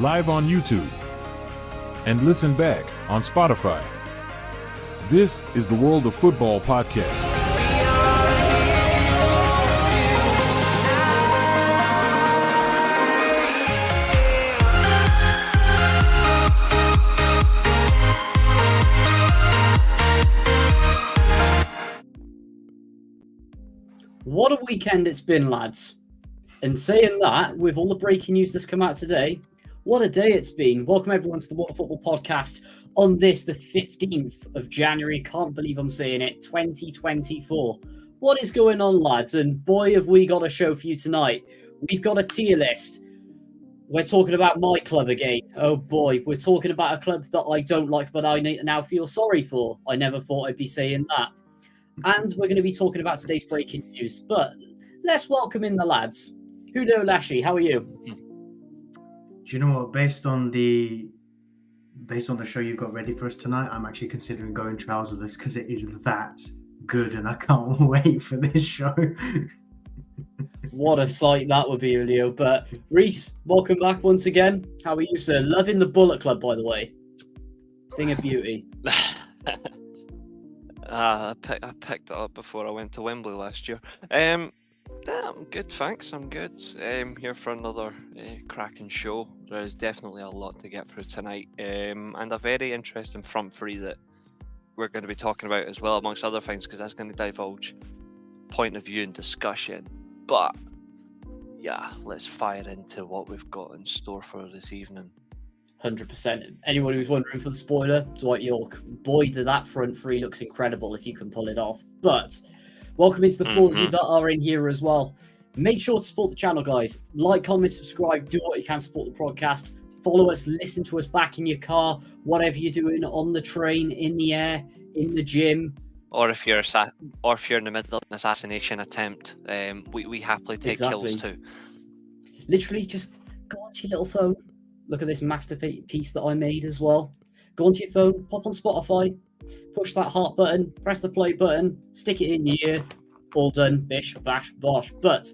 live on YouTube, and listen back on Spotify. This is the World of Football podcast. What a weekend it's been, lads. And saying that, with all the breaking news that's come out today, what a day it's been. Welcome everyone to the World of Football podcast on this, the 15th of January. Can't believe I'm saying it, 2024. What is going on, lads? And boy, have we got a show for you tonight. We've got a tier list. We're talking about my club again. Oh boy, we're talking about a club that I don't like, but I now feel sorry for. I never thought I'd be saying that. And we're going to be talking about today's breaking news. But let's welcome in the lads. Hudo Lashy, how are you? Do you know what? Based on the show you've got ready for us tonight, I'm actually considering going trouserless because it is that good, and I can't wait for this show. What a sight that would be, Julio. But Reece, welcome back once again. How are you, sir? Loving the Bullet Club, by the way. Thing of beauty. I picked it up before I went to Wembley last year. I'm good, thanks. I'm good. Here for another cracking show. There is definitely a lot to get through tonight, and a very interesting front three that we're going to be talking about as well, amongst other things, because that's going to divulge point of view and discussion. But yeah, let's fire into what we've got in store for this evening. 100%. Anyone who's wondering for the spoiler, Dwight York. Boy, that front three looks incredible if you can pull it off. But welcome into the four of you that are in here as well. Make sure to support the channel, guys. Like, comment, subscribe, do what you can to support the podcast. Follow us, listen to us back in your car, whatever you're doing, on the train, in the air, in the gym. Or if you're in the middle of an assassination attempt, we happily take kills too. Literally, just go onto your little phone. Look at this masterpiece that I made as well. Go onto your phone, pop on Spotify, push that heart button, press the play button, stick it in your ear. All done, bish, bash, bosh. But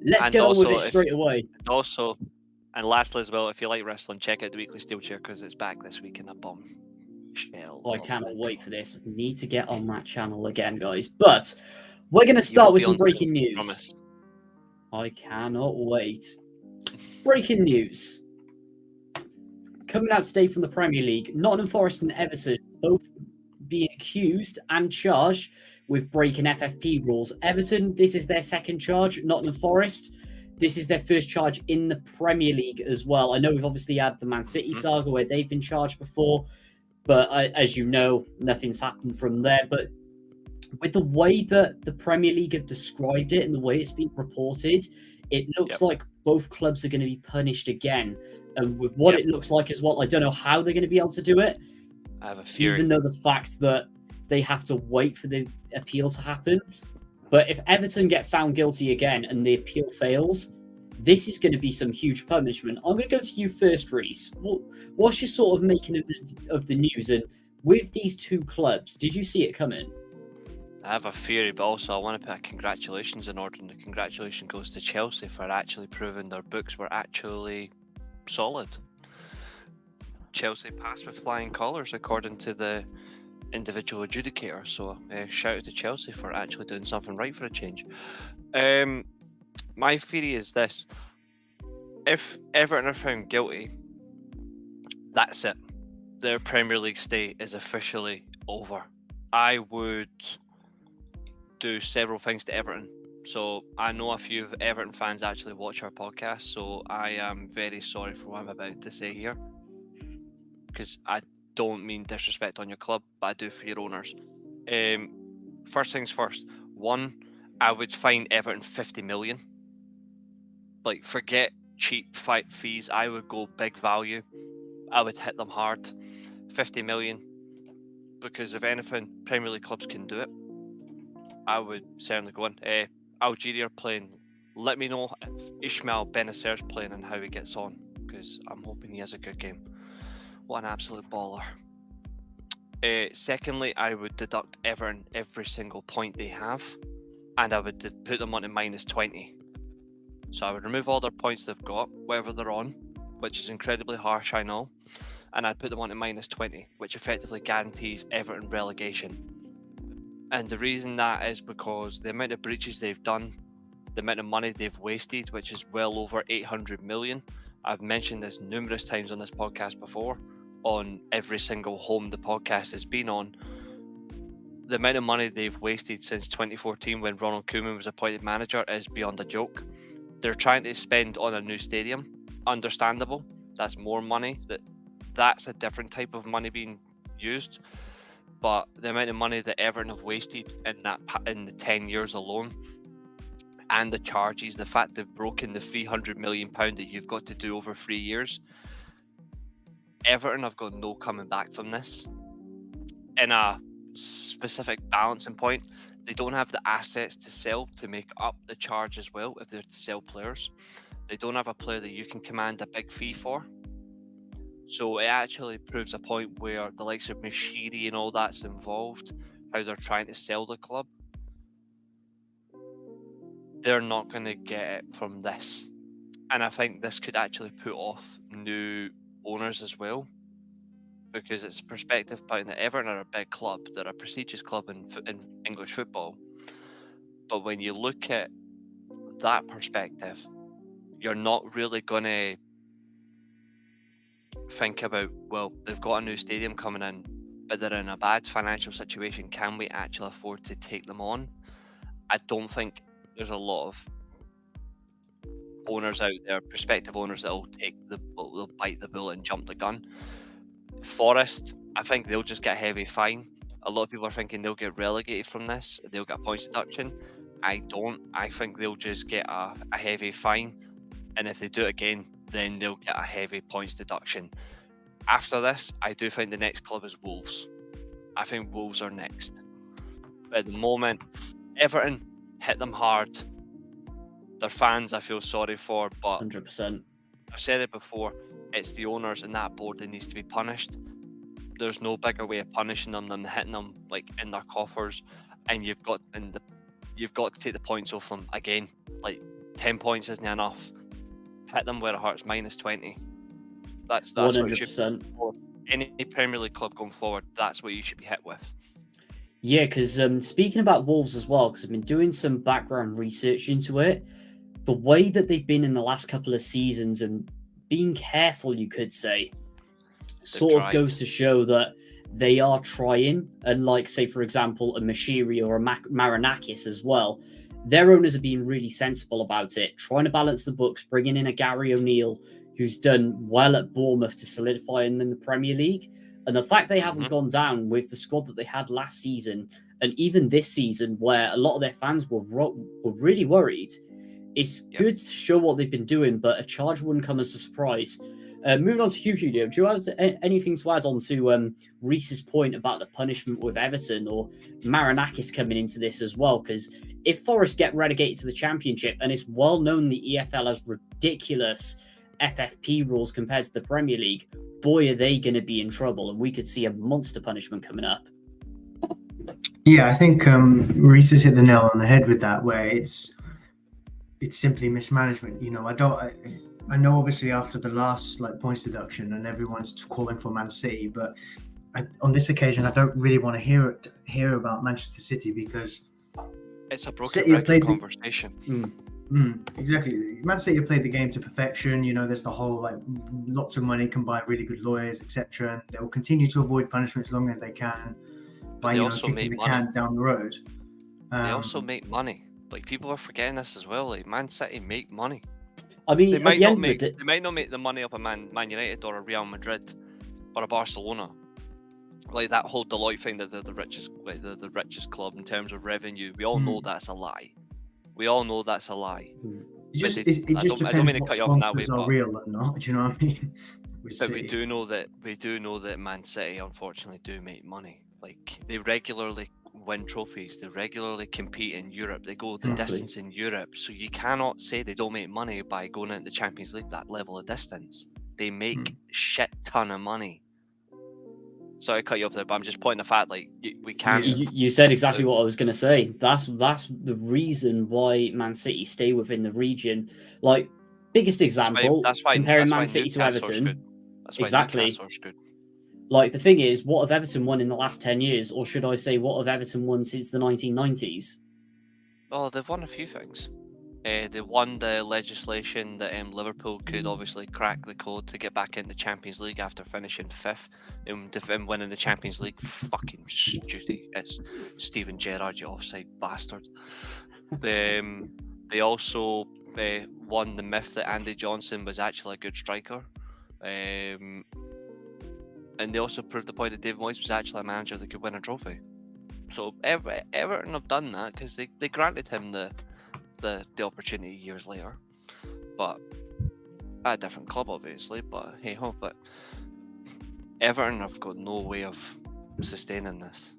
let's get on with it straight away. And lastly as well, if you like wrestling, check out the Weekly Steel Chair because it's back this week in a bombshell. I cannot wait for this. Need to get on that channel again, guys. But we're going to start with some breaking news. Promise. I cannot wait. Breaking news. Coming out today from the Premier League, Nottingham Forest and Everton both being accused and charged with breaking FFP rules. Everton, this is their second charge. Nottingham Forest, this is their first charge in the Premier League as well. I know we've obviously had the Man City saga where they've been charged before, but as you know, nothing's happened from there. But with the way that the Premier League have described it and the way it's been reported, it looks like both clubs are going to be punished again. And with what it looks like as well, I don't know how they're going to be able to do it. I have a theory. Even though the fact that they have to wait for the appeal to happen. But if Everton get found guilty again and the appeal fails, this is going to be some huge punishment. I'm going to go to you first, Reece. What's your sort of making of the news? And with these two clubs, did you see it coming? I have a theory, but also I want to put a congratulations in order, and the congratulations goes to Chelsea for actually proving their books were actually solid. Chelsea passed with flying colours according to the individual adjudicator, so shout out to Chelsea for actually doing something right for a change. My theory is this: if Everton are found guilty, that's it. Their Premier League stay is officially over. I would do several things to Everton. So I know a few of Everton fans actually watch our podcast, so I am very sorry for what I'm about to say here, because I don't mean disrespect on your club, but I do for your owners. First things first. One, I would fine Everton 50 million. Like, forget cheap fight fees. I would go big value. I would hit them hard. 50 million. Because if anything, Premier League clubs can do it. I would certainly go in. Algeria are playing. Let me know if Ismail Benacer's playing and how he gets on, because I'm hoping he has a good game. What an absolute baller. Secondly, I would deduct Everton every single point they have, and I would put them on to -20. So I would remove all their points they've got, whatever they're on, which is incredibly harsh, I know, and I'd put them on to -20, which effectively guarantees Everton relegation. And the reason that is because the amount of breaches they've done, the amount of money they've wasted, which is well over 800 million. I've mentioned this numerous times on this podcast before, on every single home the podcast has been on. The amount of money they've wasted since 2014 when Ronald Koeman was appointed manager is beyond a joke. They're trying to spend on a new stadium. Understandable. That's more money. That's a different type of money being used. But the amount of money that Everton have wasted in the 10 years alone, and the charges, the fact they've broken the £300 million that you've got to do over 3 years, Everton have got no coming back from this. In a specific balancing point, they don't have the assets to sell to make up the charge as well if they're to sell players. They don't have a player that you can command a big fee for. So it actually proves a point where the likes of Mashiri and all that's involved, how they're trying to sell the club, they're not going to get it from this. And I think this could actually put off new owners as well, because it's a perspective point that Everton are a big club, they're a prestigious club in English football. But when you look at that perspective, you're not really going to think about, well, they've got a new stadium coming in, but they're in a bad financial situation. Can we actually afford to take them on? I don't think there's a lot of owners out there, prospective owners, that will bite the bullet and jump the gun. Forest, I think they'll just get a heavy fine. A lot of people are thinking they'll get relegated from this, they'll get a points deduction. I don't. I think they'll just get a heavy fine, and if they do it again, then they'll get a heavy points deduction. After this, I do think the next club is Wolves. I think Wolves are next. But at the moment, Everton hit them hard. Their fans, I feel sorry for, but 100%. I've said it before, it's the owners and that board that needs to be punished. There's no bigger way of punishing them than hitting them like in their coffers, and you've got to take the points off them again. Like 10 points isn't enough. Hit them where it hurts, -20. That's 100%. What it should be for any Premier League club going forward. That's what you should be hit with. Yeah, because speaking about Wolves as well, because I've been doing some background research into it, the way that they've been in the last couple of seasons and being careful, you could say, sort of goes to show that they are trying. And like, say, for example, a Mashiri or a Marinakis as well, their owners are being really sensible about it, trying to balance the books, bringing in a Gary O'Neill who's done well at Bournemouth to solidify them in the Premier League. And the fact they haven't gone down with the squad that they had last season, and even this season, where a lot of their fans were really worried, it's good to show what they've been doing, but a charge wouldn't come as a surprise. Moving on to Hugh, do you have anything to add on to Reece's point about the punishment with Everton or Marinakis coming into this as well? Because if Forest get relegated to the Championship, and it's well known the EFL has ridiculous FFP rules compared to the Premier League, boy, are they going to be in trouble, and we could see a monster punishment coming up. Yeah, I think Reece has hit the nail on the head with that, where it's simply mismanagement. You know, I know obviously after the last points deduction and everyone's calling for Man City, but on this occasion I don't really want to hear about Manchester City, because it's a broken record conversation. Exactly. Man City have played the game to perfection. You know, there's the whole lots of money can buy really good lawyers, etc. And they will continue to avoid punishment as long as they can by kicking the can down the road. They also make money. Like, people are forgetting this as well. Like, Man City make money. I mean, they might not make the money of a Man United or a Real Madrid or a Barcelona. Like that whole Deloitte thing that they're the richest, the richest club in terms of revenue. We all know that's a lie. We all know that's a lie. It just depends what sponsors are real or not. Do you know what I mean? But we do know that Man City unfortunately do make money. Like, they regularly win trophies, they regularly compete in Europe, they go the distance in Europe. So you cannot say they don't make money by going into the Champions League that level of distance. They make shit ton of money. Sorry, I cut you off there, but I'm just pointing the fact, like, we can't. You said exactly what I was going to say. That's the reason why Man City stay within the region. Like, Biggest example, comparing Man why City to Newcastle's Everton. good. That's why Exactly. Newcastle's good. Like, the thing is, what have Everton won in the last 10 years? Or should I say, what have Everton won since the 1990s? Oh, they've won a few things. They won the legislation that Liverpool could obviously crack the code to get back in the Champions League after finishing 5th and winning the Champions League. Fucking stupid. It's Steven Gerrard, you offside bastard. They also won the myth that Andy Johnson was actually a good striker. And they also proved the point that David Moyes was actually a manager that could win a trophy. So Everton have done that because they granted him the opportunity years later, but at a different club, obviously. But hey ho, but Everton have got no way of sustaining this.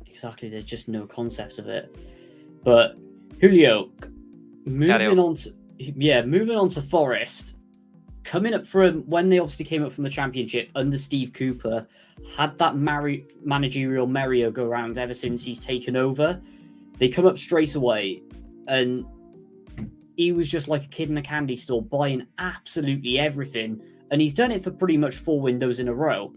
Exactly, there's just no concept of it. But Julio, moving on to Forest. Coming up from when they obviously came up from the Championship under Steve Cooper, had that managerial merry-go-round ever since he's taken over. They come up straight away, and he was just like a kid in a candy store buying absolutely everything, and he's done it for pretty much 4 windows in a row.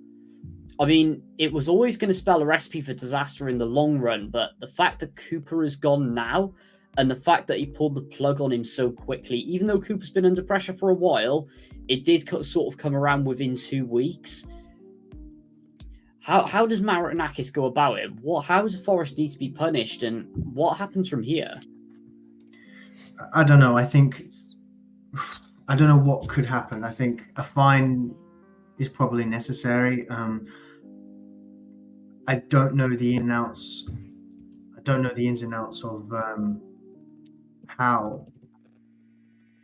I mean, it was always going to spell a recipe for disaster in the long run, but the fact that Cooper is gone now, and the fact that he pulled the plug on him so quickly, even though Cooper's been under pressure for a while, it did sort of come around within 2 weeks. How does Marinakis go about it? How does Forest need to be punished, and what happens from here? I don't know. I don't know what could happen. I think a fine is probably necessary. I don't know the ins and outs. I don't know the ins and outs of how,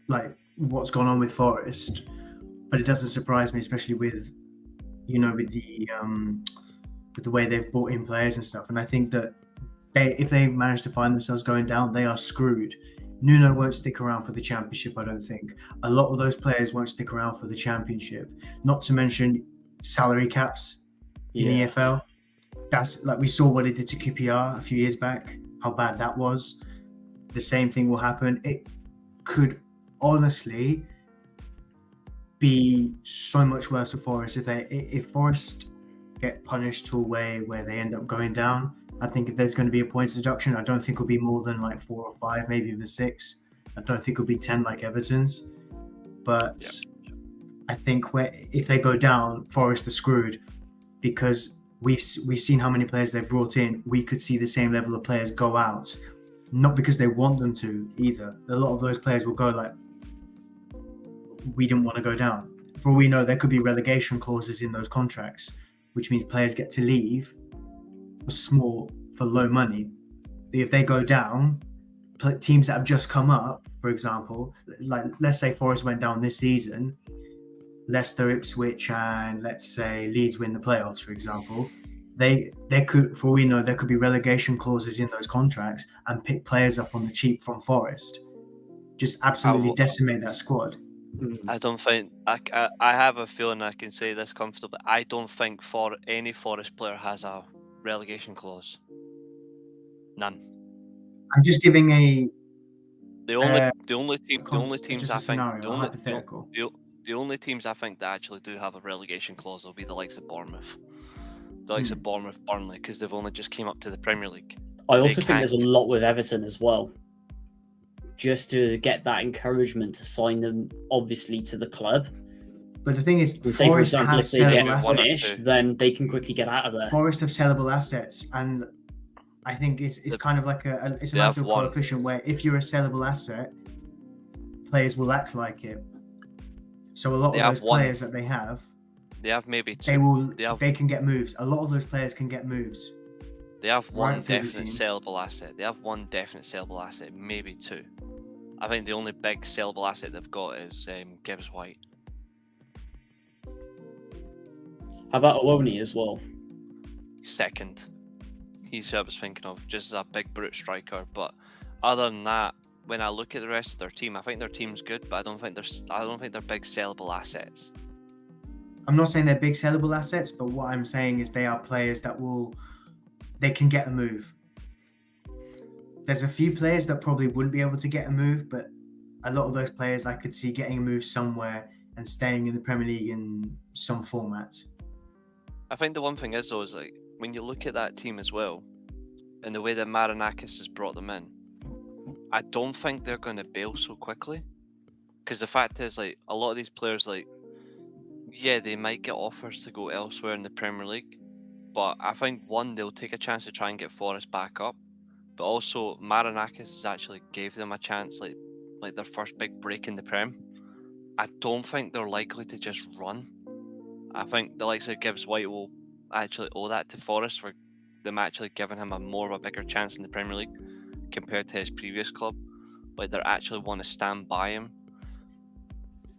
like, what's gone on with Forest, but it doesn't surprise me, especially with the way they've brought in players and stuff. And I think that if they manage to find themselves going down, they are screwed. Nuno won't stick around for the Championship, I don't think. A lot of those players won't stick around for the Championship. Not to mention salary caps in EFL. That's like, we saw what it did to QPR a few years back, how bad that was. The same thing will happen. It could honestly be so much worse for Forest if Forest get punished to a way where they end up going down. I think if there's going to be a points deduction, I don't think it'll be more than like 4 or 5, maybe even 6. I don't think it'll be 10 like Everton's. But I think if they go down, Forest are screwed, because we've seen how many players they've brought in. We could see the same level of players go out, not because they want them to either. A lot of those players will go like, we didn't want to go down. For all we know, there could be relegation clauses in those contracts, which means players get to leave for low money. If they go down, teams that have just come up, for example, like let's say Forest went down this season, Leicester, Ipswich, and let's say Leeds win the playoffs, for example, they could, for all we know, there could be relegation clauses in those contracts and pick players up on the cheap from Forest. Just absolutely decimate that squad. I don't think I have a feeling I can say this comfortably. I don't think any Forest player has a relegation clause. None. I'm just giving the only teams I think that actually do have a relegation clause will be the likes of Bournemouth. The likes of Bournemouth, Burnley, because they've only just came up to the Premier League. I also think there's a lot with Everton as well, just to get that encouragement to sign them, obviously, to the club. But the thing is, say, for example, if they get punished, then they can quickly get out of there. Forest have sellable assets, and I think it's kind of like it's a nice little coefficient where if you're a sellable asset, players will act like it. So a lot of those players that they have maybe two. They can get moves. A lot of those players can get moves. They have one definite sellable asset. They have one definite sellable asset, maybe 2. I think the only big sellable asset they've got is Gibbs White. How about Owoni as well? Second. He's who I was thinking of, just as a big brute striker. But other than that, when I look at the rest of their team, I think their team's good, but I don't think they're big sellable assets. I'm not saying they're big sellable assets, but what I'm saying is they are players that they can get a move. There's a few players that probably wouldn't be able to get a move, but a lot of those players I could see getting a move somewhere and staying in the Premier League in some format. I think the one thing is though is like when you look at that team as well, and the way that Marinakis has brought them in, I don't think they're going to bail so quickly. Because the fact is, like, a lot of these players, like, yeah, they might get offers to go elsewhere in the Premier League, but I think one, they'll take a chance to try and get Forest back up, but also Marinakis has actually gave them a chance, like their first big break in the Prem. I don't think they're likely to just run. I think the likes of Gibbs White will actually owe that to Forest for them actually giving him a bigger chance in the Premier League compared to his previous club. Like, they actually want to stand by him.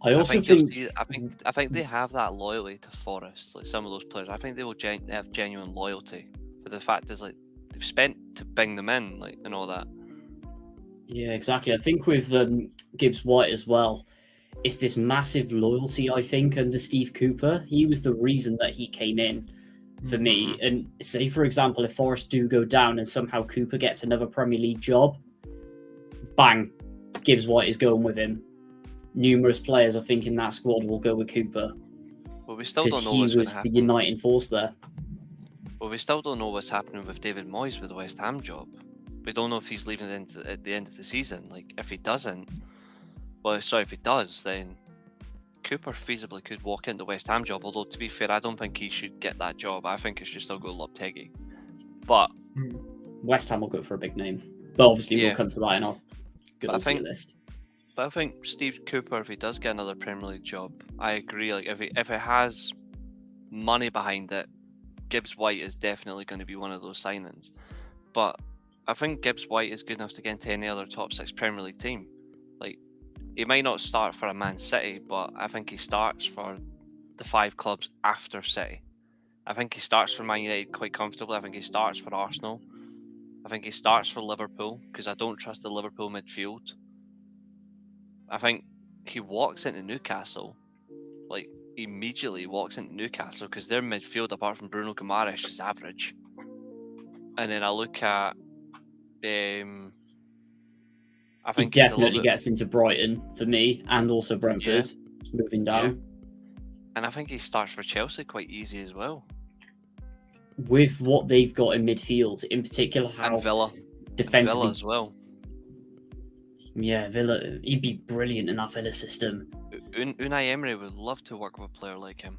I also you'll think see, I think they have that loyalty to Forest. Like some of those players, I think they will have genuine loyalty. But the fact is, like, they've spent to bring them in, like, and all that. Yeah, exactly. I think with Gibbs White as well, it's this massive loyalty, I think, under Steve Cooper. He was the reason that he came in for me. And say, for example, if Forest do go down and somehow Cooper gets another Premier League job, bang, Gibbs White is going with him. Numerous players, I think, in that squad will go with Cooper. Well, we still don't know what's going to happen. He was the uniting force there. Well, we still don't know what's happening with David Moyes with the West Ham job. We don't know if he's leaving at the end of the season. Like, if he doesn't, if he does, then Cooper feasibly could walk into the West Ham job. Although, to be fair, I don't think he should get that job. I think it should still go to Lopetegui. But West Ham will go for a big name. But obviously, we'll come to that in our good tier list. But I think Steve Cooper, if he does get another Premier League job, I agree. Like, if it has money behind it, Gibbs White is definitely going to be one of those signings. But I think Gibbs White is good enough to get into any other top 6 Premier League team. Like, he might not start for a Man City, but I think he starts for the 5 clubs after City. I think he starts for Man United quite comfortably. I think he starts for Arsenal. I think he starts for Liverpool, because I don't trust the Liverpool midfield. I think he walks into Newcastle, like, immediately walks into Newcastle, because their midfield, apart from Bruno Guimaraes, is average. And then I look at, I think he definitely gets into Brighton for me, and also Brentford, moving down. Yeah. And I think he starts for Chelsea quite easy as well. With what they've got in midfield, in particular, how and Villa as well. Yeah, Villa, he'd be brilliant in that Villa system. Unai Emery would love to work with a player like him.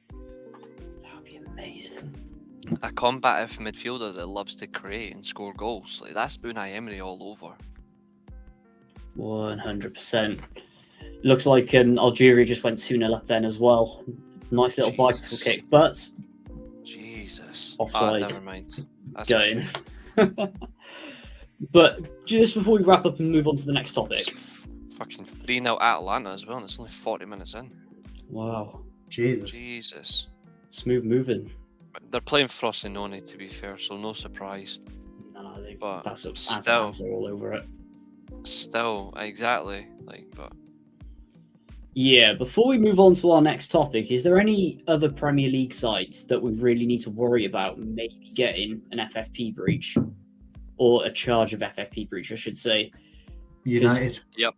That would be amazing. A combative midfielder that loves to create and score goals. Like, that's Unai Emery all over. 100%. Looks like Algeria just went 2-0 up then as well. Nice little bicycle kick, but... Jesus. Offside. Never mind. That's going. But just before we wrap up and move on to the next topic. It's fucking 3-0 at Atlanta as well, and it's only 40 minutes in. Wow. Jesus. Smooth moving. They're playing Frosinone, to be fair, so no surprise. No, that's all over it. Still, exactly. But yeah, before we move on to our next topic, is there any other Premier League sides that we really need to worry about maybe getting an FFP breach? Or a charge of FFP breach, I should say. United. Yep.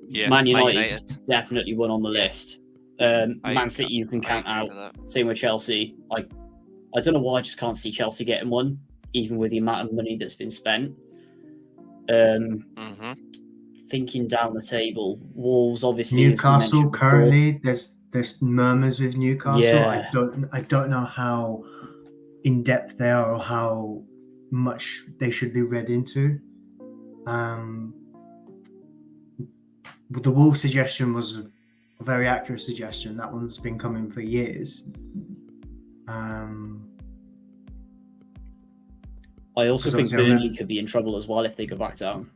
Yeah, Man United definitely one on the list. Man City you can count out. Same with Chelsea. I don't know why I just can't see Chelsea getting one, even with the amount of money that's been spent. Thinking down the table, Wolves obviously. Newcastle currently, there's murmurs with Newcastle. Yeah. I don't know how in depth they are or how much they should be read into. The Wolves suggestion was a very accurate suggestion. That one's been coming for years. I also think Burnley could be in trouble as well if they go back down.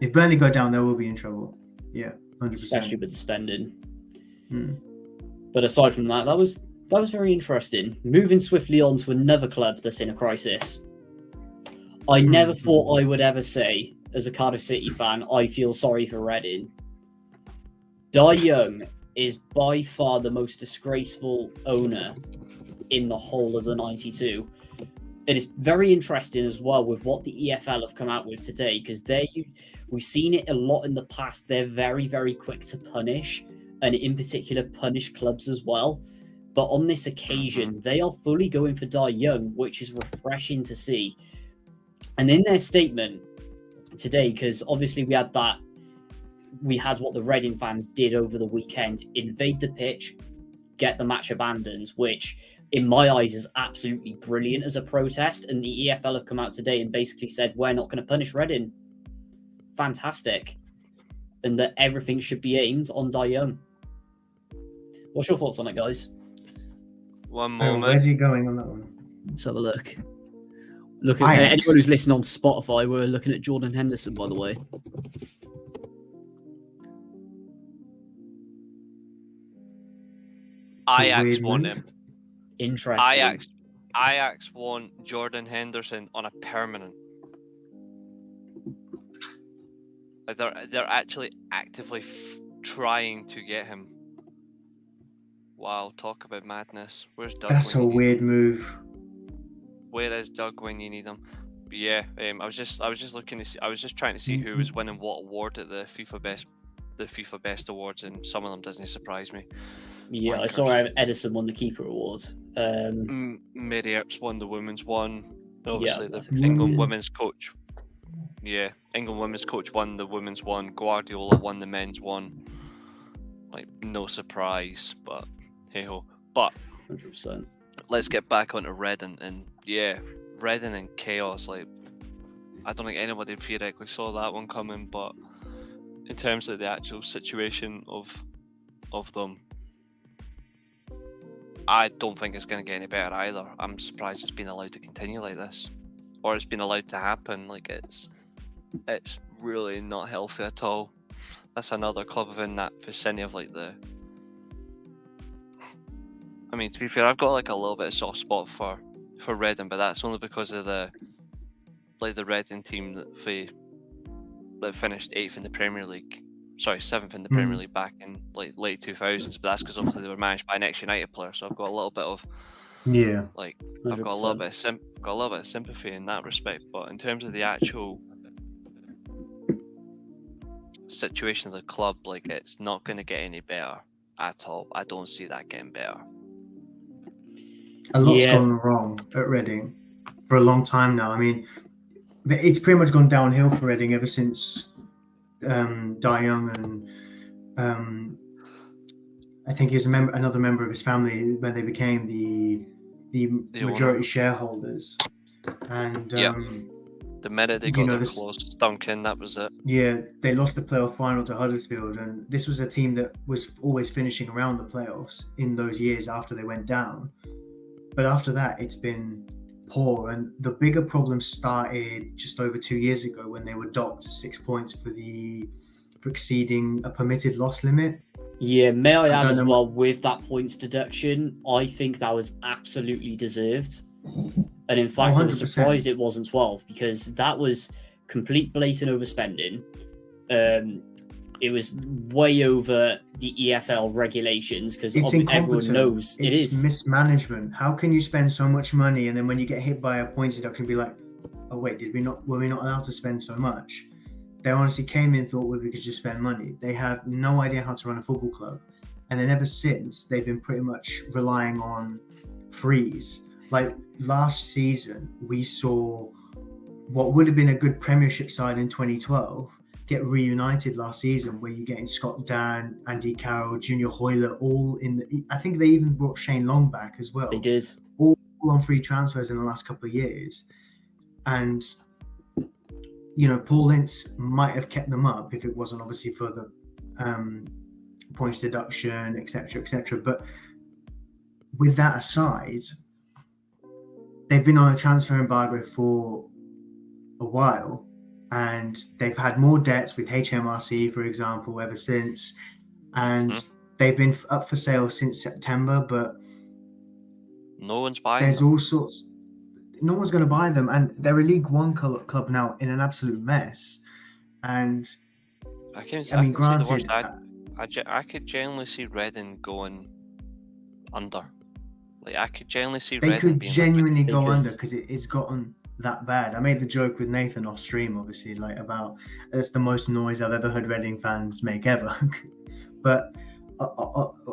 If Burnley go down, they will be in trouble. Yeah, 100%. Especially with the spending. But aside from that, that was very interesting. Moving swiftly on to another club that's in a crisis. I never thought I would ever say, as a Cardiff City fan, I feel sorry for Reading. Dai Young is by far the most disgraceful owner in the whole of the 92. it is very interesting as well with what the EFL have come out with today, because we've seen it a lot in the past. They're very, very quick to punish, and in particular punish clubs as well. But on this occasion, they are fully going for Die Young, which is refreshing to see. And in their statement today, because obviously we had what the Reading fans did over the weekend, invade the pitch, get the match abandoned, which in my eyes is absolutely brilliant as a protest. And the EFL have come out today and basically said, we're not going to punish Reading. Fantastic. And that everything should be aimed on Die Young. What's your thoughts on it, guys? One Oh, moment. where's he going on that one? Let's have a look. Look at anyone who's listening on Spotify, we're looking at Jordan Henderson, by the way. Ajax want him. Interesting. Ajax want Jordan Henderson on a permanent. Like they're actually actively trying to get him. Wow, talk about madness. Where's Doug? That's a weird move. Where is Doug when you need him? But yeah, I was just looking to see. I was just trying to see who was winning what award at the FIFA Best Awards, and some of them doesn't surprise me. Yeah, Wankers. I saw Edison won the keeper award. Mary Earps won the women's one. Obviously, Yeah, that's the England expected. women's coach. Yeah, England women's coach won the women's one. Guardiola won the men's one. Like, no surprise, but hey ho. But 100%. let's get back onto Reading, and yeah, Reading and chaos. Like, I don't think anybody theoretically saw that one coming, but in terms of the actual situation of them, I don't think it's going to get any better either. I'm surprised it's been allowed to continue like this, or it's been allowed to happen. Like, it's really not healthy at all. That's another club within that vicinity of like the. I mean, to be fair, I've got like a little bit of soft spot for Reading, but that's only because of the Reading team that finished 8th in the Premier League. Sorry, 7th in the Premier League back in like late 2000s, but that's because obviously they were managed by an ex-United player. So I've got a little bit of like 100%. I've got a little bit of sympathy in that respect. But in terms of the actual situation of the club, like, it's not going to get any better at all. I don't see that getting better. A lot's gone wrong at Reading for a long time now. I mean, it's pretty much gone downhill for Reading ever since Die Young and I think he was another member of his family when they became the majority shareholders. And the minute they got their claws stunk in, that was it. Yeah, they lost the playoff final to Huddersfield, and this was a team that was always finishing around the playoffs in those years after they went down. But after that, it's been poor, and the bigger problem started just over 2 years ago when they were docked 6 points for exceeding a permitted loss limit. Yeah, may I add as well, with that points deduction, I think that was absolutely deserved. And in fact, 100%. I was surprised it wasn't 12, because that was complete blatant overspending. It was way over the EFL regulations, because everyone knows it is. It's mismanagement. How can you spend so much money and then when you get hit by a points deduction, be like, oh wait, were we not allowed to spend so much? They honestly came in, thought we could just spend money. They had no idea how to run a football club, and then ever since they've been pretty much relying on frees. Like last season, we saw what would have been a good Premiership side in 2012 get reunited last season, where you're getting Scott Dan, Andy Carroll, Junior Hoyler, all in the. I think they even brought Shane Long back as well. They did. All on free transfers in the last couple of years, and Paul Ince might have kept them up if it wasn't obviously for the points deduction, etc. But with that aside, they've been on a transfer embargo for a while, and they've had more debts with HMRC, for example, ever since, and they've been up for sale since September, but no one's buying there's them. all sorts. No one's going to buy them, and they're a League One club now in an absolute mess. And I could genuinely see Reading going under. Like I could genuinely see They Reading could being genuinely They go could. under because it's gotten that bad. I made the joke with Nathan off stream, obviously, like about it's the most noise I've ever heard Reading fans make ever. But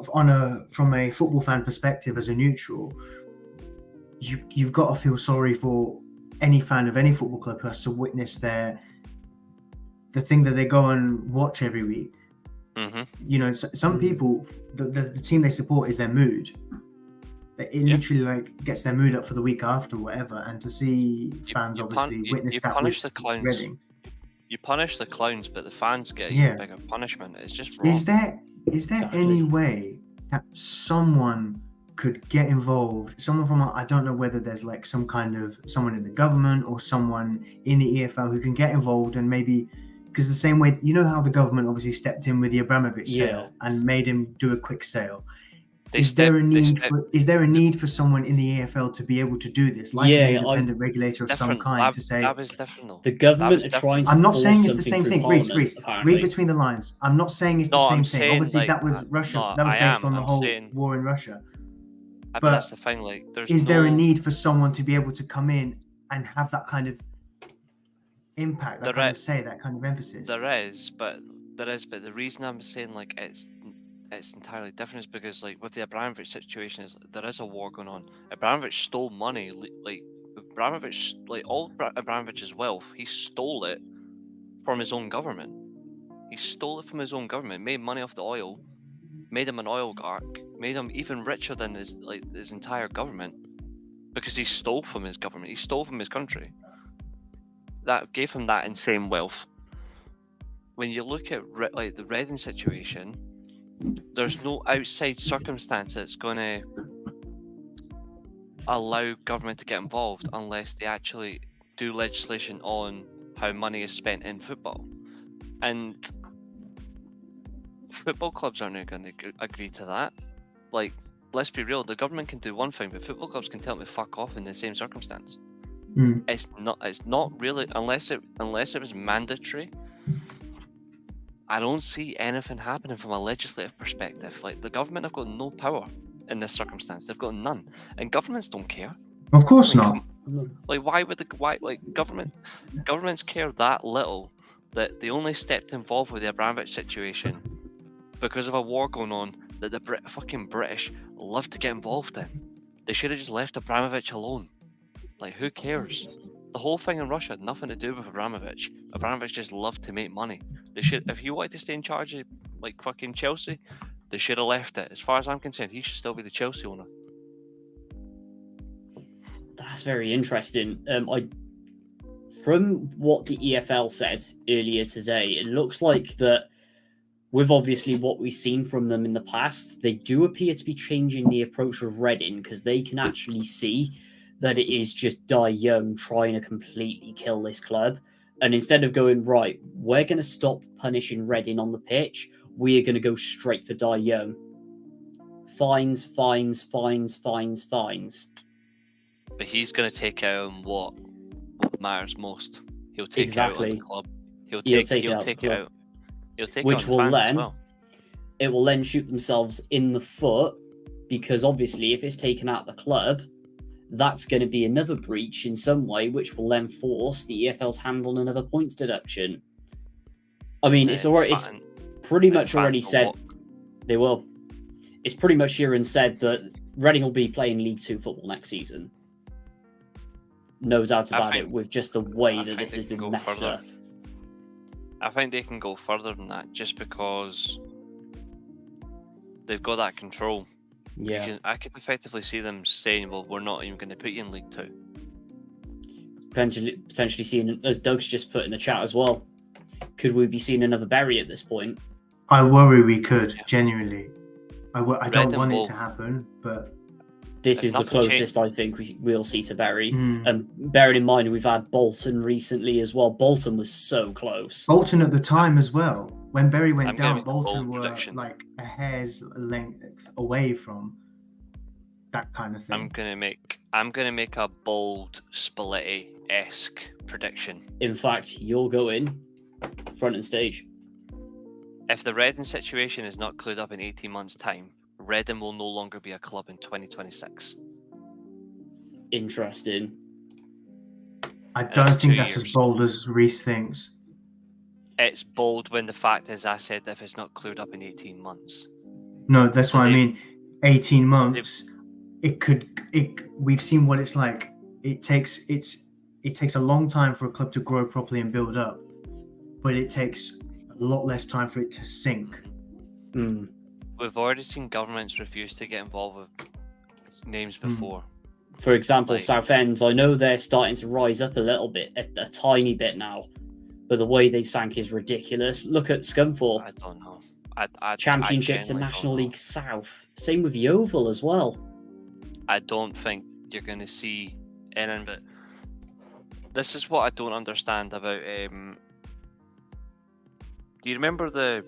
from a football fan perspective, as a neutral, you've got to feel sorry for any fan of any football club who has to witness the thing that they go and watch every week. Mm-hmm. You know, some people, the team they support is their mood. It literally like gets their mood up for the week after, whatever. And to see fans obviously witness that punish with the clowns. Reading. You punish the clowns, but the fans get Yeah. even bigger punishment. It's just wrong. Is there Exactly. any way that someone could get involved? Someone from, I don't know whether there's like some kind of someone in the government or someone in the EFL who can get involved and maybe, because the same way, you know how the government obviously stepped in with the Abramovich sale and made him do a quick sale. Is there a need for someone in the EFL to be able to do this, like an independent regulator of some kind, to say that was different though. The government are trying to I'm not force saying it's the something same through thing. Parliament, Reece, apparently. read between the lines. I'm not saying it's the No, same I'm thing. saying, Obviously, like, that was Russia. no, that was I based am. on the I'm whole saying- war in Russia. But But that's the thing. Like, is there a need for someone to be able to come in and have that kind of impact, that kind of say, that kind of emphasis? There is, but the reason I'm saying like it's entirely different is because like with the Abramovich situation is there is a war going on. Abramovich stole money, like Abramovich, like all Abramovich's wealth, he stole it from his own government. He stole it from his own government, made money off the oil, made him an oligarch, made him even richer than his entire government because he stole from his government. He stole from his country. That gave him that insane wealth. When you look at like the Reading situation, there's no outside circumstance that's going to allow government to get involved unless they actually do legislation on how money is spent in football. And football clubs aren't going to agree to that. Like, let's be real, the government can do one thing, but football clubs can tell them to fuck off in the same circumstance. It's not really, unless it was mandatory. I don't see anything happening from a legislative perspective. Like, the government have got no power in this circumstance. They've got none, and governments don't care. Of course not. Like, governments care that little that they only stepped involved with the Abramovich situation because of a war going on that the fucking British love to get involved in. They should have just left Abramovich alone. Like, who cares? The whole thing in Russia had nothing to do with Abramovich. Abramovich just loved to make money. They should, if he wanted to stay in charge of like fucking Chelsea, they should have left it. As far as I'm concerned, he should still be the Chelsea owner. That's very interesting. From what the EFL said earlier today, it looks like that with obviously what we've seen from them in the past, they do appear to be changing the approach of Reading because they can actually see that it is just Die Young trying to completely kill this club. And instead of going, right, we're going to stop punishing Reading on the pitch, we are going to go straight for Die Young. Fines, fines, fines, fines, fines. But he's going to take out on what matters most. He'll take Exactly. it out on the club. He'll take it out. He'll take Which it on the will fans as then, well. it will then shoot themselves in the foot because obviously if it's taken out the club, that's going to be another breach in some way, which will then force the EFL's hand on another points deduction. I mean, it's pretty much already said they will. It's pretty much here and said that Reading will be playing League 2 football next season. No doubt about it, with just the way that this has been messed up. I think they can go further than that just because they've got that control. Yeah. I could effectively see them saying, well, we're not even going to put you in League 2. Potentially seeing, as Doug's just put in the chat as well, could we be seeing another Bury at this point? I worry we could, genuinely. I don't want it to happen, but... This is the closest I think we'll see to Bury. And bearing in mind, we've had Bolton recently as well. Bolton was so close. Bolton at the time as well. When Bury went down, make a Bolton bold were prediction. like a hair's length away from that kind of thing. I'm gonna make a bold Spalletti-esque prediction. In fact, you're going front and stage. If the Reading situation is not cleared up in 18 months' time, Reading will no longer be a club in 2026. Interesting. I That's don't 2 think that's years. as bold as Reece thinks. It's bold when the fact is, I said, if it's not cleared up in 18 months. No, that's So what I they've- mean. 18 months. We've seen what it's like. It takes a long time for a club to grow properly and build up, but it takes a lot less time for it to sink. Mm. We've already seen governments refuse to get involved with names before. For example, Like- Southend, I know they're starting to rise up a little bit, a tiny bit now, but the way they've sank is ridiculous. Look at Scunthorpe. I don't know. I Championships and genuinely National don't know. League South. Same with Yeovil as well. I don't think you're going to see anything, but this is what I don't understand about. Do you remember the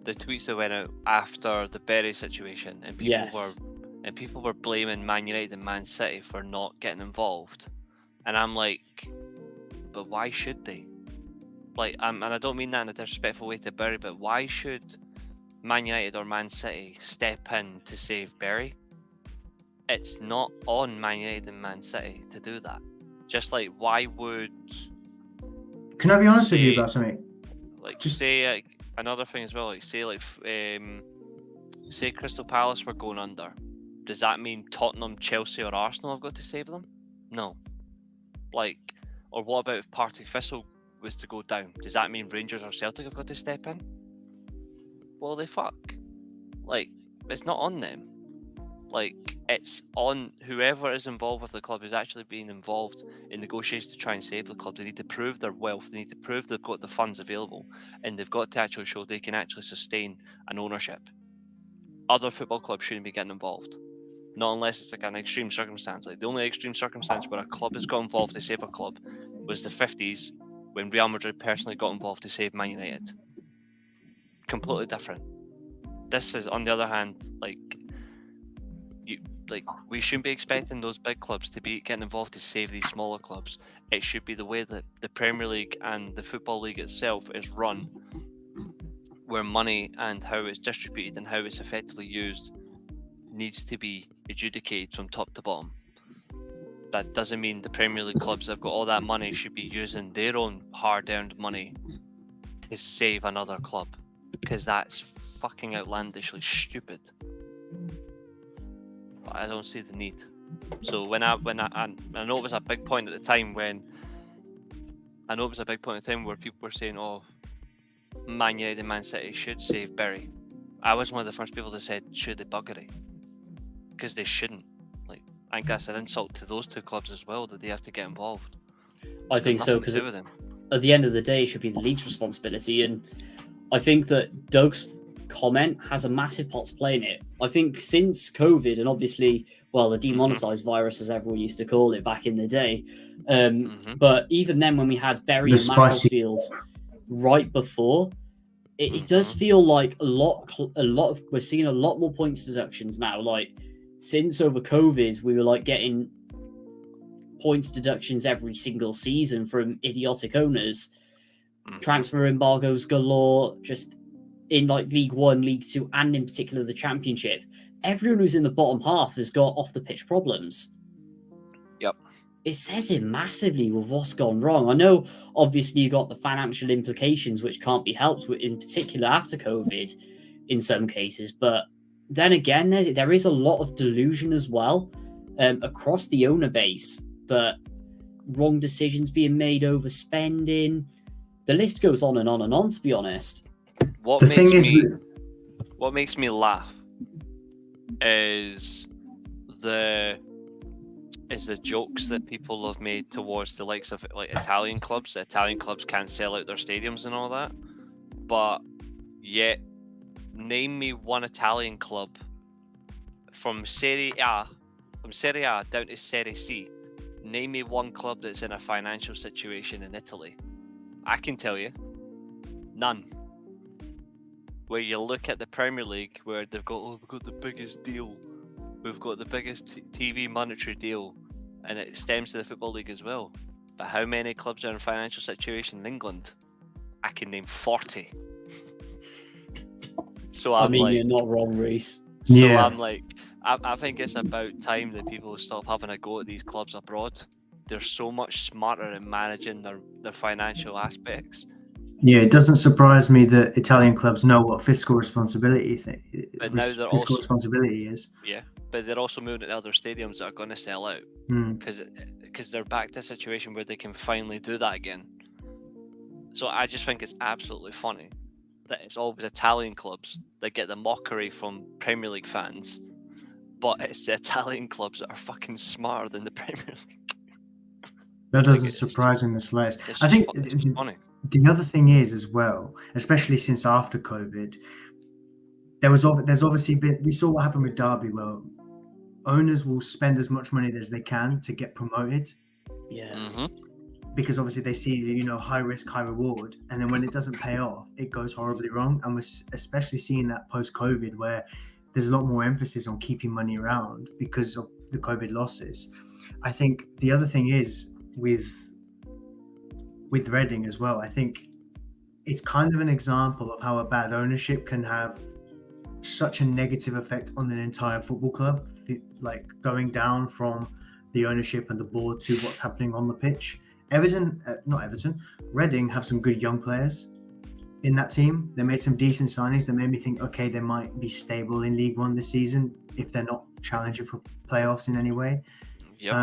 tweets that went out after the Berry situation, and people were blaming Man United and Man City for not getting involved, and I'm like, but why should they? Like, and I don't mean that in a disrespectful way to Berry, but why should Man United or Man City step in to save Berry? It's not on Man United and Man City to do that. Just like, why would... Can I be honest with you Say- about something? Like, Just- say, like, another thing as well, like, say Crystal Palace were going under. Does that mean Tottenham, Chelsea or Arsenal have got to save them? No. Like, or what about if Partick Thistle was to go down? Does that mean Rangers or Celtic have got to step in? Well, they fuck. Like, it's not on them. Like, it's on whoever is involved with the club who's actually being involved in negotiations to try and save the club. They need to prove their wealth. They need to prove they've got the funds available, and they've got to actually show they can actually sustain an ownership. Other football clubs shouldn't be getting involved. Not unless it's like an extreme circumstance. Like, the only extreme circumstance where a club has got involved to save a club was the 50s, when Real Madrid personally got involved to save Man United. Completely different. This is, on the other hand, we shouldn't be expecting those big clubs to be getting involved to save these smaller clubs. It should be the way that the Premier League and the Football League itself is run, where money and how it's distributed and how it's effectively used needs to be adjudicated from top to bottom. That doesn't mean the Premier League clubs that have got all that money should be using their own hard-earned money to save another club, because that's fucking outlandishly stupid. But I don't see the need. So when I know it was a big point at the time where people were saying, "Oh, Man United and Man City should save Bury." I was one of the first people that said, "Should they buggery?" Because they shouldn't. Like, I think that's an insult to those two clubs as well, that they have to get involved. I think so, because at the end of the day, it should be the league's responsibility. And I think that Doug's comment has a massive part to play in it. I think since COVID, and obviously, well, the demonetized virus, as everyone used to call it back in the day, but even then, when we had Bury and Macclesfield right before, it does feel like a lot of we're seeing a lot more points deductions now. Like, since over COVID, we were like getting points deductions every single season from idiotic owners, transfer embargoes galore, just in like League One, League Two, and in particular the Championship. Everyone who's in the bottom half has got off the pitch problems. Yep. It says it massively with what's gone wrong. I know, obviously, you got the financial implications, which can't be helped with, in particular after COVID, in some cases. But then again, there is a lot of delusion as well across the owner base, that wrong decisions being made, overspending. The list goes on and on and on, to be honest. What makes me laugh is the jokes that people have made towards the likes of like Italian clubs. Italian clubs can't sell out their stadiums and all that, but yet name me one Italian club from Serie A down to Serie C. Name me one club that's in a financial situation in Italy. I can tell you, none. Where you look at the Premier League, where they've got the biggest deal, we've got the biggest TV monetary deal, and it stems to the Football League as well. But how many clubs are in a financial situation in England? I can name 40. So I mean, you're not wrong, Reece. So Yeah. I'm like, I think it's about time that people stop having a go at these clubs abroad. They're so much smarter in managing their financial aspects. Yeah, it doesn't surprise me that Italian clubs know what fiscal responsibility But now they're fiscal also responsibility is. yeah, but they're also moving to other stadiums that are going to sell out Mm. because they're back to a situation where they can finally do that again. So I just think it's absolutely funny that it's always Italian clubs that get the mockery from Premier League fans, but it's the Italian clubs that are fucking smarter than the Premier League. That doesn't it's surprise me in the slightest. It's I just, think it's just funny. the other thing is as well, especially since after COVID, there's obviously been, we saw what happened with Derby. Well, owners will spend as much money as they can to get promoted Yeah. Mm-hmm. because obviously they see, high risk, high reward, and then when it doesn't pay off, it goes horribly wrong. And we're especially seeing that post-COVID where there's a lot more emphasis on keeping money around because of the COVID losses. I think the other thing is with Reading as well. I think it's kind of an example of how a bad ownership can have such a negative effect on an entire football club, like going down from the ownership and the board to what's happening on the pitch. Reading have some good young players in that team. They made some decent signings that made me think, okay, they might be stable in League One this season if they're not challenging for playoffs in any way. Yep.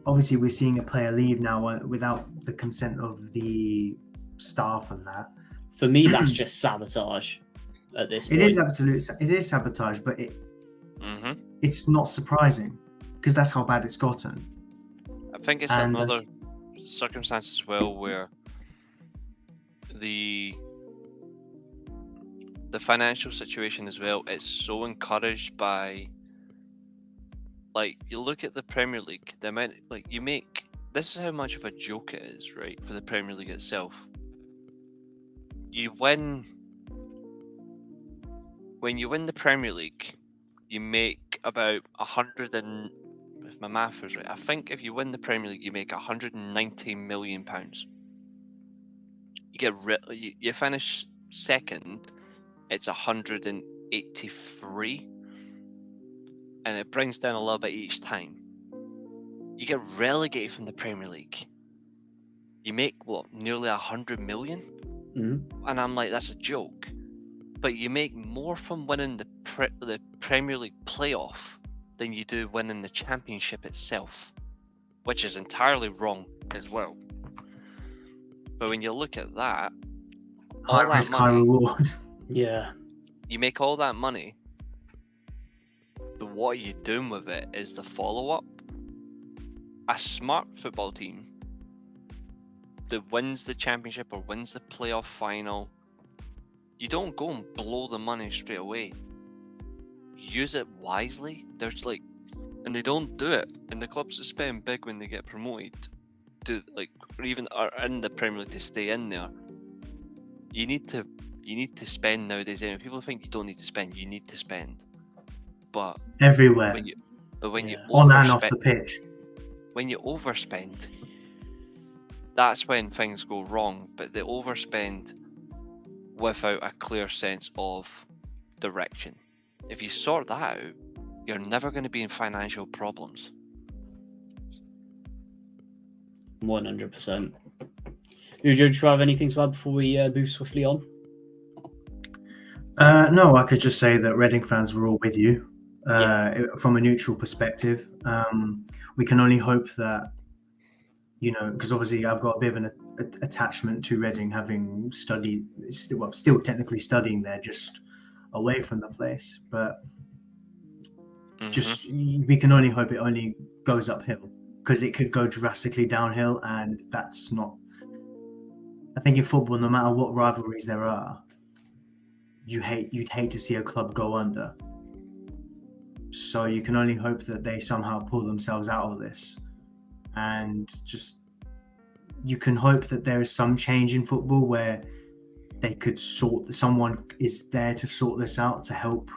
Obviously, we're seeing a player leave now without the consent of the staff and that. For me, that's just sabotage at this point. It is sabotage, but it's not surprising because that's how bad it's gotten. I think it's another circumstance as well where the financial situation as well, it's so encouraged by, like, you look at the Premier League, the amount, like, you make, this is how much of a joke it is, right, for the Premier League itself. When you win the Premier League, you make about 100 and, if my math is right, I think if you win the Premier League, you make 190 million pounds. You finish second, it's 183, and it brings down a little bit each time. You get relegated from the Premier League, you make what, nearly 100 million? Mm-hmm. And I'm like, that's a joke. But you make more from winning the Premier League playoff than you do winning the championship itself, which is entirely wrong as well. But when you look at that, High all that risk, high money, reward. Yeah. you make all that money, but what are you doing with it is the follow-up. A smart football team that wins the championship or wins the playoff final, you don't go and blow the money straight away. Use it wisely. There's like, and they don't do it. And the clubs that spend big when they get promoted, or even are in the Premier League to stay in there. You need to spend nowadays. Anyway, people think you don't need to spend. You need to spend, but Everywhere. when you on and off the overspend, pitch. when you overspend, that's when things go wrong. But they overspend without a clear sense of direction. If you sort that out, you're never going to be in financial problems. 100%. Would you have anything to add before we move swiftly on? No, I could just say that Reading fans were all with you from a neutral perspective. We can only hope that, because obviously I've got a bit of an attachment to Reading, having studied, still technically studying there, just away from the place. But just we can only hope it only goes uphill, because it could go drastically downhill, and that's not. I think in football, no matter what rivalries there are, you'd hate to see a club go under. So you can only hope that they somehow pull themselves out of this, and just you can hope that there is some change in football where they could someone is there to sort this out, to help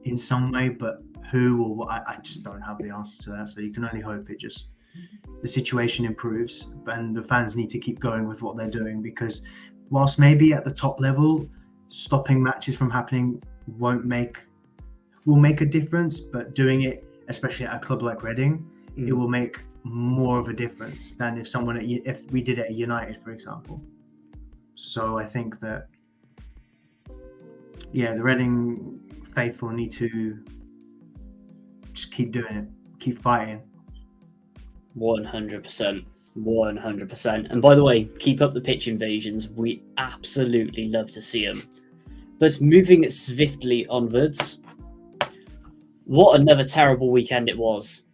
in some way, but who or what, I just don't have the answer to that. So you can only hope the situation improves, and the fans need to keep going with what they're doing, because whilst maybe at the top level stopping matches from happening won't make will make a difference, but doing it, especially at a club like Reading, it will make more of a difference than if we did it at United, for example. So I think that, the Reading faithful need to just keep doing it, keep fighting. 100%. 100%. And by the way, keep up the pitch invasions. We absolutely love to see them. But moving swiftly onwards, what another terrible weekend it was.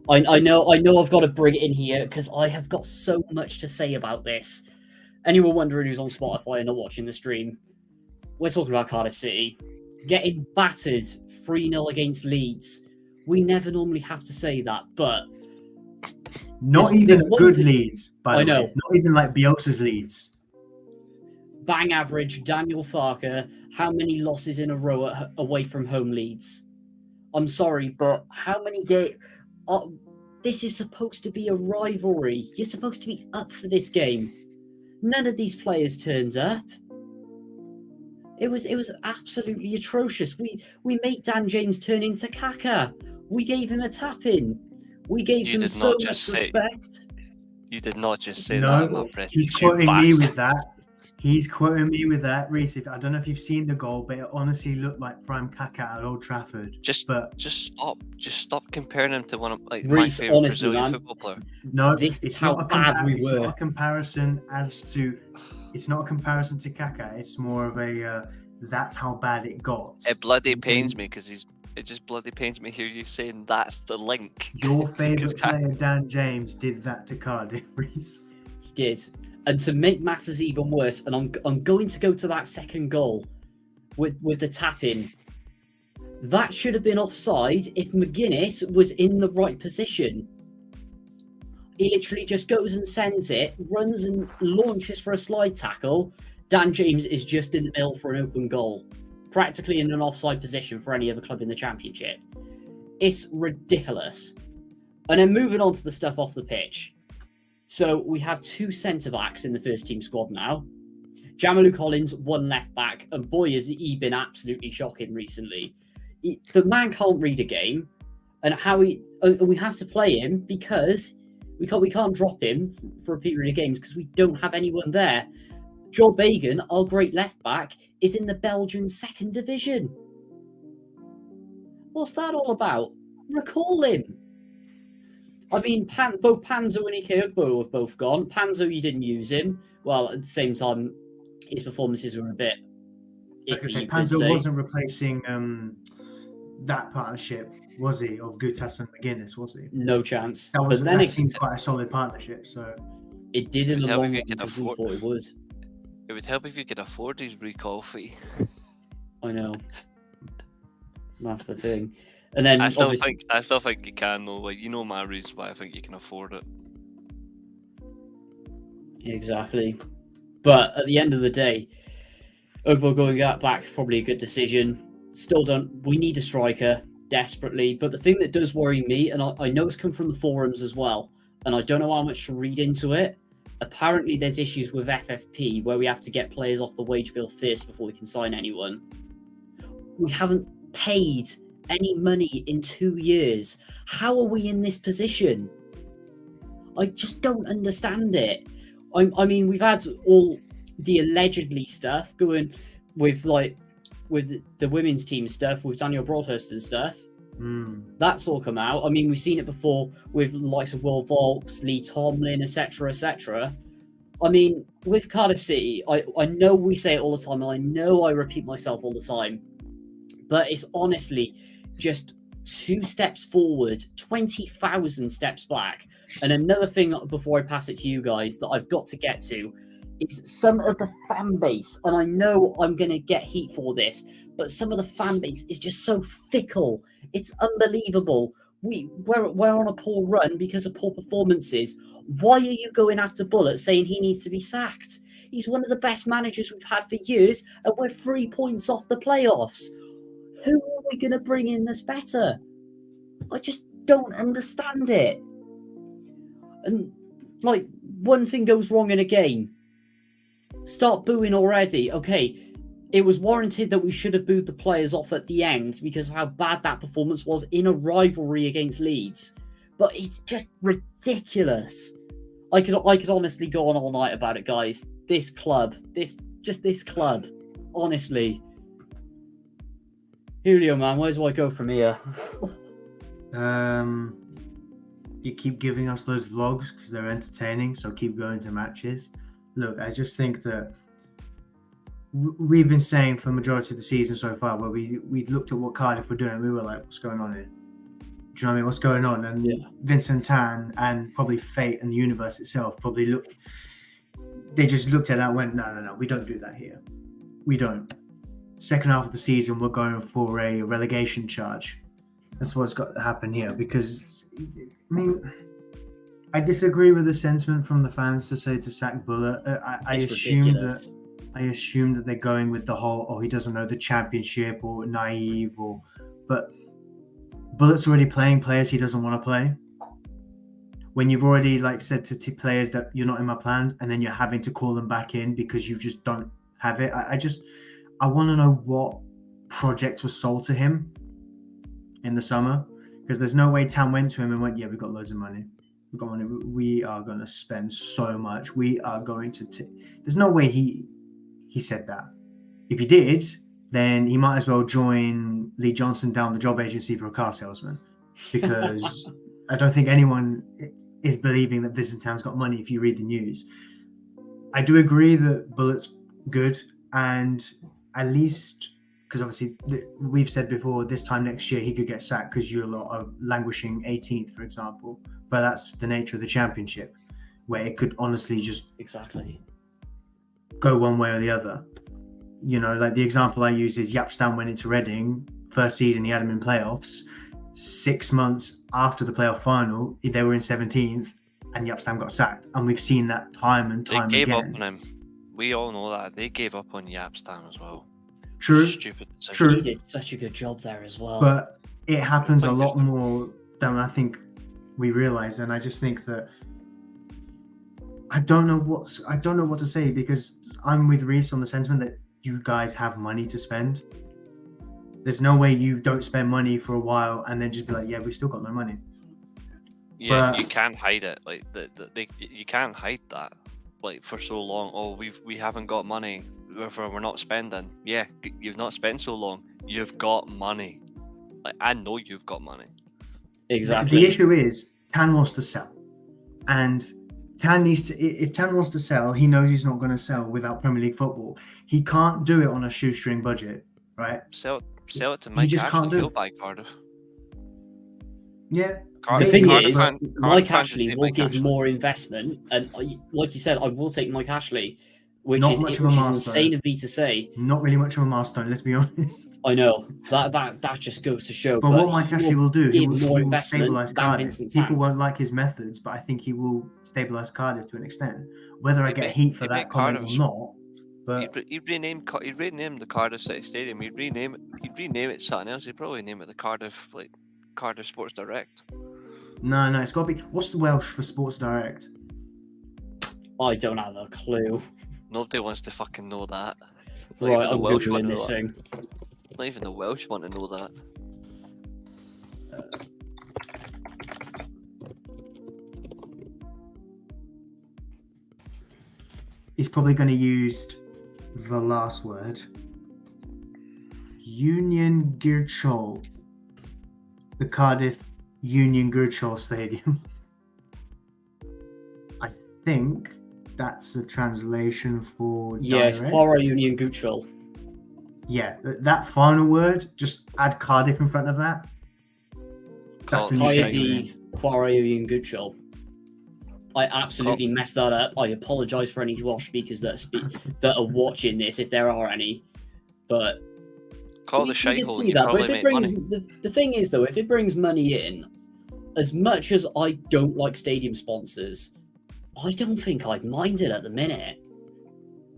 I know I've got to bring it in here because I have got so much to say about this. Anyone wondering who's on Spotify and not watching the stream, we're talking about Cardiff City getting battered 3-0 against Leeds. We never normally have to say that, but not even good Leeds, by the way. Not even like Bielsa's Leeds. Bang average, Daniel Farker, how many losses in a row away from home Leeds? I'm sorry, but how many games? This is supposed to be a rivalry. You're supposed to be up for this game. None of these players turned up. It was absolutely atrocious. We made Dan James turn into Kaka. We gave him a tap-in. We gave him so much respect. You did not just say that. No, he's quoting me with that. He's quoting me with that. Reece, I don't know if you've seen the goal, but it honestly looked like prime Kaka at Old Trafford. Just stop comparing him to one of my Reece, favorite Brazilian football players. No, it's how bad we were. It's not a comparison it's not a comparison to Kaka. It's more of a that's how bad it got. It bloody pains me because it just bloody pains me hear you saying that's the link. Your favourite player, Dan James, did that to Cardiff, Reece. He did. And to make matters even worse, and I'm going to go to that second goal with the tap-in. That should have been offside if McGuinness was in the right position. He literally just goes and sends it, runs and launches for a slide tackle. Dan James is just in the middle for an open goal, practically in an offside position for any other club in the Championship. It's ridiculous. And then moving on to the stuff off the pitch. So we have 2 centre-backs in the first team squad now. Jamalu Collins, 1 left-back, and boy, has he been absolutely shocking recently. The man can't read a game, and we have to play him because we can't drop him for a period of games because we don't have anyone there. Joel Bagan, our great left-back, is in the Belgian 2nd Division. What's that all about? Recall him. I mean, both Panzo and Ikeogbo have both gone. Panzo, you didn't use him. Well, at the same time, his performances were a bit iffy. Panzo wasn't replacing that partnership, was he? Of Gutas and McGuinness, was he? No chance. That seemed quite a solid partnership. So it did in the long run because we thought it would. It would help if you could afford his recall fee. I know. That's the thing. And then I still think you can though. Like, you know my reason why I think you can afford it. Exactly. But at the end of the day, Ogbo going back probably a good decision. Still we need a striker desperately. But the thing that does worry me, and I know it's come from the forums as well, and I don't know how much to read into it. Apparently there's issues with FFP where we have to get players off the wage bill first before we can sign anyone. We haven't paid any money in 2 years. How are we in this position? I just don't understand it. I mean, we've had all the allegedly stuff going with the women's team stuff with Daniel Broadhurst and stuff. That's all come out. I mean, we've seen it before with the likes of Will Vaulks, Lee Tomlin, etc., etc. I mean, with Cardiff City, I know we say it all the time, and I know I repeat myself all the time, but it's honestly just 2 steps forward, 20,000 steps back. And another thing before I pass it to you guys that I've got to get to is some of the fan base, and I know I'm going to get heat for this, but some of the fan base is just so fickle. It's unbelievable. We're on a poor run because of poor performances. Why are you going after Bullet saying he needs to be sacked? He's one of the best managers we've had for years, and we're 3 points off the playoffs. Who are we going to bring in that's better? I just don't understand it. And, one thing goes wrong in a game. Start booing already. Okay, it was warranted that we should have booed the players off at the end because of how bad that performance was in a rivalry against Leeds. But it's just ridiculous. I could honestly go on all night about it, guys. This club, this club, honestly. Julio, man, where do I go from here? You keep giving us those vlogs because they're entertaining, so keep going to matches. Look, I just think that we've been saying for the majority of the season so far, where we looked at what Cardiff were doing, we were like, what's going on here? Do you know what I mean? What's going on? And Vincent Tan and probably fate and the universe itself they just looked at that and went, no, we don't do that here. We don't. Second half of the season, we're going for a relegation charge. That's what's got to happen here, because, I mean, I disagree with the sentiment from the fans to say to sack Bullet. I assume that they're going with the whole, he doesn't know the championship or naive, but Bullet's already playing players he doesn't want to play. When you've already said to players that you're not in my plans, and then you're having to call them back in because you just don't have it. I want to know what project was sold to him in the summer, because there's no way Tam went to him and went, yeah, we've got loads of money. We've got money. We are going to spend so much. We are going to there's no way he said that. If he did, then he might as well join Lee Johnson down the job agency for a car salesman, because I don't think anyone is believing that Vincent Tan's got money if you read the news. I do agree that Bullet's good, and at least, because obviously we've said before, this time next year he could get sacked because you're a lot of languishing 18th, for example. But that's the nature of the championship, where it could honestly just go one way or the other. You know, the example I use is Yapstam went into Reading, first season he had him in playoffs. 6 months after the playoff final, they were in 17th, and Yapstam got sacked. And we've seen that time and time again. They gave up on him. We all know that. They gave up on Yapstam as well. True. Stupid decision. True. He did such a good job there as well. But it happens a lot more than I think we realize, and I just think that I don't know what to say, because I'm with Reece on the sentiment that you guys have money to spend. There's no way you don't spend money for a while and then just be like, yeah, we've still got no money. Yeah, but you can't hide it. You can't hide that. For so long, we haven't got money, therefore we're not spending. Yeah, you've not spent so long. You've got money. I know you've got money. Exactly. The issue is Tan wants to sell, and Tan needs to. If Tan wants to sell, he knows he's not going to sell without Premier League football. He can't do it on a shoestring budget, right? Sell it to Mike Ashley. He'll buy Cardiff. Yeah. The thing is, Mike Ashley will give more investment, and like you said, I will take Mike Ashley, which is insane of me to say. Not really much of a milestone, let's be honest. I know that just goes to show. But what Mike Ashley will do, he will stabilise Cardiff. People won't like his methods, but I think he will stabilise Cardiff to an extent. Whether I get heat for that comment or not, but he'd rename the Cardiff City Stadium. He'd rename it something else. He'd probably name it the Cardiff Sports Direct. No, it's got to be. What's the Welsh for Sports Direct? I don't have a clue. Nobody wants to fucking know that. Right, I'm Googling this thing. Not even the Welsh want to know that. He's probably going to use the last word. Union Girchol. The Cardiff Union Girchol Stadium. I think that's the translation for yes, Quara Union Gutrol. Yeah, that final word, just add Cardiff in front of that. That's the new Quara Union Gutrol. I absolutely messed that up. I apologise for any Welsh speakers that are watching this, if there are any. But call the shithole. The thing is, though, if it brings money in, as much as I don't like stadium sponsors, I don't think I'd mind it at the minute.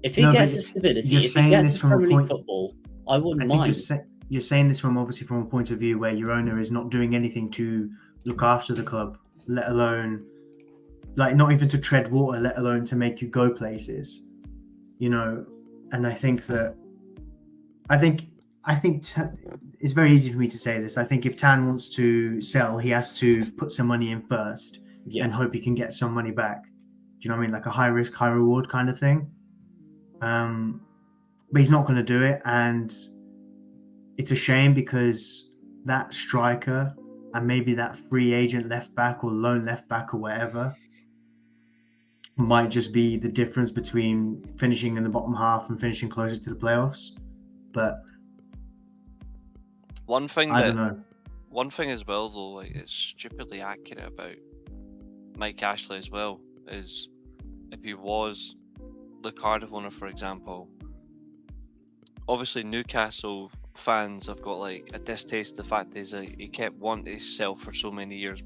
If it gets a stability, if it gets a Premier League football, I wouldn't mind. You're saying this from a point of view where your owner is not doing anything to look after the club, let alone, not even to tread water, let alone to make you go places. You know, and I think that I think it's very easy for me to say this. I think if Tan wants to sell, he has to put some money in first and hope he can get some money back. Do you know what I mean? Like a high risk, high reward kind of thing. But he's not going to do it, and it's a shame because that striker and maybe that free agent left back or loan left back or whatever might just be the difference between finishing in the bottom half and finishing closer to the playoffs. But One thing I don't know. One thing as well, though, like it's stupidly accurate about Mike Ashley as well, is if he was the Cardiff owner, for example, obviously Newcastle fans have got like a distaste to the fact that he kept wanting to sell for so many years,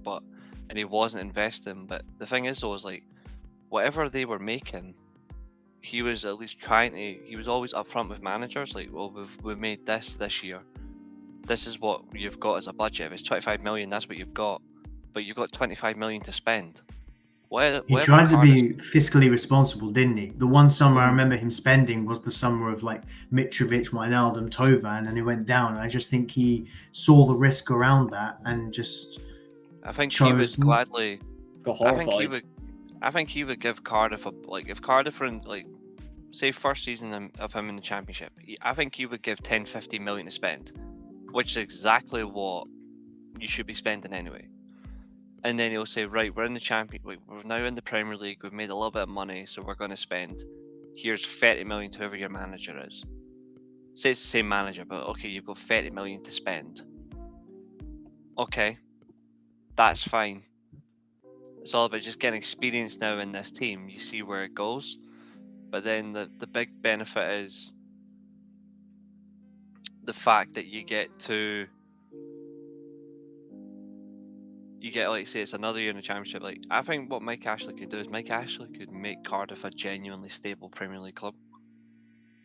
and he wasn't investing. But the thing is, though, is like whatever they were making, he was at least trying to. He was always upfront with managers, like, well, we've made this year. This is what you've got as a budget. If it's 25 million, that's what you've got. But you've got 25 million to spend. He tried to be fiscally responsible, didn't he? The one summer I remember him spending was the summer of like Mitrovic, Wijnaldum, Tovan, and he went down. I just think he saw the risk around that and just. I think he would gladly. Got horrified. I think he would give Cardiff if Cardiff were in, like, say first season of him in the Championship, I think he would give 10-15 million to spend, which is exactly what you should be spending anyway. And then he'll say, right, we're in the we're now in the Premier League, we've made a little bit of money, so we're going to spend. Here's 30 million to whoever your manager is. Say it's the same manager, but okay, you've got 30 million to spend. Okay, that's fine. It's all about just getting experience now in this team. You see where it goes. But then the big benefit is the fact that you get, like, say it's another year in the Championship. Like, I think what Mike Ashley could do is Mike Ashley could make Cardiff a genuinely stable Premier League club.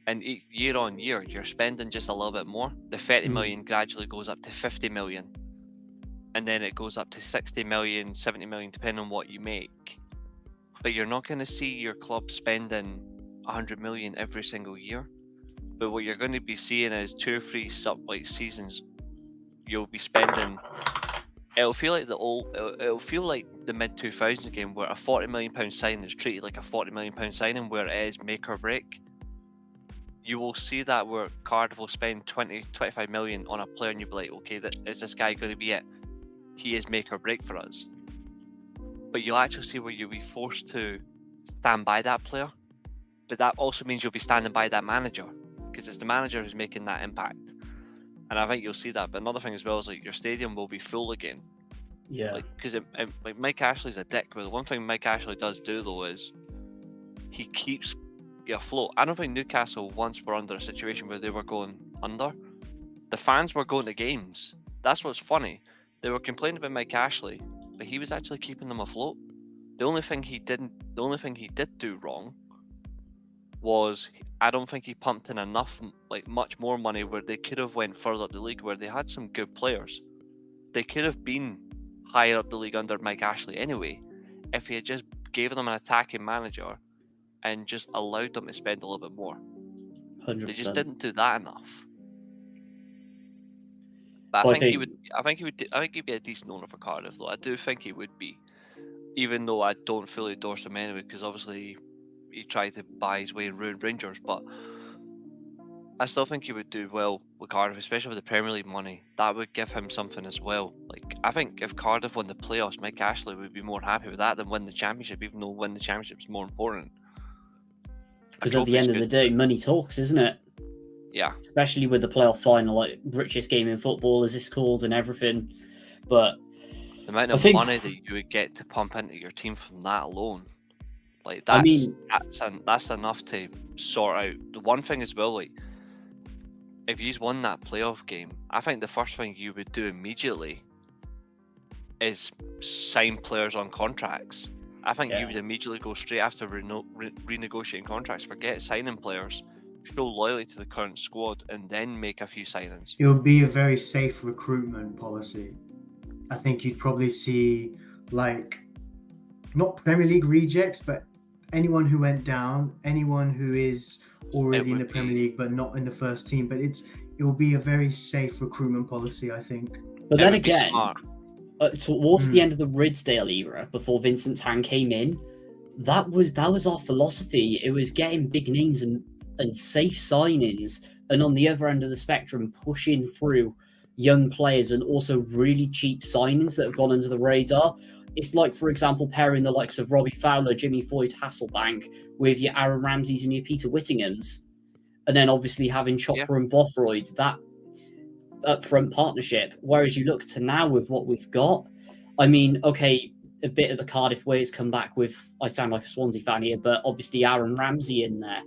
And year on year, you're spending just a little bit more. The 30 million gradually goes up to 50 million. And then it goes up to 60 million, 70 million, depending on what you make. But you're not going to see your club spending 100 million every single year. But what you're going to be seeing is 2 or 3 seasons, you'll be spending. It'll feel like it'll feel like the mid 2000s game where a £40 million signing is treated like a £40 million signing, where it is make or break. You will see that where Cardiff will spend 20-25 million on a player, and you'll be like, okay, is this guy going to be it? He is make or break for us. But you'll actually see where you'll be forced to stand by that player. But that also means you'll be standing by that manager, because it's the manager who's making that impact. And I think you'll see that. But another thing as well is, like, your stadium will be full again. Yeah. Like, because like Mike Ashley's a dick. But the one thing Mike Ashley does do, though, is he keeps you afloat. I don't think Newcastle once were under a situation where they were going under. The fans were going to games. That's what's funny. They were complaining about Mike Ashley, but he was actually keeping them afloat. The only thing he did do wrong was, I don't think he pumped in enough, like much more money, where they could have went further up the league, where they had some good players. They could have been higher up the league under Mike Ashley anyway, if he had just gave them an attacking manager and just allowed them to spend a little bit more. 100%. They just didn't do that enough. But I think he'd be a decent owner for Cardiff, though. I do think he would be, even though I don't fully endorse him anyway, because obviously he tried to buy his way and ruin Rangers. But I still think he would do well with Cardiff, especially with the Premier League money. That would give him something as well. Like, I think if Cardiff won the playoffs, Mike Ashley would be more happy with that than win the Championship, even though winning the Championship is more important. Because at the end of the day, money talks, isn't it? Yeah. Especially with the playoff final, like richest game in football, as it's called, and everything. But the amount of money that you would get to pump into your team from that alone, like that's enough to sort out. The one thing as well, like, if you won that playoff game, I think the first thing you would do immediately is sign players on contracts. I think you would immediately go straight after renegotiating contracts. Forget signing players. Show loyalty to the current squad, and then make a few signings. It would be a very safe recruitment policy. I think you'd probably see, like, not Premier League rejects, but anyone who went down, anyone who is already in the would Premier be- League but not in the first team. But it will be a very safe recruitment policy, I think. But It then would be again, smart. towards the end of the Ridsdale era, before Vincent Tan came in, that was our philosophy. It was getting big names and safe signings, and on the other end of the spectrum, pushing through young players and also really cheap signings that have gone under the radar. It's like, for example, pairing the likes of Robbie Fowler, Jimmy Floyd, Hasselbank with your Aaron Ramseys and your Peter Whittinghams, and then obviously having Chopper and Bothroyd, that upfront partnership. Whereas you look to now with what we've got, I mean, okay, a bit of the Cardiff way has come back with, I sound like a Swansea fan here, but obviously Aaron Ramsey in there.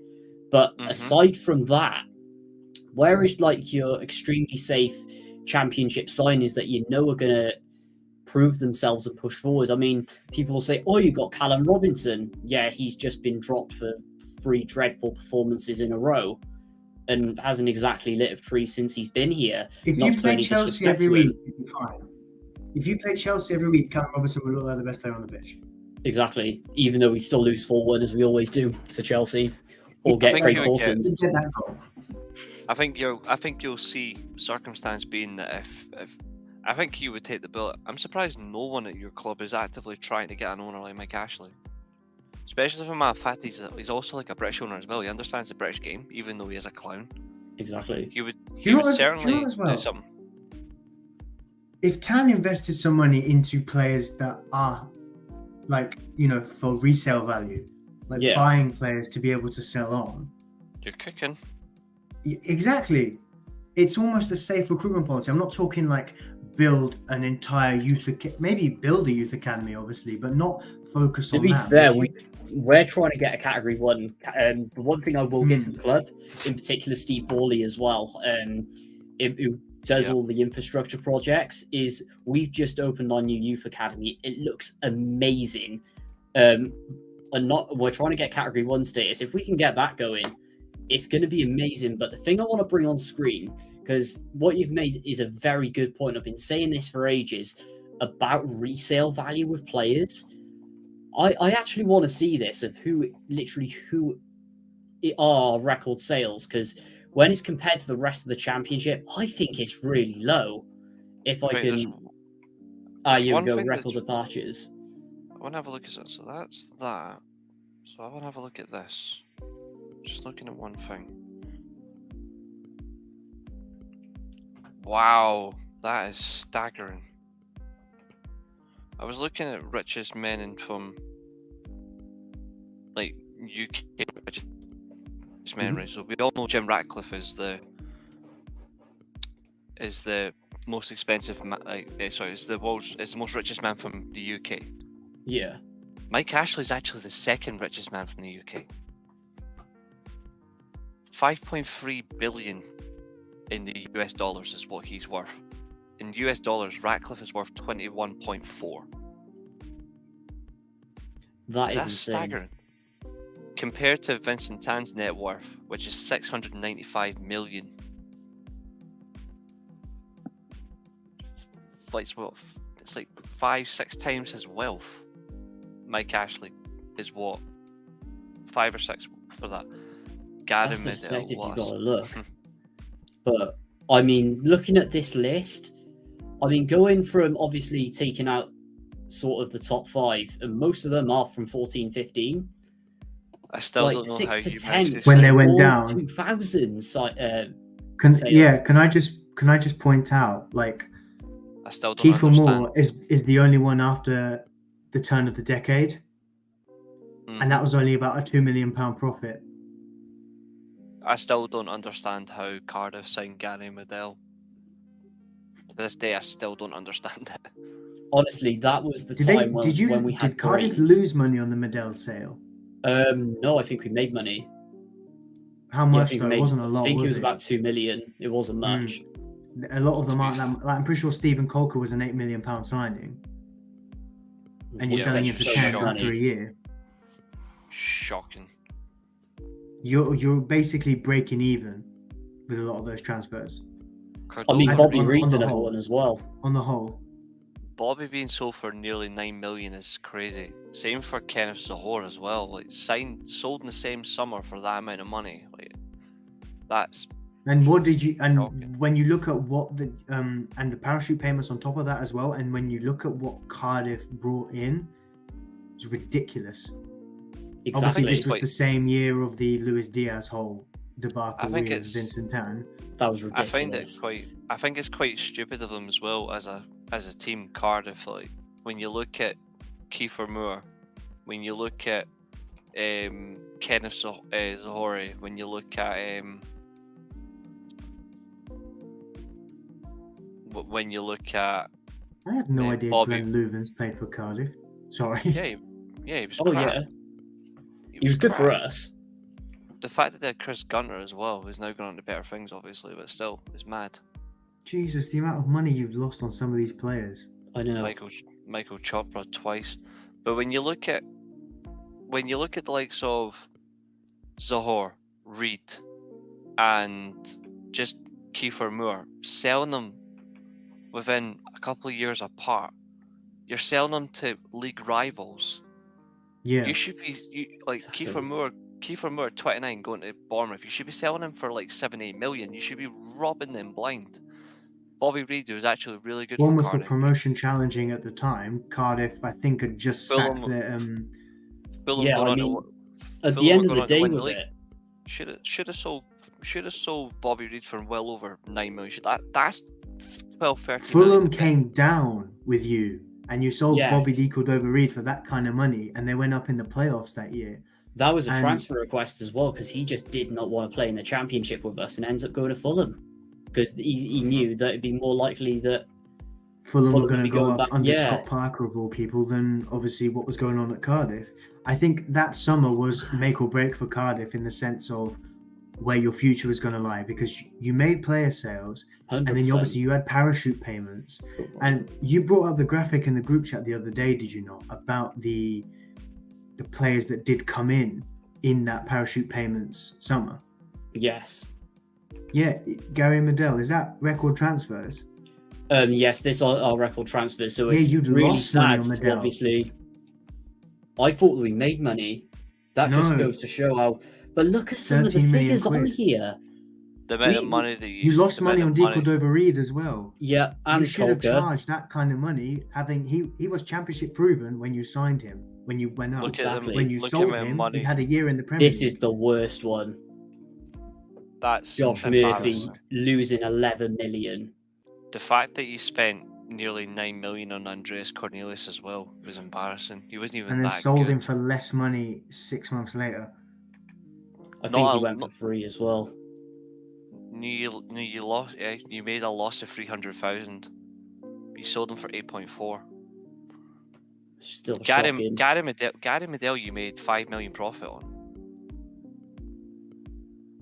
But aside from that, where is like your extremely safe championship signings that you know are going to prove themselves and push forward? I mean, people will say, oh, you got Callum Robinson. Yeah, he's just been dropped for 3 dreadful performances in a row and hasn't exactly lit a tree since he's been here. If Not you to put play any Chelsea disrespect every to week, him. you'd be fine. If you play Chelsea every week, Callum Robinson would look like the best player on the pitch. Exactly. Even though we still lose 4-1 as we always do to Chelsea, or get think Craig you would get- Coulson's. Get that goal. I think you'll see circumstance being that if I think he would take the bullet. I'm surprised no one at your club is actively trying to get an owner like Mike Ashley. Especially for the fact he's also like a British owner as well. He understands the British game, even though he is a clown. Exactly. He would you know what- do you certainly know as well? do something. If Tan invested some money into players that are, like, you know, for resale value, like Yeah. buying players to be able to sell on. You're cooking. Exactly. It's almost a safe recruitment policy. I'm not talking like build an entire maybe build a youth academy, obviously, but not focus To on be that. fair, If you- we're trying to get a category 1. The one thing I will give to the club, in particular Steve Borley as well, who does all the infrastructure projects, is we've just opened our new youth academy. It looks amazing. We're trying to get category 1 status. If we can get that going, it's going to be amazing. But the thing I want to bring on screen, because what you've made is a very good point. I've been saying this for ages about resale value with players. I actually want to see this of who are record sales, because when it's compared to the rest of the championship, I think it's really low. If I Right, can, there's you one go thing record that's- departures. I want to have a look at that. So that's that. So I want to have a look at this. Just looking at one thing. Wow, that is staggering. I was looking at richest men in from like UK richest men, right? So we all know Jim Ratcliffe is the most expensive. Is the most richest man from the UK. Yeah. Mike Ashley is actually the second richest man from the UK. 5.3 billion in the US dollars is what he's worth. In US dollars, Ratcliffe is worth 21.4. That is That's insane. staggering. Compared to Vincent Tan's net worth, which is 695 million. It's like 5-6 times his wealth. Mike Ashley is what? 5 or 6 for that. Gary That's the Medel perspective you've got was. to look. But I mean, looking at this list, I mean, going from obviously taking out sort of the top 5, and most of them are from 14-15. I still Like don't know 6 how to you 10 managed to When say- they went all down. 2000s. Can I just point out, like, I still don't Kiefer understand. Moore is the only one after the turn of the decade, and that was only about a £2 million profit. I still don't understand how Cardiff signed Gary Medel. To this day, I still don't understand it. Honestly, that was the Did time when we had did Cardiff brains. lose money on the Medel sale? No, I think we made money. How Yeah, I much think though? we It made, wasn't a lot. I think was it was about 2 million. It wasn't much. A lot of them aren't that. Like, I'm pretty sure Stephen Colker was an £8 million signing, and you're We selling him spent for so 10 much after a money. year. Shocking. You're basically breaking even with a lot of those transfers I mean, As- Bobby on Reed's the another whole. one as well. on the whole. Bobby being sold for nearly 9 million is crazy. Same for Kenneth Zohore as well. Like sold in the same summer for that amount of money. Like that's And what did you? And shocking. when you look at what the and the parachute payments on top of that as well, and when you look at what Cardiff brought in, it's ridiculous. Exactly. Obviously, this was Wait. the same year of the Luis Diaz whole debacle I think with it's- Vincent Tan. That was I ridiculous. find it quite. I think it's quite stupid of them as well as a team, Cardiff. Like when you look at Kiefer Moore, when you look at Kenneth Zohore, when you look at when you look at I had no Yeah, idea Bobby. Glenn Louvens played for Cardiff. Sorry. yeah, he was. Oh crap. yeah, he was good for crap. us. The fact that they had Chris Gunter as well, who's now gone on to better things, obviously, but still, is mad. Jesus, the amount of money you've lost on some of these players. I know. Michael Chopra twice, but when you look at the likes of Zohore, Reed, and just Kiefer Moore, selling them within a couple of years apart, you're selling them to league rivals. Yeah. You should be Exactly. Kiefer Moore, 29, going to Bournemouth. You should be selling him for like 7-8 million. You should be robbing them blind. Bobby Reed was actually really good One for was for Cardiff. promotion challenging at the time. Cardiff, I think, had just Fulham- sacked their Fulham Yeah, going I on mean, to, at Fulham the were end of going the on to day win the with league. it, should have sold Bobby Reed for well over 9 million. That's 12, 13 Fulham million. came down with you, and you sold Yes. Bobby D. Cordova-Reid for that kind of money, and they went up in the playoffs that year. that was a And- transfer request as well because he just did not want to play in the Championship with us and ends up going to Fulham because he knew that it'd be more likely that Fulham were Fulham going would to be go going up back- under yeah. Scott Parker of all people than obviously what was going on at Cardiff. I think that summer was make or break for Cardiff in the sense of where your future was going to lie, because you made player sales 100%. and then you had parachute payments. And you brought up the graphic in the group chat the other day, did you not, about the players that did come in that parachute payments summer? Yes. Yeah, Gary Medell, is that record transfers? Yes, this are our record transfers, so Yeah, it's you'd really lost money sad on to Medell. obviously. I thought that we made money. That just No. goes to show how. But look at some of the 13 million figures on quid. here. The amount of we- money that You lost the amount money of on D. Cordova-Reid as well. Yeah, and You should have Colker. charged that kind of money. Having he was championship proven when you signed him, when you went up. Look at them- Exactly. When you look at sold them him, money. he had a year in the Premier This League. is the worst one. That's Josh Murphy embarrassing. losing 11 million. The fact that you spent nearly 9 million on Andreas Cornelius as well was embarrassing. He wasn't even and then that sold good. him for less money 6 months later. I Not think he a- went for free as well. You lost. Yeah, you made a loss of 300,000. You sold him for 8.4. Still Gary shocking. Medell, you made 5 million profit on.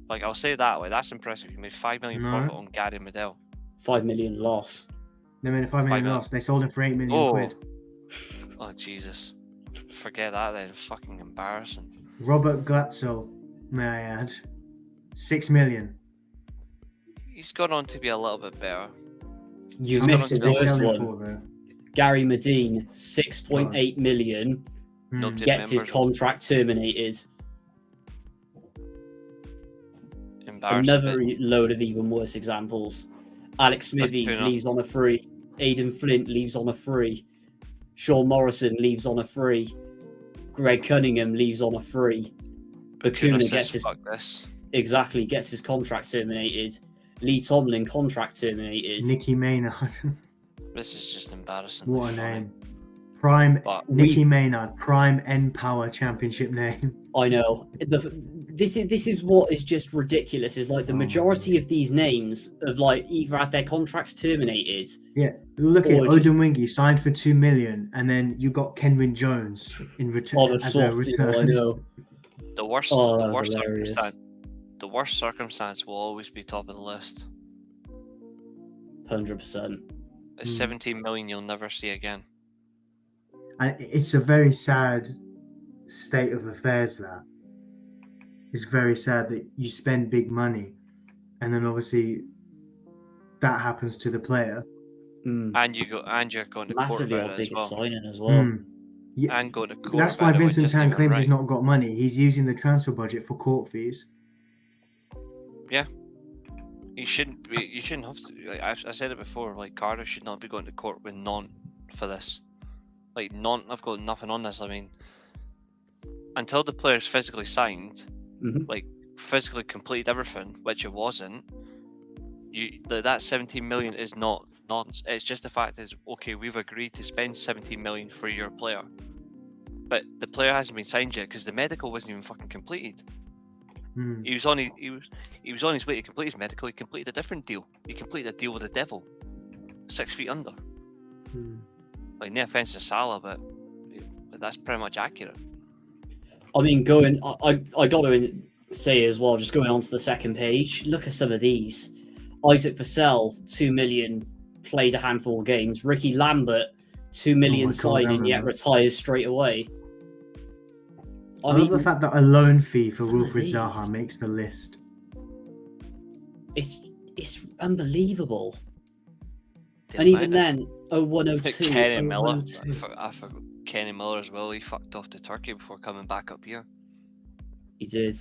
Like, I'll say that way. That's impressive. You made 5 million No. profit on Gary Medell. 5 million loss. They made a 5 million million. loss. They sold him for 8 million Oh. quid. Oh Jesus! Forget that then. Fucking embarrassing. Robert Glatzel, may I add, 6 million. He's gone on to be a little bit better. You How missed much the did they worst sell him one. for, though? Gary Medine, 6.8 million, Hmm. Nobody gets his remembers. contract terminated. Embarrassing. Another load of even worse examples. Alex Smithies Bakuna. leaves on a free. Aidan Flint leaves on a free. Sean Morrison leaves on a free. Greg Cunningham leaves on a free. Bakuna says, gets his fuck this. gets his contract terminated. Lee Tomlin contract terminated. Nicky Maynard. This is just embarrassing. What a name. Prime But Nicky Maynard, prime N Power Championship name. I know. This is what is just ridiculous. Is like the majority of these names have like either had their contracts terminated. Yeah, look at Or just- Odemwingie signed for 2 million, and then you got Kenwyn Jones in return On a as a soft deal, I return. know. the worst, Oh, that the was worst hilarious. the worst circumstance will always be top of the list. 100%. It's 17 million you'll never see again. And it's a very sad state of affairs. That it's very sad that you spend big money, and then obviously that happens to the player, and you're going to court Massively about our it as biggest well, signing as well. Yeah, and go to court. that's why about it, which Vincent isn't Tan even claims he's right. not got money. He's using the transfer budget for court fees. You shouldn't be. You shouldn't have to. Like, I said it before. Like Cardiff should not be going to court with none for this. Like none. I've got nothing on this. I mean, until the player's physically signed, like physically completed everything, which it wasn't. That 17 million is not nonsense. It's just the fact is okay. We've agreed to spend 17 million for your player, but the player hasn't been signed yet because the medical wasn't even fucking completed. He was on his way to complete his medical. He completed a different deal. He completed a deal with the devil, 6 feet under. Like no offense to Salah, but that's pretty much accurate. I mean, I got to say as well, just going on to the second page, look at some of these. Isaac Vassell, 2 million, played a handful of games. Ricky Lambert, 2 million signing, yet retires straight away. I love the fact that a loan fee for some of Wilfried these. Zaha makes the list. It's unbelievable. Didn't And even mind it. then, 0102, Kenny Miller. 0102. I forgot Kenny Miller as well. He fucked off to Turkey before coming back up here. He did.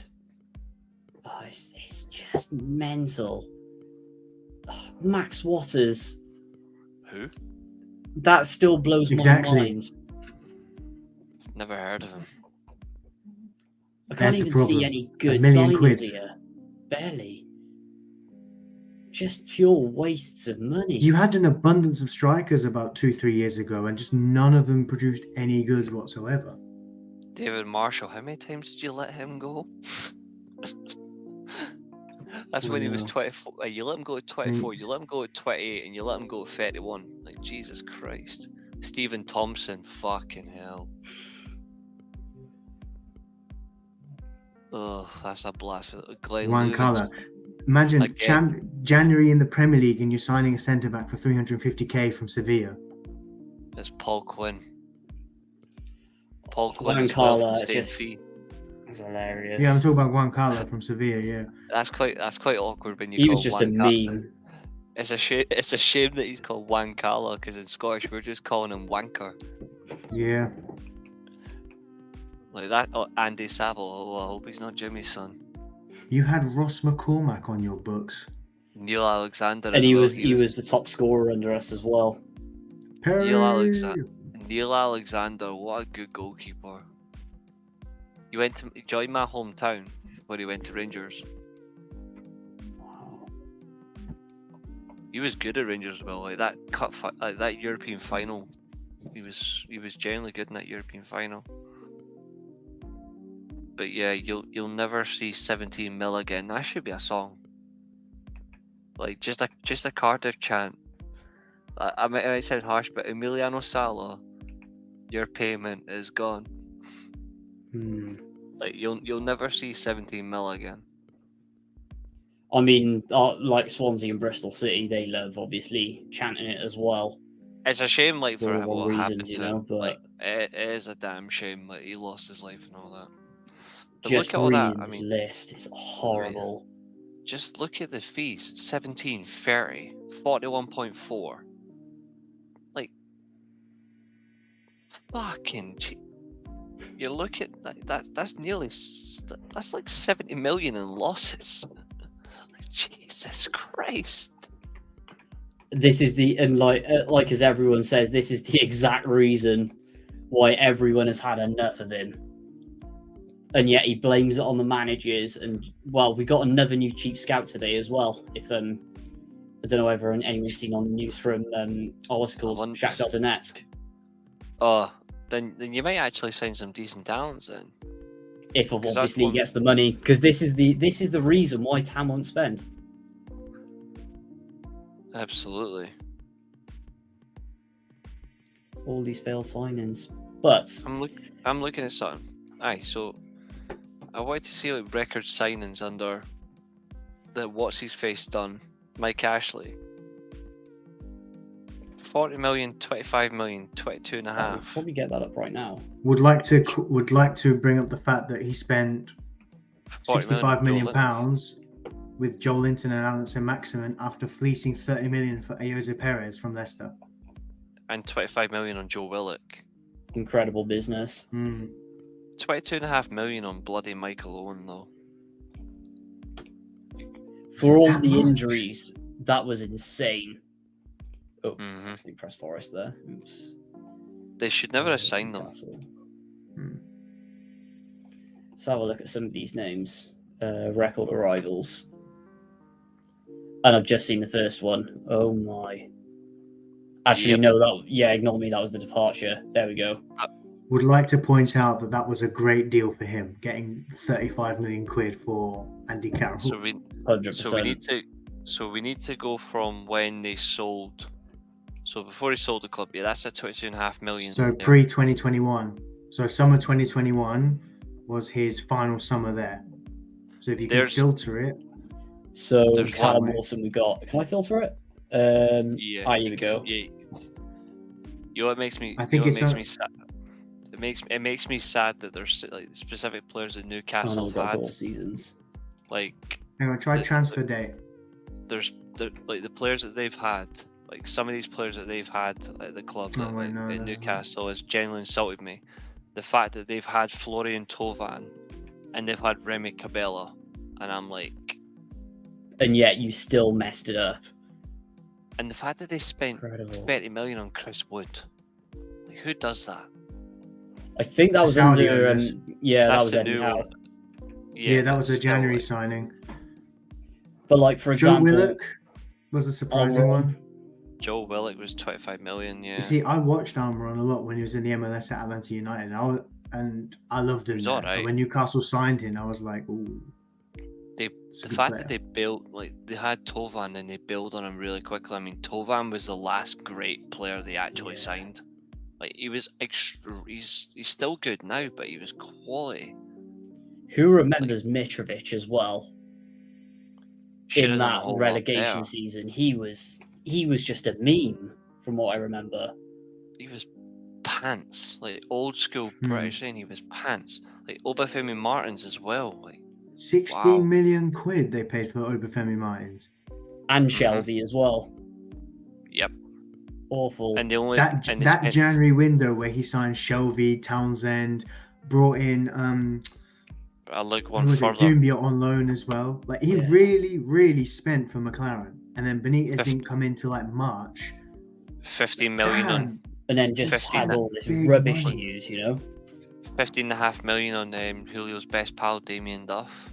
Oh, it's just mental. Oh, Max Waters. Who? That still blows my mind. Never heard of him. I can't That's the even problem. see any good £1 million signings here. Barely. Just pure wastes of money. You had an abundance of strikers about 2-3 years ago, and just none of them produced any goods whatsoever. David Marshall, how many times did you let him go? That's when he was 24. You let him go at 24, you let him go at 28, and you let him go at 31. Like, Jesus Christ. Stephen Thompson, fucking hell. Oh, that's a blast. Glenn One Lewis. colour. Imagine Again. January in the Premier League and you're signing a centre back for 350k from Sevilla. It's Paul Quinn. Paul Juan Quinn as well Carla, for the same just- fee. It's hilarious. Yeah, I'm talking about Juan Carla from Sevilla. Yeah. That's quite awkward when you He call was just a Juan Carla. meme. It's a shame that he's called Juan Carla because in Scottish we're just calling him Wanker. Yeah. Like that. Oh, Andy Saville. Oh, I hope he's not Jimmy's son. You had Ross McCormack on your books. Neil Alexander. And he was the top scorer under us as well. Neil Alexander. What a good goalkeeper. He joined my hometown where he went to Rangers. He was good at Rangers as well. Like that that European final. He was genuinely good in that European final. But yeah, you'll never see 17 mil again. That should be a song. Like just a Cardiff chant. I might sound harsh, but Emiliano Sala, your payment is gone. Like you'll never see 17 mil again. I mean, like Swansea and Bristol City, they love obviously chanting it as well. It's a shame, like for all what reasons, happened to him. but Like it is a damn shame. Like he lost his life and all that. But just look at all that. reading I this mean, list is horrible. just look at the fees: 17, 30, 41.4. Like fucking. You look at that's nearly that's like 70 million in losses. Like, Jesus Christ. This is like as everyone says, this is the exact reason why everyone has had enough of him. And yet he blames it on the managers. And well, we got another new chief scout today as well. If I don't know whether anyone's seen on the news from what's it called, Shakhtar Donetsk. Oh, then you might actually sign some decent talents then. If obviously he gets the money, because this is the reason why Tam won't spend. Absolutely. All these failed signings, but I'm looking at something. Aye, so I wanted to see like record signings under the what's his face done, Mike Ashley. 40 million, 25 million, 22 and a I'll half. probably get that up right now. Would like to bring up the fact that he spent 65 million pounds with Joel Linton and Alan Saint-Maximin after fleecing 30 million for Ayoze Perez from Leicester. And 25 million on Joe Willock. Incredible business. 22.5 million on bloody Michael Owen though. For all That the much? injuries, that was insane. Oh, Mhm. actually press Forest there. Oops. They should never have signed them. Newcastle. Let's have a look at some of these names. Record arrivals. And I've just seen the first one. Oh my. Actually, Yep. no, ignore me. That was the departure. There we go. Would like to point out that was a great deal for him, getting 35 million quid for Andy Carroll. So we 100%. we need to go from when they sold. So before he sold the club, yeah, that's a 22.5 million. So pre-2021. So summer 2021 was his final summer there. So if you can filter it. So There's Callum one. Wilson we got. Can I filter it? Yeah. Here we go. Yeah. You know what makes me? I think you know what it's makes me sad. It makes me sad that there's like specific players that Newcastle We've have got had. goal seasons. Like Hang on, try the- transfer date. there's like the players that they've had. Like some of these players that they've had at the club Oh, I know at that. Newcastle has genuinely insulted me. The fact that they've had Florian Thauvin and they've had Remy Cabella, and I'm like, And yet you still messed it up. and the fact that they spent Incredible. 30 million on Chris Wood, like who does that? I think that was Saudi under. owners. That That's was the Eddie new Howe. one. Yeah, that but was a still, January like, signing. But like for Joe example, Willock was a surprising Almiron. one. Joe Willock was 25 million. You Yeah, see, I watched Almiron a lot when he was in the MLS at Atlanta United. I loved him. was there. alright. But when Newcastle signed him, I was like, ooh. the it's a fact good that player. they built like they had Tovan and they built on him really quickly. I mean, Tovan was the last great player they actually Yeah. signed. Like he was he's still good now, but he was quality. Who remembers Mitrovic as well? Should In have done a that whole lot relegation better. season, he was just a meme from what I remember. He was pants, like old school British, and he was pants. Like Obafemi Martins as well. Like 16 wow. million quid they paid for Obafemi Martins. And Shelby as well. Yep. Awful. And the only That and they that spent- January window where he signed Shelby, Townsend, brought in I'll look who one was it, further. Doumbia on loan as well. Like he Yeah. really spent for McLaren, and then Benitez Fif- didn't come into like March. 15 million on Damn. And then just 15 has all this big rubbish money. to use, you know? 15.5 million on Julio's best pal Damien Duff.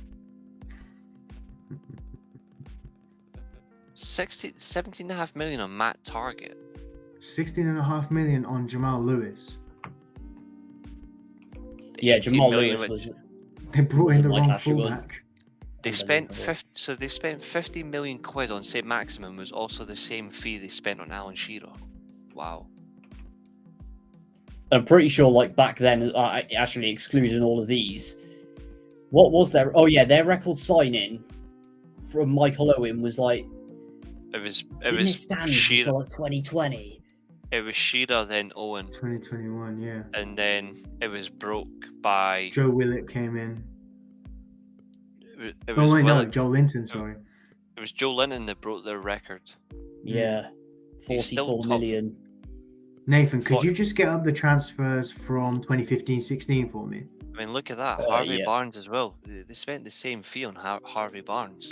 17.5 million on Matt Target. 16.5 million on Jamal Lewis. Yeah, 18 Jamal million Lewis with- was. They brought in Wasn't the like wrong Ashley Wood. fullback. They spent Unbelievable. they spent 50 million quid on St. Maximin, was also the same fee they spent on Alan Shearer. Wow. I'm pretty sure, like back then, actually excluding all of these. What was their? Oh yeah, their record signing from Michael Owen was like It was didn't it stand Shearer. until like 2020. It was Shearer, then Owen, 2021, yeah. and then it was broke by Joe Willock came in. it Oh was wait, no, Willock- Joe Linton, sorry. it was Joe Linton that broke their record. Yeah, He's still 44 top. million. Nathan, could What- you just get up the transfers from 2015-16 for me? I mean, look at that. Oh, Harvey yeah. Barnes as well. They spent the same fee on Harvey Barnes.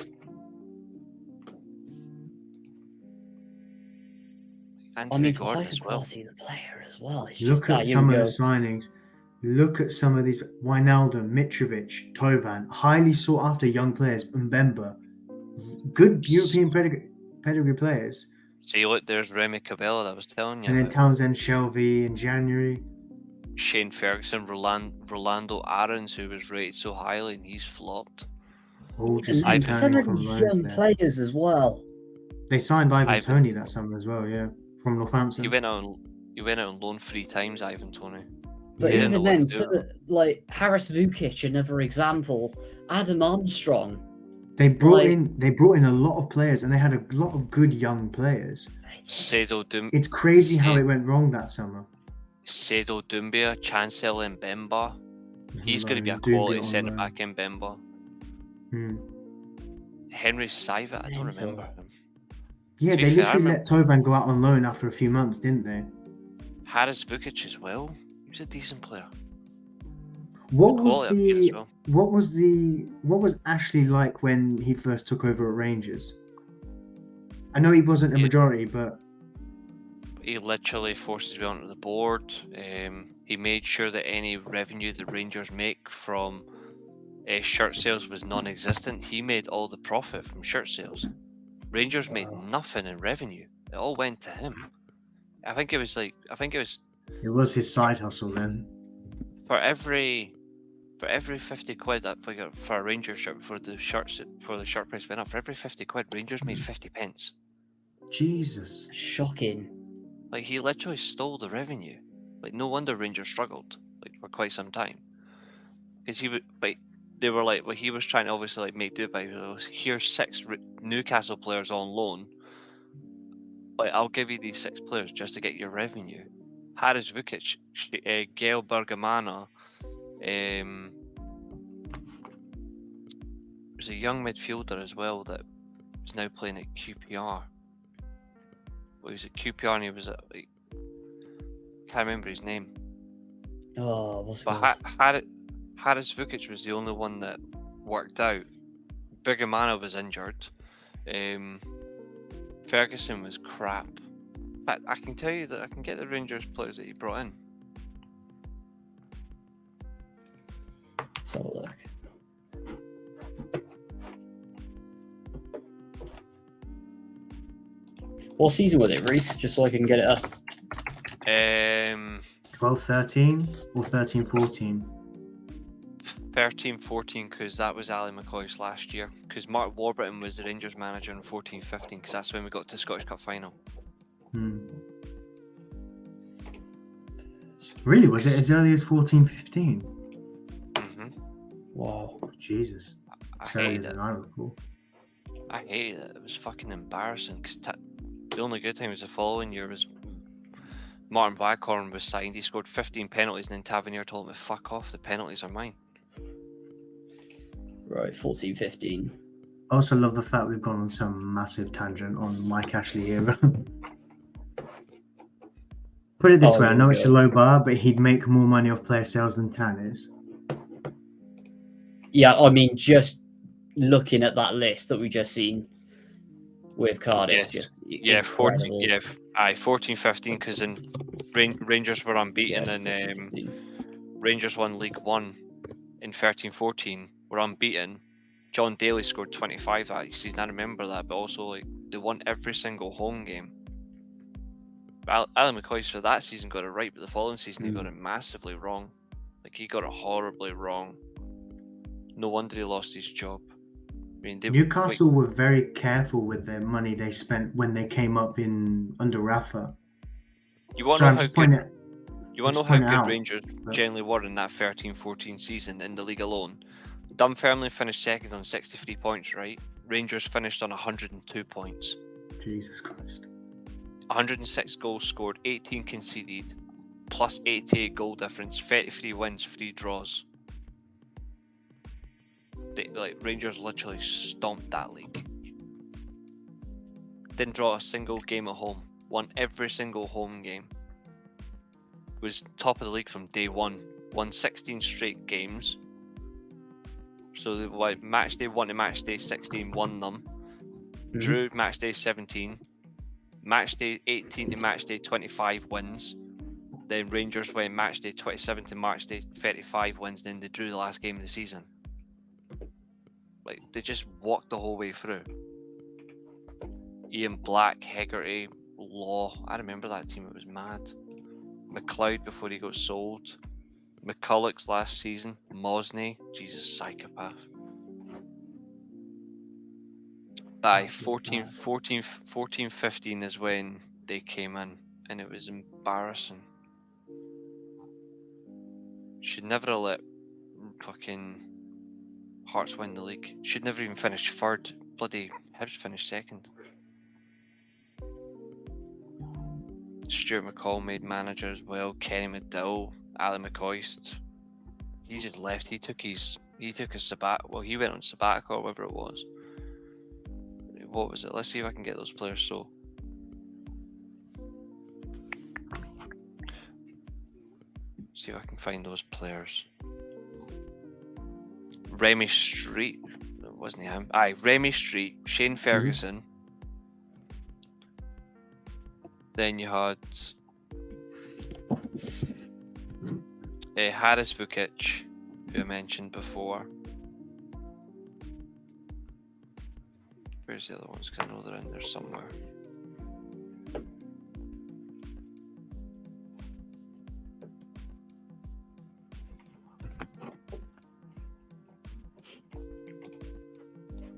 I Anthony mean, for Gordon like as the well. quality of the player as well. It's Look just, at here some we of go. the signings. Look at some of these. Wijnaldum, Mitrovic, Tovan, highly sought after young players. Mbemba, good European pedigree players. See, look, there's Remy Cabella that I was telling you And then about. Townsend, Shelby in January. Shane Ferguson, Rolando Aarons, who was rated so highly, and he's flopped. All And, just and some returning of from these loans young there. players as well. They signed Ivan Ivan- Toney that summer as well, yeah, from Northampton. He went out on loan 3 times, Ivan Toney. But He didn't know even what then, to some do. of- like Harris Vukic, another example. Adam Armstrong. They brought like- in a lot of players, and they had a lot of good young players. Sado It's crazy how Say- it went wrong that summer. Doumbia, Chancel Mbemba. He's going to be a Doumbia quality on centre loan. back in Mbemba. Hmm. Henry Saivet, I don't Mental. remember him. Yeah, To be they fair, I literally remember- let Tovan go out on loan after a few months, didn't they? Haris Vukic as well. He was a decent player. What was Quality update as the well. what was Ashley like when he first took over at Rangers? I know he wasn't a Yeah. majority, but He literally forces me onto the board. He made sure that any revenue the Rangers make from shirt sales was non-existent. He made all the profit from shirt sales. Rangers made Wow. nothing in revenue. It all went to him. I think it was it was his side hustle then. for every 50 quid I figure for a Rangers shirt for the shirt price went up. For every 50 quid, Rangers made 50 pence. Jesus. Shocking. Like he literally stole the revenue. Like no wonder Rangers struggled like for quite some time. Because he would like they were like he was trying to obviously like make do by here's 6 Newcastle players on loan. Like I'll give you these 6 players just to get your revenue. Haris Vukic, Gail Bergamana, there's a young midfielder as well that is now playing at QPR. Well, he was at QPR and he was at like can't remember his name. Oh, what's it But called? Haris Vukic was the only one that worked out. Bergamana was injured. Ferguson was crap. But I can tell you that I can get the Rangers players that he brought in. Let's have a look. What season was it, Reece? Just so I can get it up. 12-13 or 13-14? 13-14 because that was Ali McCoy's last year. Because Mark Warburton was the Rangers manager in 14-15 because that's when we got to the Scottish Cup final. Really? Was it as early as 14-15? Wow. Jesus. I It's earlier hated it. than I recall. I hated it. It was fucking embarrassing because the only good time was the following year was Martin Waghorn was signed. He scored 15 penalties and then Tavernier told him to fuck off. The penalties are mine. Right, 14-15. I also love the fact we've gone on some massive tangent on Mike Ashley era. Put it this way, I know it's a low bar, but he'd make more money off player sales than Tan is. Yeah, I mean, just looking at that list that we just seen with Cardiff, Yes. just Yeah, incredible. 14-15 because then Rangers were unbeaten Yes, and 14-15. Rangers won League One in 13-14. Were unbeaten. John Daly scored 25 that season. I remember that, but also like they won every single home game. Alan McCoy's for that season got it right, but the following season he got it massively wrong. Like he got it horribly wrong. No wonder he lost his job. I mean, Newcastle were very careful with their money they spent when they came up in under Rafa. You want to know how good? You want to know how good Rangers generally were in that 13-14 season in the league alone? Dunfermline finished second on 63 points, right? Rangers finished on 102 points. Jesus Christ. 106 goals scored, 18 conceded, plus 88 goal difference, 33 wins, 3 draws. Rangers literally stomped that league. Didn't draw a single game at home. Won every single home game. Was top of the league from day one. Won 16 straight games. So match day 1 to match day 16 won them. Drew match day 17. Match day 18 to match day 25 wins. Then Rangers went match day 27 to match day 35 wins. Then they drew the last game of the season. Like they just walked the whole way through. Ian Black, Hegarty, Law. I remember that team. It was mad. McLeod before he got sold. McCulloch's last season. Mosney. Jesus, psychopath. By 14-15 is when they came in, and it was embarrassing. Should never have let fucking Hearts win the league. Should never even finish third. Bloody Hibs finished second. Stuart McCall made manager as well. Kenny McDowell, Alan McCoist. He just left. He took his sabbat. Well, he went on sabbatical or whatever it was. what was it? Let's see if I can get those players. So, see if I can find those players. Remy Street, no, wasn't him? Aye, Remy Street, Shane Ferguson. Then you had Haris Vukic, who I mentioned before. Where's the other ones? Because I know they're in there somewhere.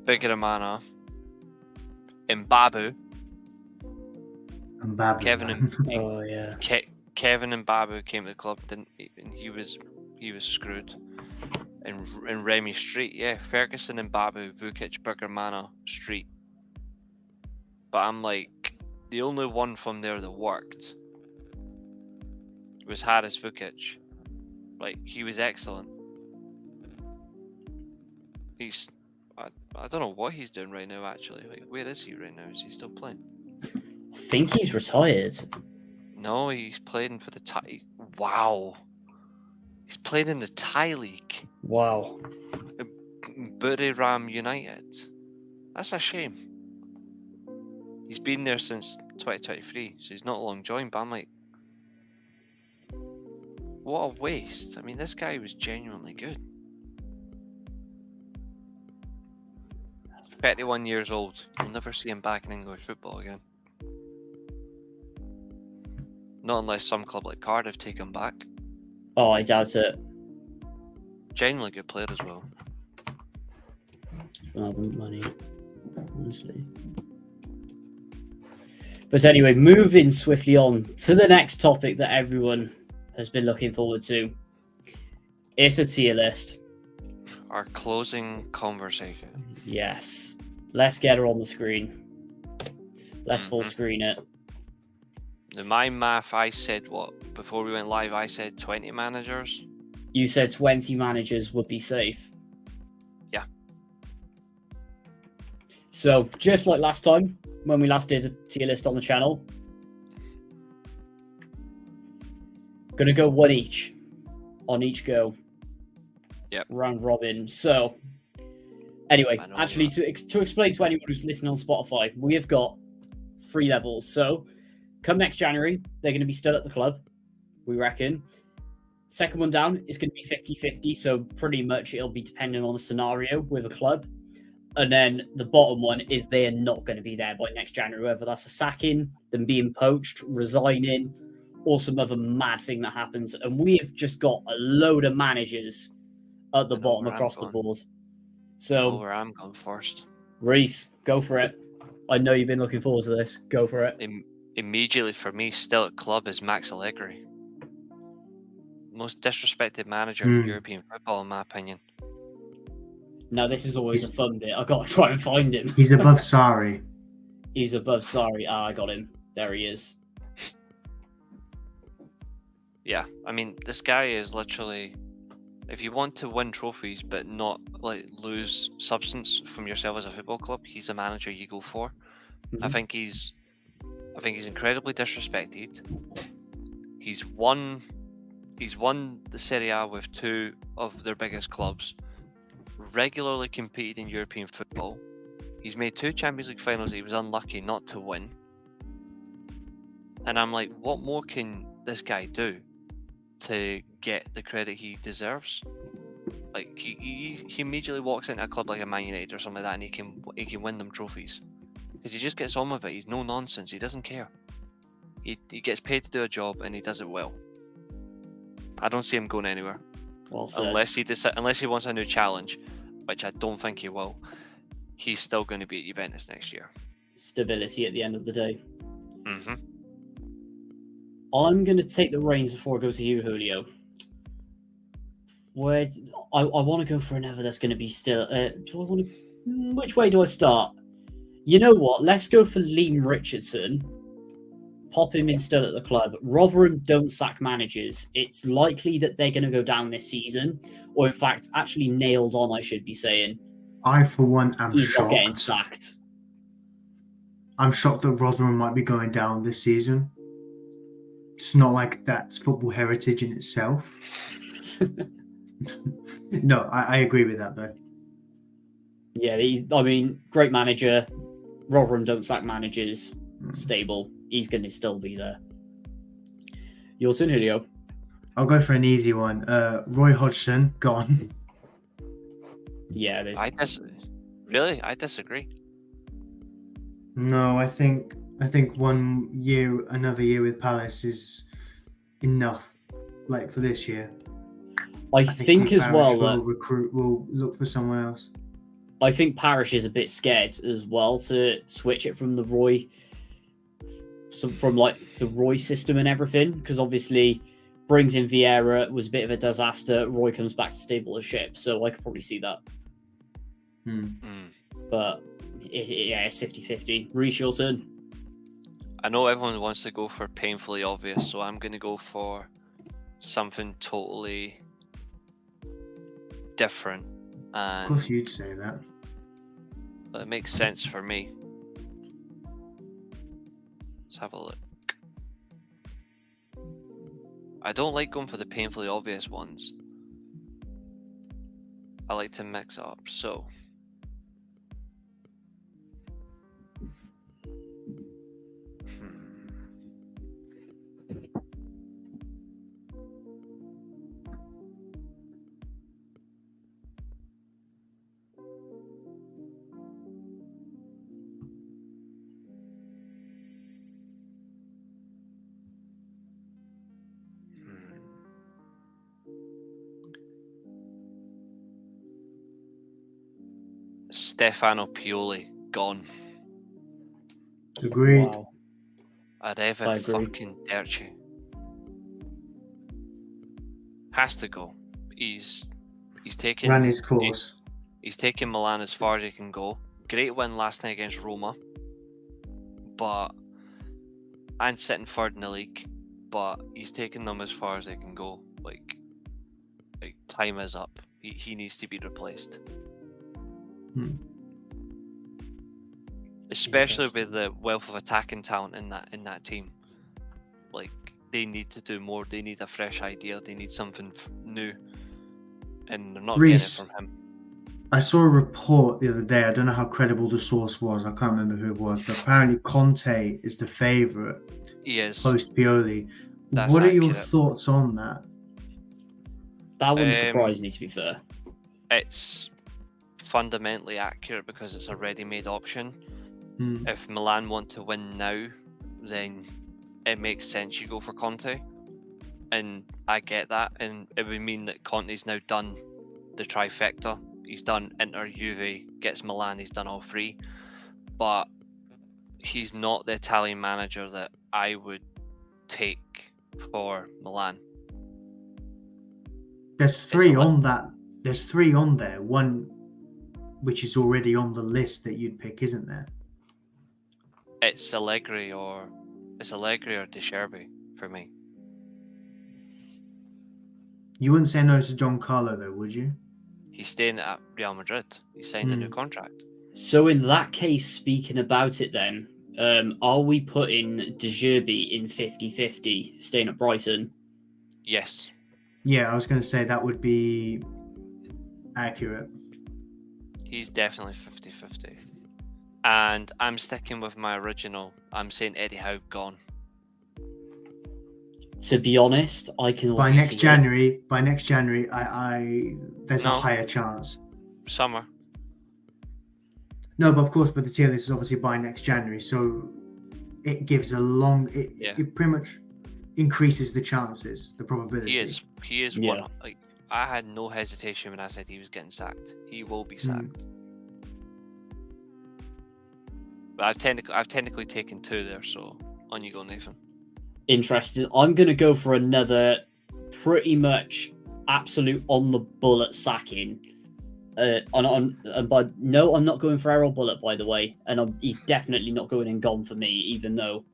Bigiramana, Mbabu, Kevin and Oh yeah. Kevin and Babu came to the club, and he was screwed. And Remy Street, yeah, Ferguson and Babu, Vukic, Bigiramana, Street. But I'm like, the only one from there that worked was Haris Vukic. Like, he was excellent. I don't know what he's doing right now, actually. Like, where is he right now? Is he still playing? I think he's retired. No, he's playing for the Thai. Wow. He's played in the Thai League. Wow. Buriram United. That's a shame. He's been there since 2023, so he's not long joined, but I'm like, what a waste. I mean, this guy was genuinely good. 31 years old. You'll never see him back in English football again. Not unless some club like Cardiff take him back. Oh, I doubt it. Genuinely good player as well. Well, the money, honestly. But anyway, moving swiftly on to the next topic that everyone has been looking forward to. It's a tier list. Our closing conversation. Yes. Let's get her on the screen. Let's full screen it. In my math, I said what? Before we went live, I said 20 managers. You said 20 managers would be safe. Yeah. So, just like last time, when we last did a tier list on the channel, gonna go one each on each go. Yep. Round robin. So, anyway, actually, to explain to anyone who's listening on Spotify, we have got 3 levels. So, come next January, they're going to be still at the club, we reckon. Second one down is going to be 50-50, so pretty much it'll be dependent on the scenario with a club. And then the bottom one is they're not going to be there by next January, whether that's a sacking, them being poached, resigning, or some other mad thing that happens. And we have just got a load of managers at the bottom across the board. So, where I'm going first. Reece, go for it. I know you've been looking forward to this. Go for it. Immediately for me, still at club, is Max Allegri. Most disrespected manager in European football, in my opinion. Now, this is always a fun bit. I've got to try and find him. He's above Sarri. He's above Sarri. Ah, I got him. There he is. Yeah, I mean, this guy is literally... If you want to win trophies but not like lose substance from yourself as a football club, he's a manager you go for. Mm-hmm. I think he's incredibly disrespected. He's won the Serie A with 2 of their biggest clubs. Regularly competed in European football. He's made 2 Champions League finals he was unlucky not to win. And I'm like, what more can this guy do to get the credit he deserves? Like, he immediately walks into a club like a Man United or something like that, and he can win them trophies because he just gets on with it. He's no nonsense. He doesn't care. He gets paid to do a job, and he does it well. I don't see him going anywhere. Well said. Unless he wants a new challenge, which I don't think he will. He's still going to be at Juventus next year. Stability at the end of the day. Mm-hmm. I'm going to take the reins before I go to you, Julio. Where I want to go for another that's going to be still... do I want to... Which way do I start? You know what? Let's go for Liam Richardson. Pop him in still at the club. Rotherham don't sack managers. It's likely that they're going to go down this season. Or in fact, actually nailed on, I should be saying. I, for one, am He's shocked. not getting sacked. I'm shocked that Rotherham might be going down this season. It's not like that's football heritage in itself. No, I agree with that though. Yeah, great manager. Rotherham don't sack managers. Stable. He's going to still be there. Your turn, Julio. I'll go for an easy one. Roy Hodgson, gone. Yeah, there's... I disagree. No, I think another year with Palace is enough. Like for this year. I think as well will look for someone else. I think Parish is a bit scared as well to switch it from the Roy system and everything, because obviously brings in Vieira was a bit of a disaster. Roy comes back to stable as ship, so I could probably see that. But it's 50-50. Reece, your turn. I know everyone wants to go for painfully obvious, so I'm going to go for something totally different. And of course you'd say that. But it makes sense for me. Let's have a look. I don't like going for the painfully obvious ones. I like to mix up, so... Stefano Pioli, gone. Agreed. Wow. Areva fucking Derci. Has to go. He's taken... Ran his course. He's taken Milan as far as he can go. Great win last night against Roma. And sitting third in the league. But he's taken them as far as they can go. Like time is up. He needs to be replaced. Especially with the wealth of attacking talent in that team. Like, they need to do more. They need a fresh idea. They need something new, and they're not getting it from him. I saw a report the other day. I don't know how credible the source was. I can't remember who it was, but apparently Conte is the favourite. He is. Post Pioli. That's what are accurate. your thoughts on that? That wouldn't surprise me, to be fair. It's fundamentally accurate because it's a ready-made option. If Milan want to win now, then it makes sense you go for Conte, and I get that, and it would mean that Conte's now done the trifecta. He's done Inter, Juve, gets Milan, he's done all three, but he's not the Italian manager that I would take for Milan. There's three on that. There's three on there. One which is already on the list that you'd pick, isn't there? It's Allegri or De Scerbi for me. You wouldn't say no to John Carlo though, would you? He's staying at Real Madrid. He signed a new contract. So in that case, speaking about it then, are we putting De Scerbi in 50-50, staying at Brighton? Yes. Yeah, I was going to say that would be accurate. He's definitely 50-50. And I'm sticking with my original. I'm saying Eddie Howe, gone. To be honest, I can also by next January, there's a No. higher chance. Summer. No, but of course, but the tier list is obviously by next January, so it gives it pretty much increases the chances, the probability. He is Yeah. one. Like, I had no hesitation when I said he was getting sacked. He will be sacked. But I've technically taken two there, so on you go, Nathan. Interesting. I'm going to go for another pretty much absolute on the bullet sacking. I'm not going for Errol Bullock, by the way, and he's definitely not going in gone for me, even though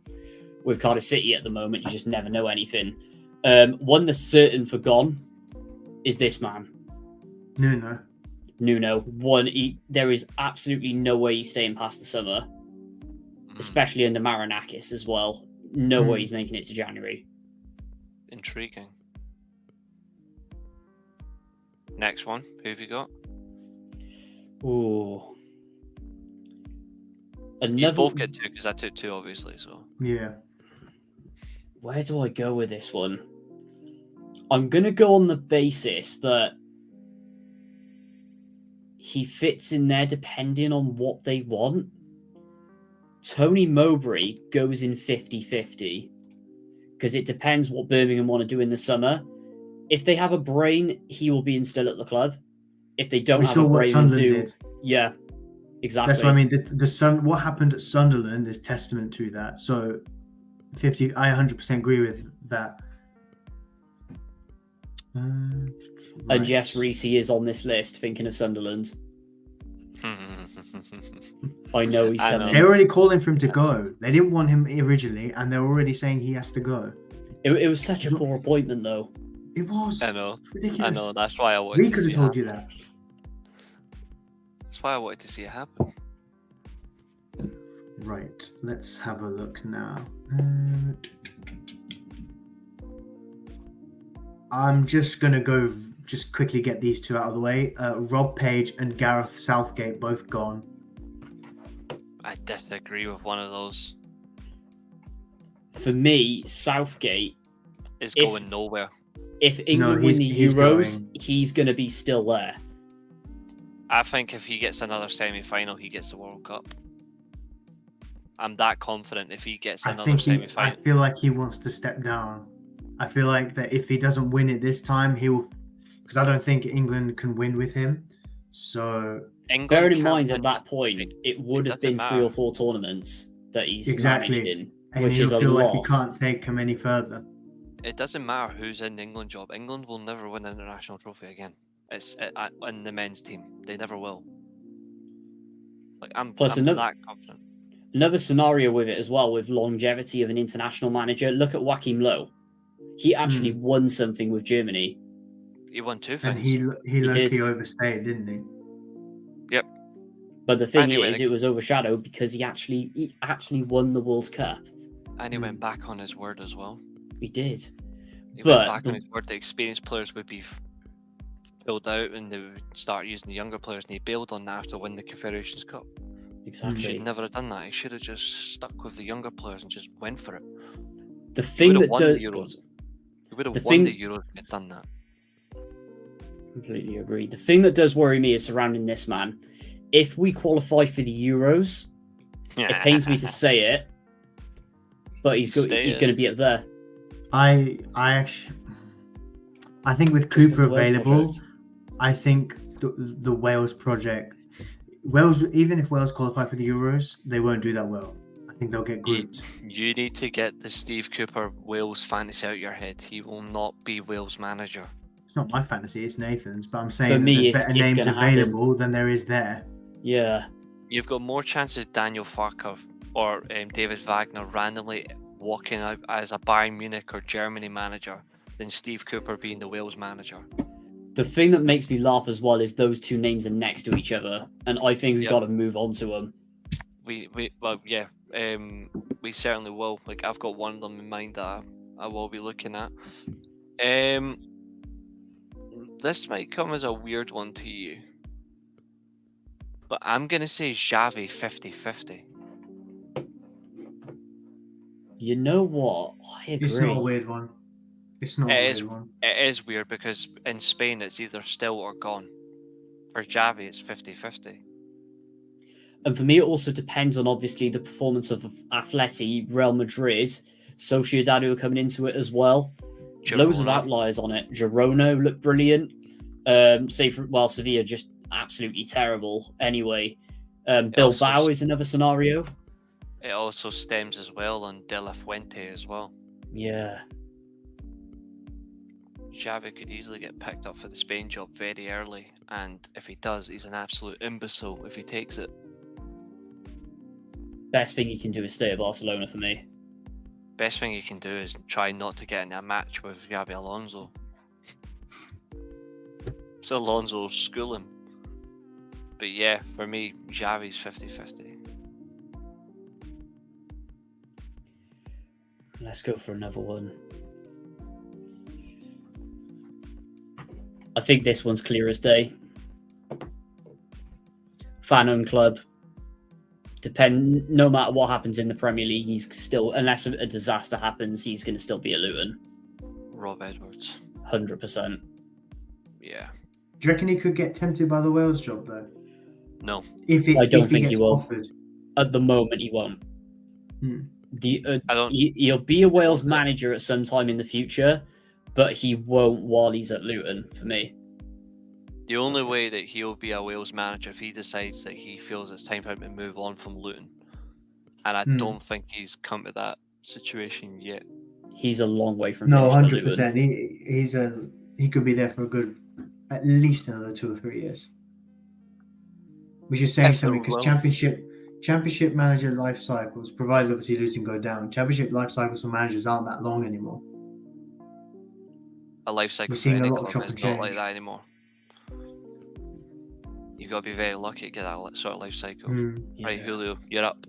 with Cardiff City at the moment, you just never know anything. One that's certain for gone is this man. Nuno. There is absolutely no way he's staying past the summer. especially under Marinakis as well. No way he's making it to January. Intriguing. Next one. Who have you got? Ooh. You both get 2 because I took 2, obviously. So Yeah. Where do I go with this one? I'm going to go on the basis that he fits in there depending on what they want. Tony Mowbray goes in 50-50 because it depends what Birmingham want to do in the summer. If they have a brain, he will be still at the club. If they don't have a brain, Sunderland do did. Yeah, exactly. That's what I mean. What happened at Sunderland is testament to that. So, 50. I 100% agree with that. And Right. yes, Reece is on this list. Thinking of Sunderland, I know he's I coming. know. They're already calling for him to go. They didn't want him originally, and they're already saying he has to go. It was such a poor appointment, though. It was. I know. Ridiculous. I know. That's why I wanted We to could see have it told you happen. that. That's why I wanted to see it happen. Right. Let's have a look now. I'm just gonna go. Just quickly get these 2 out of the way. Rob Page and Gareth Southgate both gone. I disagree with one of those. For me, Southgate, It's If- going nowhere. if England win the he's Euros, going. he's going to be still there. I think if he gets another semi-final, he gets the World Cup. I'm that confident if he gets I another think I semi-final. feel like he wants to step down. I feel like that if he doesn't win it this time, he'll. Because I don't think England can win with him. So England Bearing in can't mind win at that with- point, it would have doesn't been 3 matter. or 4 tournaments that he's Exactly. managed in, and which he'll is a feel like lot. he can't take him any further. It doesn't matter who's in the England job. England will never win an international trophy again. It's in the men's team. They never will. Like I'm Plus that another- confident. Another scenario with it as well, with longevity of an international manager. Look at Joachim Low. He actually won something with Germany. He won 2 And things. he did. low-key overstayed, didn't he? Yep. But the thing Anyway, is, it was overshadowed because he actually won the World Cup. And he went back on his word as well. He did. He But went back the- on his word. The experienced players would be filled out, and they would start using the younger players. And he bailed on that after winning the Confederations Cup. He Exactly. should never have done that. He should have just stuck with the younger players and just went for it. The thing would have that won the does Euros. He would have The won thing- the Euros if he'd done that. completely agree. The thing that does worry me is surrounding this man. If we qualify for the Euros, it pains me to say it, but he's Say going it. to be up there. I think with Just as Cooper the Wales available, project. I think the Wales project, Wales, even if Wales qualify for the Euros, they won't do that well. I think they'll get grouped. You need to get the Steve Cooper Wales fantasy out your head. He will not be Wales manager. It's not my fantasy, it's Nathan's, but I'm saying For that me, there's it's- better it's names gonna happen. available than there is there. Yeah. You've got more chances Daniel Farkov or David Wagner randomly walking out as a Bayern Munich or Germany manager than Steve Cooper being the Wales manager. The thing that makes me laugh as well is those 2 names are next to each other, and I think we've Yep. got to move on to them. We certainly will. Like I've got one of them in mind that I will be looking at. This might come as a weird one to you, but I'm gonna say Xavi 50-50. You know what? I agree. It's not a weird one. It's not a It weird is- one. It is weird because in Spain it's either still or gone. For Xavi it's 50-50. And for me, it also depends on obviously the performance of Atleti, Real Madrid, Sociedad who are coming into it as well. Loads of Girona. outliers on it. Girona look brilliant. Sevilla just absolutely terrible. Anyway, Bilbao is another scenario. It also stems as well on De La Fuente as well. Yeah. Xavi could easily get picked up for the Spain job very early, and if he does, he's an absolute imbecile if he takes it. Best thing he can do is stay at Barcelona for me. Best thing he can do is try not to get in a match with Xabi Alonso. So Alonso will school him. But yeah, for me, Xavi's 50-50. Let's go for another one. I think this one's clear as day. Fan-owned club. No matter what happens in the Premier League, he's still, unless a disaster happens, he's going to still be at Luton. Rob Edwards. 100%. Yeah. Do you reckon he could get tempted by the Wales job though? No. I don't think he will. Offered. At the moment, he won't. He'll be a Wales manager at some time in the future, but he won't while he's at Luton, for me. The only way that he'll be a Wales manager if he decides that he feels it's time for him to move on from Luton. And I don't think he's come to that situation yet. He's a long way from No, finishing at Luton. 100%. He could be there for a good, at least another 2 or 3 years. Which is saying something, because championship manager life cycles, provided obviously Luton go down, championship life cycles for managers aren't that long anymore. A life cycle for any club is not like that anymore. You've got to be very lucky to get that sort of life cycle. Right, Julio, you're up.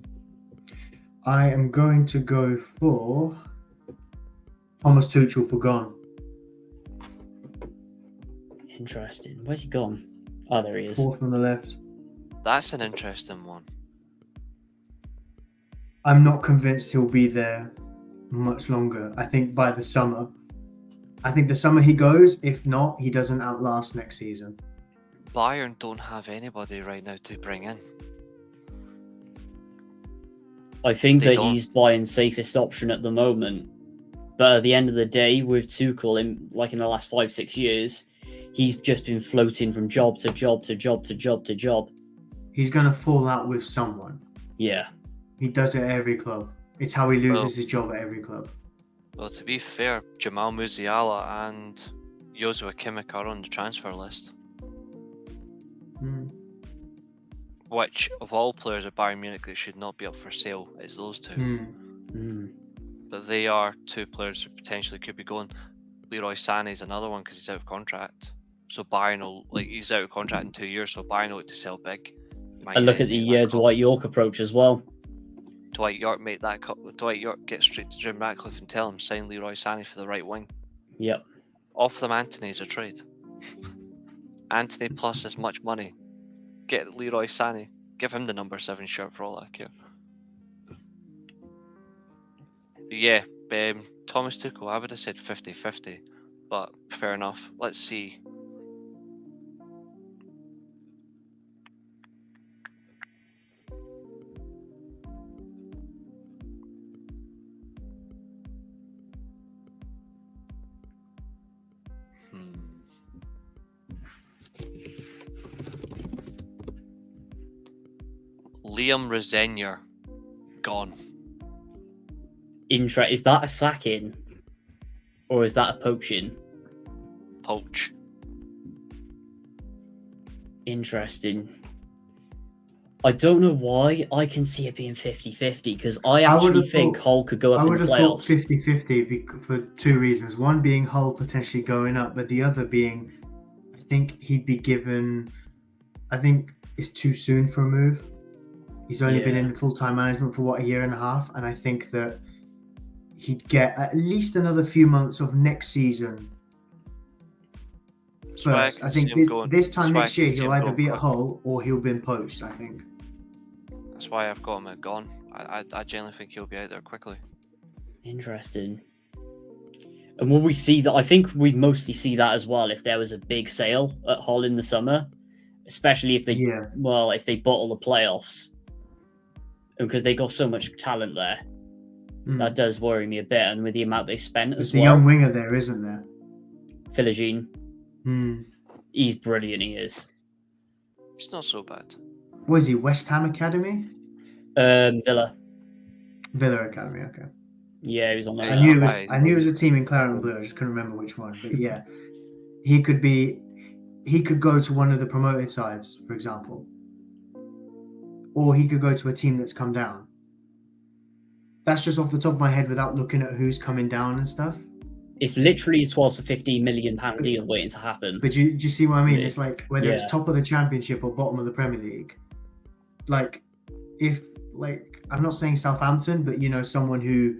I am going to go for Thomas Tuchel for gone. Interesting. Where's he gone? Oh, there he is. 4th from the left. That's an interesting one. I'm not convinced he'll be there much longer. I think by the summer. I think the summer he goes. If not, he doesn't outlast next season. Bayern don't have anybody right now to bring in. I think that he's Bayern's safest option at the moment. But at the end of the day, with Tuchel, in the last 5-6 years, he's just been floating from job to job to job to job to job. He's going to fall out with someone. Yeah. He does it at every club. It's how he loses his job at every club. Well, to be fair, Jamal Musiala and Joshua Kimmich are on the transfer list. Which, of all players at Bayern Munich that should not be up for sale, is those two. But they are 2 players who potentially could be going. Leroy Sané is another one because he's out of contract. So Bayern will, he's out of contract in 2 years, so Bayern will look to sell big. And look at the Dwight York approach as well. Dwight York make that cut. Dwight York gets straight to Jim Ratcliffe and tell him sign Leroy Sané for the right wing. Yep. Offer them Antony as a trade. Antony plus as much money. Get Leroy Sané. Give him the number 7 shirt for all I care. But yeah, Thomas Tuchel, I would have said 50-50, but fair enough. Let's see. Liam Rosenior, gone. Is that a sacking? Or is that a poaching? Poach. Interesting. I don't know why. I can see it being 50-50 because I actually think Hull could go up in the playoffs. I would have thought 50-50 for 2 reasons. One being Hull potentially going up, but the other being I think he'd be given... I think it's too soon for a move. He's only been in full-time management for, a year and a half, and I think that he'd get at least another few months of next season. First, I think this time next year he'll either be at Hull or he'll be poached, I think. That's why I've got him at gone. I genuinely think he'll be out there quickly. Interesting. And will we see that? I think we'd mostly see that as well if there was a big sale at Hull in the summer, especially if they if they bottle the playoffs. Because they got so much talent there. That does worry me a bit, and with the amount they spent as well. There's a young winger there, isn't there? Philogene. He's brilliant, he is. He's not so bad. Was he West Ham Academy? Villa. Villa Academy, okay. Yeah, he was on there. I knew it was a team in Claret and Blue, I just couldn't remember which one. But yeah, he could go to one of the promoted sides, for example. Or he could go to a team that's come down. That's just off the top of my head without looking at who's coming down and stuff. It's literally a 12 to 15 million pound deal waiting to happen. But do you see what I mean? It's like whether it's top of the Championship or bottom of the Premier League. I'm not saying Southampton, but someone who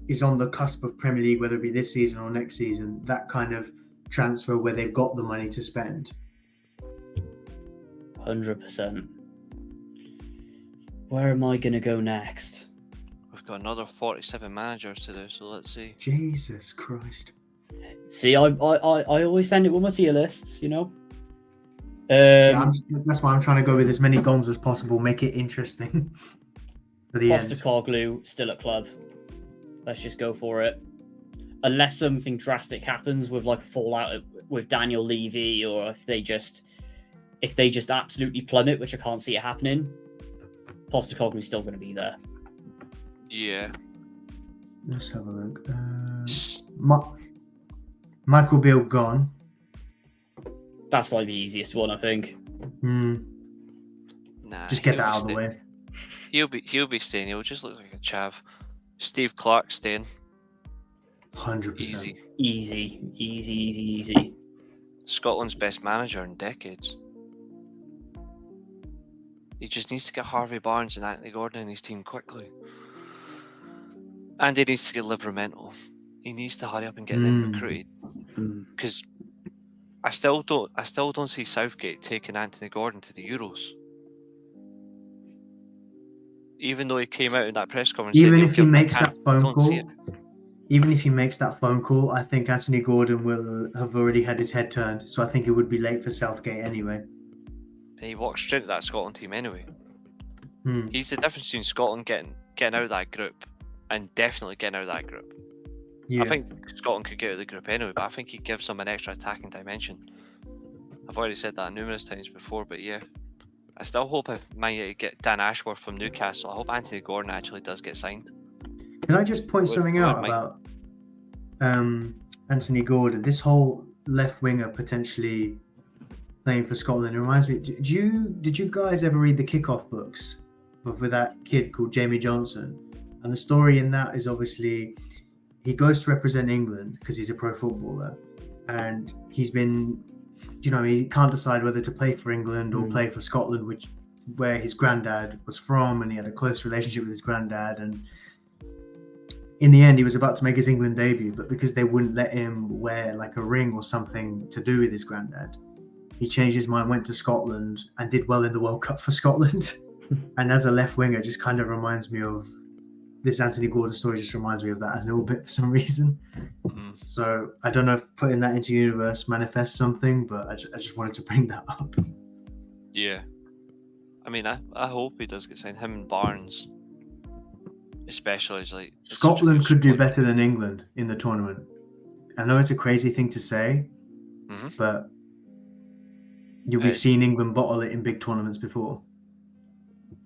is on the cusp of Premier League, whether it be this season or next season, that kind of transfer where they've got the money to spend. 100%. Where am I going to go next? We've got another 47 managers to do, so let's see. Jesus Christ. See, I always send it with my tier lists, you know? That's why I'm trying to go with as many goals as possible, make it interesting for the end. Postecoglou still at club. Let's just go for it. Unless something drastic happens with like a fallout with Daniel Levy, or if they just absolutely plummet, which I can't see it happening, Postecoglou's still going to be there. Yeah. Let's have a look. Michael Beale gone. That's like the easiest one, I think. Nah, just get that out of the staying. way. He'll be staying. He'll just look like a chav. Steve Clark staying. 100%. Easy. Scotland's best manager in decades. He just needs to get Harvey Barnes and Anthony Gordon in his team quickly. And he needs to get Livramento. He needs to hurry up and get them recruited. Because I still don't see Southgate taking Anthony Gordon to the Euros. Even though he came out in that press conference. Even if he makes that phone call, I think Anthony Gordon will have already had his head turned. So I think it would be late for Southgate anyway. And he walked straight to that Scotland team anyway. He's the difference between Scotland getting out of that group and definitely getting out of that group. Yeah. I think Scotland could get out of the group anyway, but I think he gives them an extra attacking dimension. I've already said that numerous times before, but yeah. I still hope if Man United get Dan Ashworth from Newcastle, I hope Anthony Gordon actually does get signed. Can I just point something out about Anthony Gordon? This whole left winger potentially playing for Scotland, it reminds me. Did you guys ever read the kickoff books with that kid called Jamie Johnson? And the story in that is obviously he goes to represent England because he's a pro footballer, and he's been, he can't decide whether to play for England or play for Scotland, where his granddad was from, and he had a close relationship with his granddad. And in the end, he was about to make his England debut, but because they wouldn't let him wear like a ring or something to do with his granddad, he changed his mind, went to Scotland, and did well in the World Cup for Scotland. And as a left winger, just kind of reminds me of this Anthony Gordon story. Just reminds me of that a little bit for some reason. So I don't know if putting that into universe manifests something, but I just wanted to bring that up. Yeah. I mean, I hope he does get signed. Him and Barnes, especially, is like Scotland could do better than England in the tournament. I know it's a crazy thing to say, but we've seen England bottle it in big tournaments before.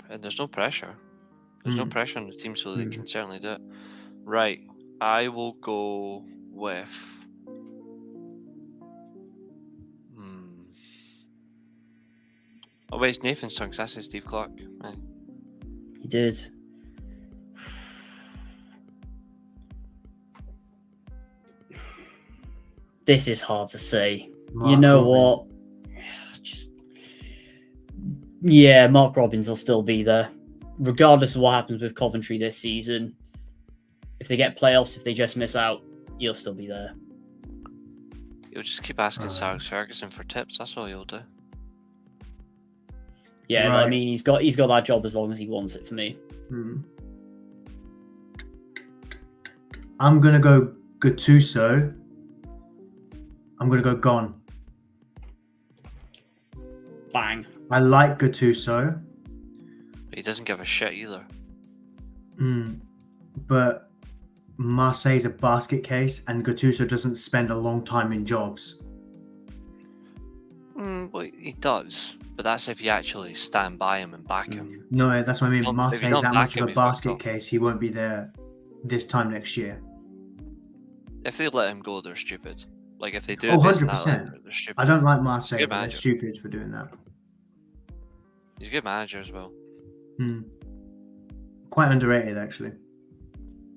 And there's no pressure. There's no pressure on the team, so they can certainly do it. Right. I will go with. Oh, wait, it's Nathan's turn, because I said Steve Clark. Right. He did. This is hard to say. You know what? Mark Robbins will still be there. Regardless of what happens with Coventry this season. If they get playoffs, if they just miss out, he'll still be there. You'll just keep asking Alex Ferguson for tips, that's all you'll do. Yeah, right. I mean, he's got that job as long as he wants it for me. I'm going to go Gattuso. I'm going to go Gone. Bang. I like Gattuso. But he doesn't give a shit either. But Marseille's a basket case, and Gattuso doesn't spend a long time in jobs. Well, he does. But that's if you actually stand by him and back him. No, that's what I mean. Marseille's that much of a basket him, case. He won't be there this time next year. If they let him go, they're stupid. Like, if they do 100%. They're stupid. I don't like Marseille, but they're stupid for doing that. He's a good manager as well. Quite underrated, actually.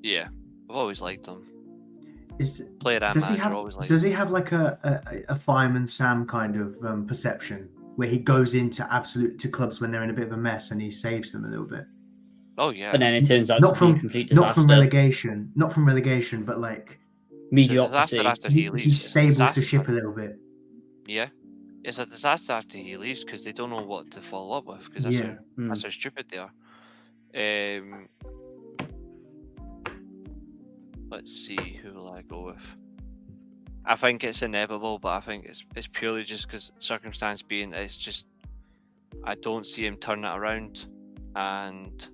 Yeah, I've always liked him. Player and manager, always liked him. Does he have like a Fireman Sam kind of perception where he goes into clubs when they're in a bit of a mess and he saves them a little bit? Oh yeah. And then it turns out Not to be a from complete not from disaster. relegation, but like It's a disaster Mediocrity. after he leaves. he It's a stables the disaster. ship a little bit. Yeah. It's a disaster after he leaves because they don't know what to follow up with because that's, Yeah. that's how stupid they are. Let's see, who will I go with? I think it's inevitable, but I think it's purely just because circumstance being it's just I don't see him turn it around, and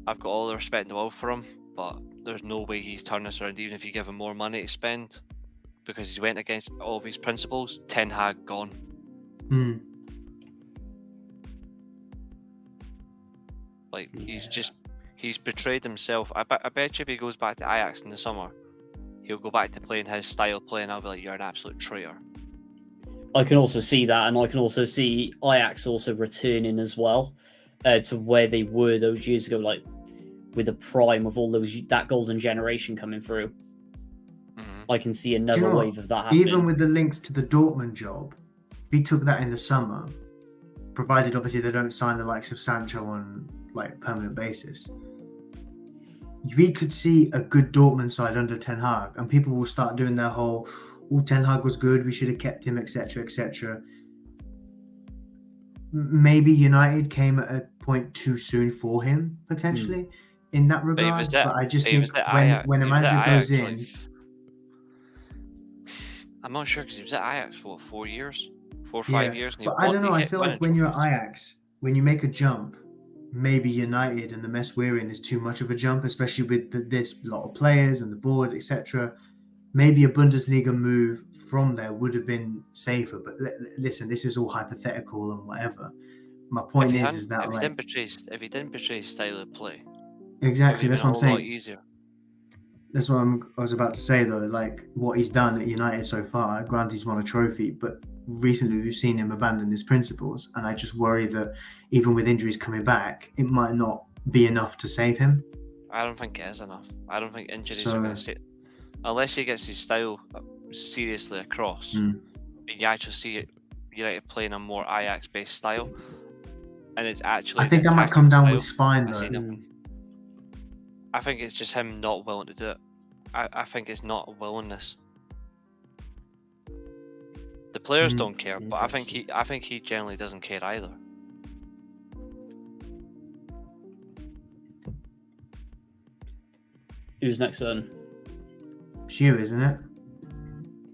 I've got all the respect in the world for him, but there's no way he's turning this around even if you give him more money to spend, because he's went against all of his principles. Ten Hag gone. Hmm. Like he's betrayed himself. I bet you if he goes back to Ajax in the summer, he'll go back to playing his style of play, and I'll be like, you're an absolute traitor. I can also see that, and I can also see Ajax also returning as well to where they were those years ago, like with the prime of all that golden generation coming through. Mm-hmm. I can see Do another you know wave what? of that happening. Even with the links to the Dortmund job, if he took that in the summer, provided obviously they don't sign the likes of Sancho on like permanent basis, we could see a good Dortmund side under Ten Hag, and people will start doing their whole, "Oh, Ten Hag was good. We should have kept him," etc., etc. Maybe United came at a point too soon for him potentially in that regard. But I just think when a manager goes in, I'm not sure because he was at Ajax for what, 4 years, 4 or 5 yeah. years, and But I don't know. I feel like when you're at Ajax, when you make a jump, maybe United and the mess we're in is too much of a jump, especially with this lot of players and the board, etc. Maybe a Bundesliga move from there would have been safer. But listen, this is all hypothetical and whatever. My point is that if he like didn't betray his style of play, exactly, it would that's have what been I'm a whole lot saying. easier. That's what I was about to say though. Like what he's done at United so far, granted he's won a trophy, but recently we've seen him abandon his principles, and I just worry that even with injuries coming back, it might not be enough to save him. I don't think it is enough. I don't think injuries So- are going to save, unless he gets his style seriously across. Mm. And you actually see it, United playing a more Ajax-based style, and it's actually. I think an that might attacking come down style. with spine I though. see nothing. I think it's just him not willing to do it. I think it's not a willingness. The players don't care, but I think he generally doesn't care either. Who's next then? It's you, isn't it?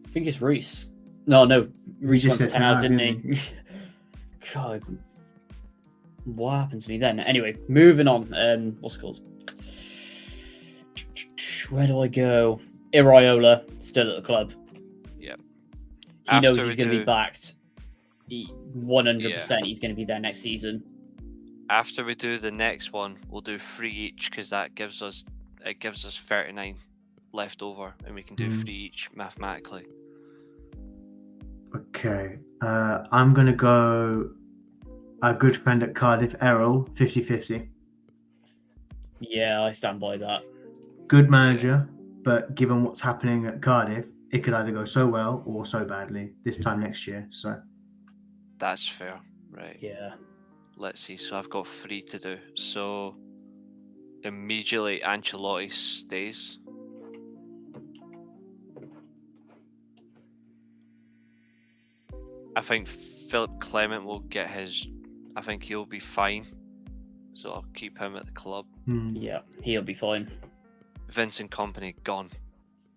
I think it's Reece. No, Reece just went for said 10 out, 10 out, didn't he? God, what happened to me then? Anyway, moving on. What's it called? Where do I go? Iriola, still at the club. Yep. He knows he's going to be backed. 100% Yeah. he's going to be there next season. After we do the next one, we'll do 3 each because that gives us 39 left over, and we can do 3 each mathematically. Okay. I'm gonna go a good friend at Cardiff, Errol, 50-50. Yeah, I stand by that. Good manager, but given what's happening at Cardiff, it could either go so well or so badly this time next year. So That's fair, right? Yeah. Let's see. So I've got 3 to do. So immediately Ancelotti stays. I think Philip Clement will get his. I think he'll be fine. So I'll keep him at the club. Yeah, he'll be fine. Vincent Kompany gone.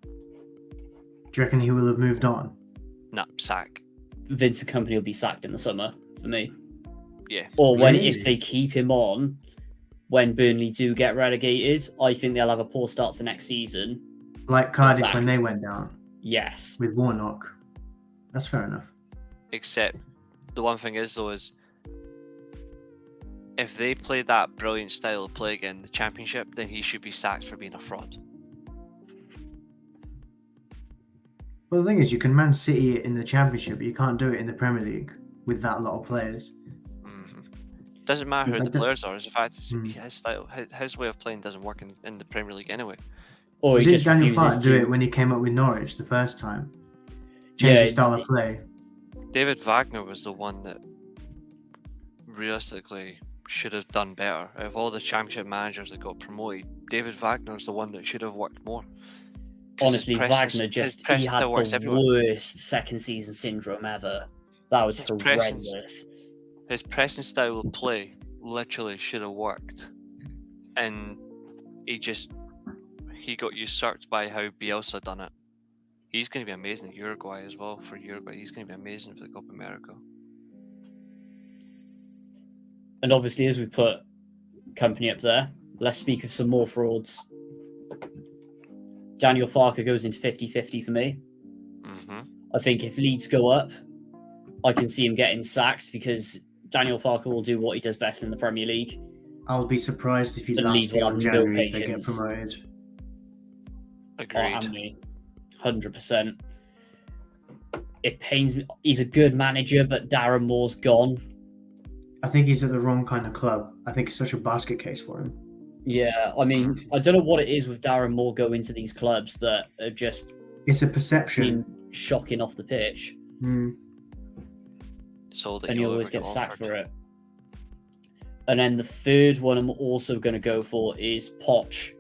do you reckon he will have moved on? Nah, sack. Vincent Kompany will be sacked in the summer for me. Yeah. Or when if Really? they keep him on, when Burnley do get relegated, I think they'll have a poor start to next season. Like Cardiff Sacks. when they went down Yes. with Warnock. That's fair enough. Except the one thing is though is if they play that brilliant style of play again in the Championship, then he should be sacked for being a fraud. Well, the thing is, you can Man City it in the Championship, but you can't do it in the Premier League with that lot of players. Doesn't matter It's who like the that- players are. It's the fact his style, his way of playing doesn't work in the Premier League anyway. Or he Did just Daniel refuses Farke do to. it when he came up with Norwich the first time? Changed Yeah, his style of play. David Wagner was the one that realistically should have done better. Out of all the Championship managers that got promoted, David Wagner's the one that should have worked more. 'Cause Honestly, Wagner he had works the everywhere. worst second season syndrome ever. That was horrendous. His pressing style of play literally should have worked, and he got usurped by how Bielsa done it. He's going to be amazing at Uruguay as well. For Uruguay, he's going to be amazing for the Copa America. And obviously, as we put Company up there, let's speak of some more frauds. Daniel Farke goes into 50-50 for me. Mm-hmm. I think if Leeds go up, I can see him getting sacked because Daniel Farke will do what he does best in the Premier League. I'll be surprised if he And lasts Leeds will beyond have no January if they get patience. promoted. Agreed. 100%. It pains me. He's a good manager, but Darren Moore's gone. I think he's at the wrong kind of club. I think it's such a basket case for him. Yeah, I mean, I don't know what it is with Darren Moore going to these clubs that are just It's a perception. shocking off the pitch. Mm. So that And he you'll always ever gets get sacked offered. for it. And then the third one I'm also going to go for is Poch.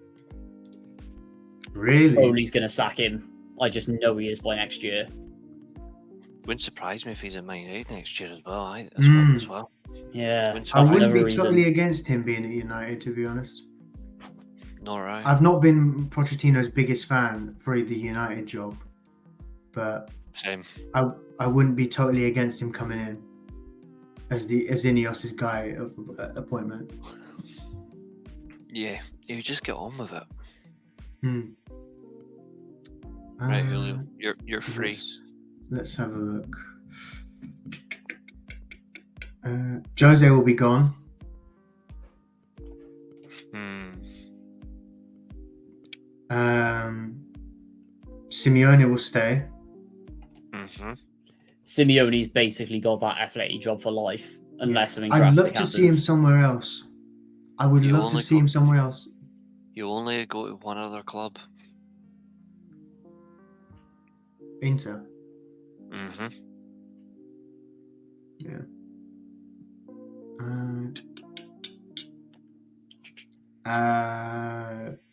Really? Ole's going to sack him. I just know he is by next year. Wouldn't surprise me if he's at Man United next year as well. As well. Yeah, Wouldn't I that's surprise wouldn't another be reason. totally against him being at United, to be honest. No, right. I've not been Pochettino's biggest fan for the United job, but Same. I wouldn't be totally against him coming in as Ineos's guy of appointment. Yeah, you just get on with it. Hmm. Right, Julio, you're free. Let's have a look. Jose will be gone. Simeone will stay. Mm-hmm. Simeone's basically got that athletic job for life, unless something I'd drastic love to see him happens. somewhere else. I would You love to only see go- him somewhere else. You only go to one other club. Inter. Mm-hmm. Yeah.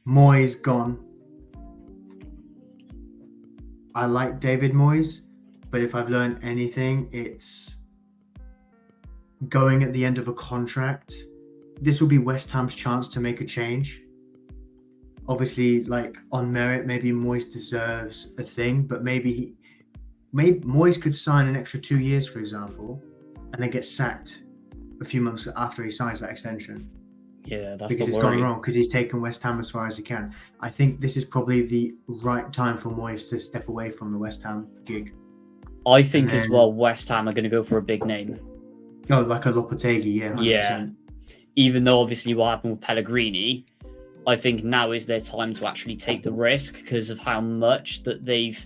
Moyes gone. I like David Moyes, but if I've learned anything, it's going at the end of a contract. This will be West Ham's chance to make a change. Obviously, like on merit, maybe Moyes deserves a thing, but maybe Moyes could sign an extra 2 years, for example, and then get sacked a few months after he signs that extension. Yeah, that's Because the it's worry. gone wrong, because he's taken West Ham as far as he can. I think this is probably the right time for Moyes to step away from the West Ham gig. I think as then- well, West Ham are going to go for a big name. Oh, like a Lopetegui, yeah. 100%. Yeah. Even though obviously what happened with Pellegrini, I think now is their time to actually take the risk because of how much that they've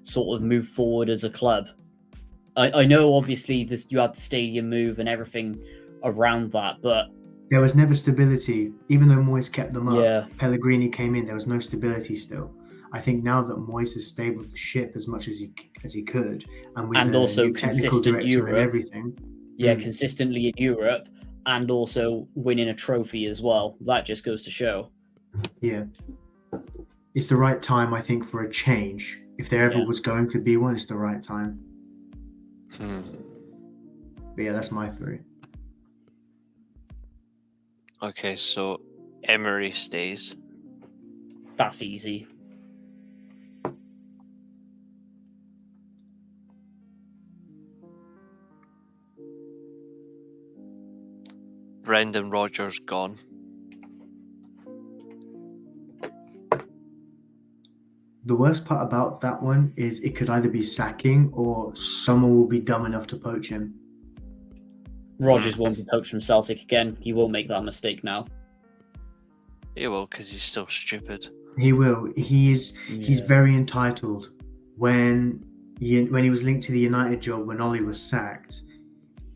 sort of moved forward as a club. I know obviously you had the stadium move and everything around that, but There was never stability. Even though Moyes kept them up, yeah, Pellegrini came in, there was no stability still. I think now that Moyes has stabled the ship as much as he could, and with And a also new technical consistent director Europe. and everything. yeah, consistently in Europe and also winning a trophy as well. That just goes to show. Yeah. It's the right time, I think, for a change. If there ever was going to be one, it's the right time. But yeah, that's my three. Okay, so Emery stays. That's easy. Brendan Rodgers gone. The worst part about that one is it could either be sacking or someone will be dumb enough to poach him. Rodgers won't be poached from Celtic again. He won't make that mistake now. He will, because he's still stupid. He will. He's Yeah. very entitled. When he was linked to the United job, when Ollie was sacked,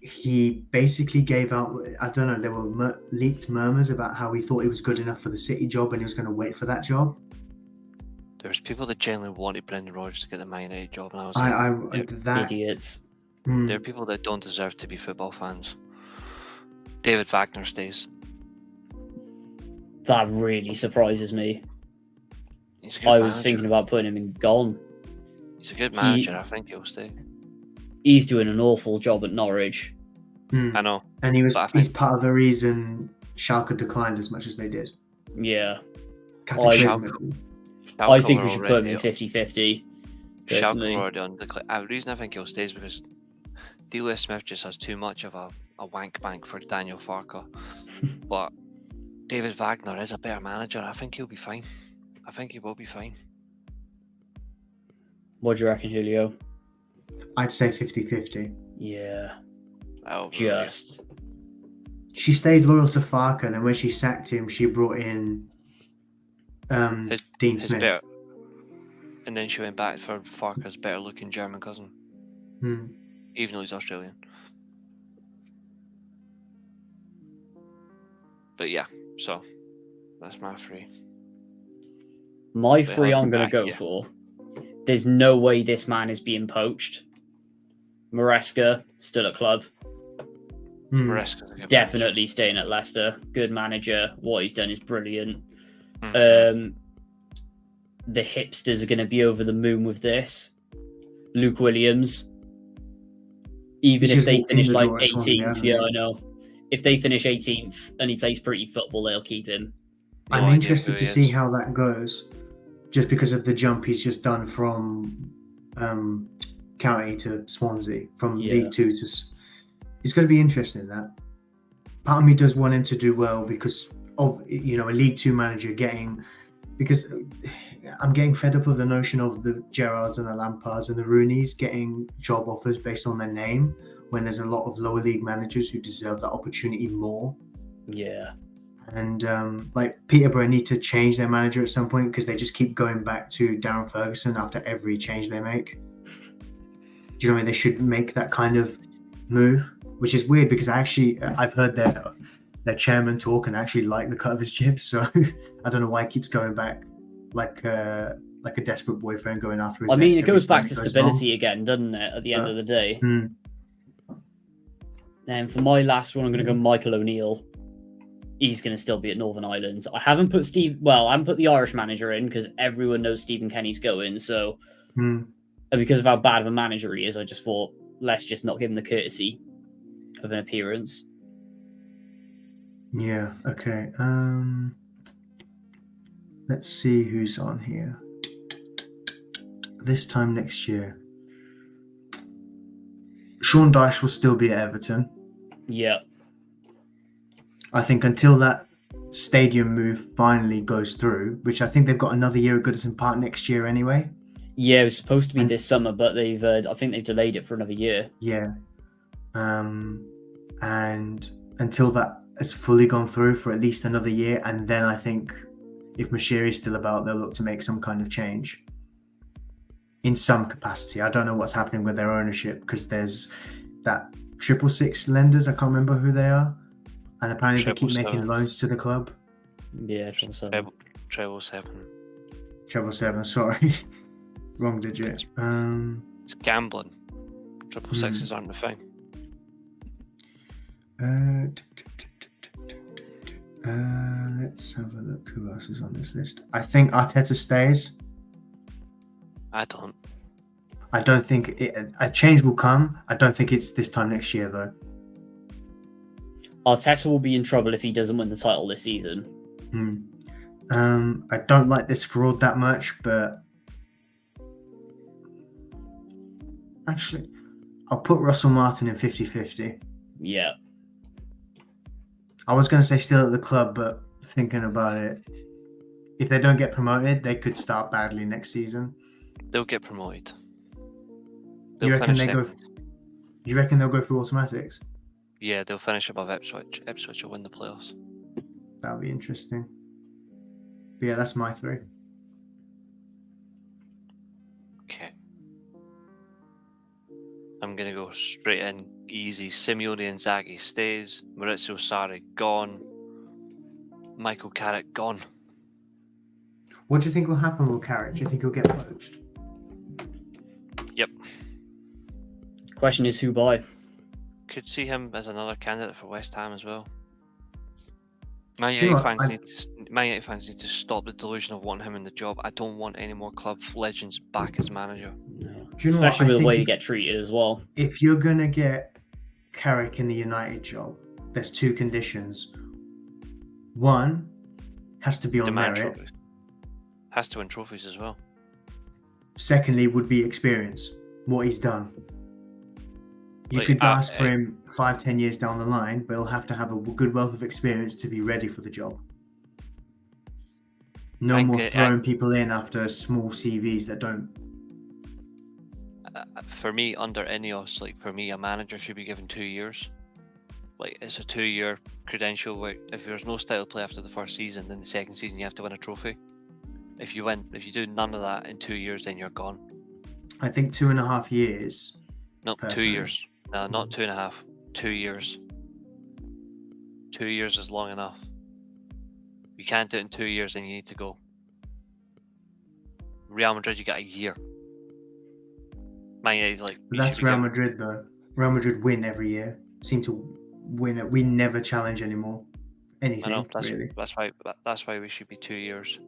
he basically gave out, I don't know, there were leaked murmurs about how he thought he was good enough for the City job and he was going to wait for that job. There's people that genuinely wanted Brendan Rodgers to get the Man United job, and I was like, That Idiots. there are people that don't deserve to be football fans. David Wagner stays. That really surprises me. He's a good I manager. was thinking about putting him in Gone. He's a good manager. I think he'll stay. He's doing an awful job at Norwich. I know. And but I he's think part of the reason Schalke declined as much as they did. Yeah. Cataclysmic. I think we were should put him already- in 50-50. Schalke Personally. were already on the the reason I think he'll stay is because Delia Smith just has too much of a wank bank for Daniel Farker. But David Wagner is a better manager. I think he'll be fine. I think he will be fine. What do you reckon, Julio? I'd say 50-50. Yeah. Oh, Just. She stayed loyal to Farker, and then when she sacked him, she brought in Dean his Smith. better. And then she went back for Farker's better looking German cousin, Hmm. even though he's Australian. But yeah, so that's my three. My But three I'm looking going to back, go yeah. for. There's no way this man is being poached. Maresca, still at club. Hmm. Maresca's a good Definitely staying at Leicester. Good manager. What he's done is brilliant. manager. The hipsters are going to be over the moon with this. Luke Williams. Even He's if just they walked in finish the like door at Swansea, 18th, hasn't yeah, he? I know. If they finish 18th and he plays pretty football, they'll keep him. No I'm idea interested who to he see is. how that goes, just because of the jump he's just done from County to Swansea, from Yeah. League Two to. It's going to be interesting. That part of me does want him to do well because of a League Two manager because I'm getting fed up of the notion of the Gerrards and the Lampards and the Rooneys getting job offers based on their name when there's a lot of lower league managers who deserve that opportunity more. Yeah. And like Peterborough need to change their manager at some point because they just keep going back to Darren Ferguson after every change they make. Do you know what I mean? They should make that kind of move, which is weird because I've heard their chairman talk and actually like the cut of his jibs. So I don't know why he keeps going back like a desperate boyfriend going after his I mean, ex it every goes time back to goes stability again, doesn't it, at the end But- of the day? wrong. And for my last one, I'm going to go Michael O'Neill. He's going to still be at Northern Ireland. I haven't put I haven't put the Irish manager in because everyone knows Stephen Kenny's going. So, And because of how bad of a manager he is, I just thought, let's just not give him the courtesy of an appearance. Yeah, okay. Let's see who's on here. This time next year. Sean Dyche will still be at Everton. Yeah. I think until that stadium move finally goes through, which I think they've got another year at Goodison Park next year anyway. Yeah, it was supposed to be And- this summer, but I think they've delayed it for another year. Yeah. And until that has fully gone through for at least another year, and then I think if Mashiri's still about, they'll look to make some kind of change in some capacity. I don't know what's happening with their ownership because there's that 666 lenders. I can't remember who they are, and apparently they keep 777. making loans to the club. Yeah, Triple Seven. Treble 7. 777, sorry, wrong digit. It's gambling. 666s aren't the thing. Let's have a look. Who else is on this list? I think Arteta stays. I don't. I don't think a change will come. I don't think it's this time next year, though. Arteta will be in trouble if he doesn't win the title this season. I don't like this fraud that much, but actually, I'll put Russell Martin in 50-50. Yeah. I was going to say still at the club, but thinking about it, if they don't get promoted, they could start badly next season. They'll get promoted. You reckon finish they go? second. You reckon they'll go through automatics? Yeah, they'll finish above Ipswich. Ipswich will win the playoffs. That'll be interesting. But yeah, that's my three. Okay. I'm going to go straight in, easy. Simeone Inzaghi stays. Maurizio Sarri gone. Michael Carrick gone. What do you think will happen with Carrick? Do you think he'll get poached? Yep. Question is who by? could see him as another candidate for West Ham as well. Man Do you know United what? fans need to stop the delusion of wanting him in the job. I don't want any more club legends back as manager. No. Do you know Especially what? with I the way think you get treated as well. if you're gonna get Carrick in the United job, there's two conditions. One has to be on Demand merit. trophies. Has to win trophies as well. Secondly, would be experience, what he's done. You Like, could ask for him 5-10 years down the line, but he'll have to have a good wealth of experience to be ready for the job. No more throwing people in after small CVs that don't. For me, under Ineos, like for me, a manager should be given 2 years. Like it's a 2-year credential where if there's no style play after the first season, then the second season you have to win a trophy. If you do none of that in 2 years, then you're gone. I think 2.5 years. No, personally. 2 years. No, not 2.5. 2 years. 2 years is long enough. You can't do it in 2 years, then you need to go. Real Madrid, you got a year. Man United's like. But that's Real Madrid though. Real Madrid win every year. Seem to win it. We never challenge anymore. Anything, I know, really. That's why we should be 2 years.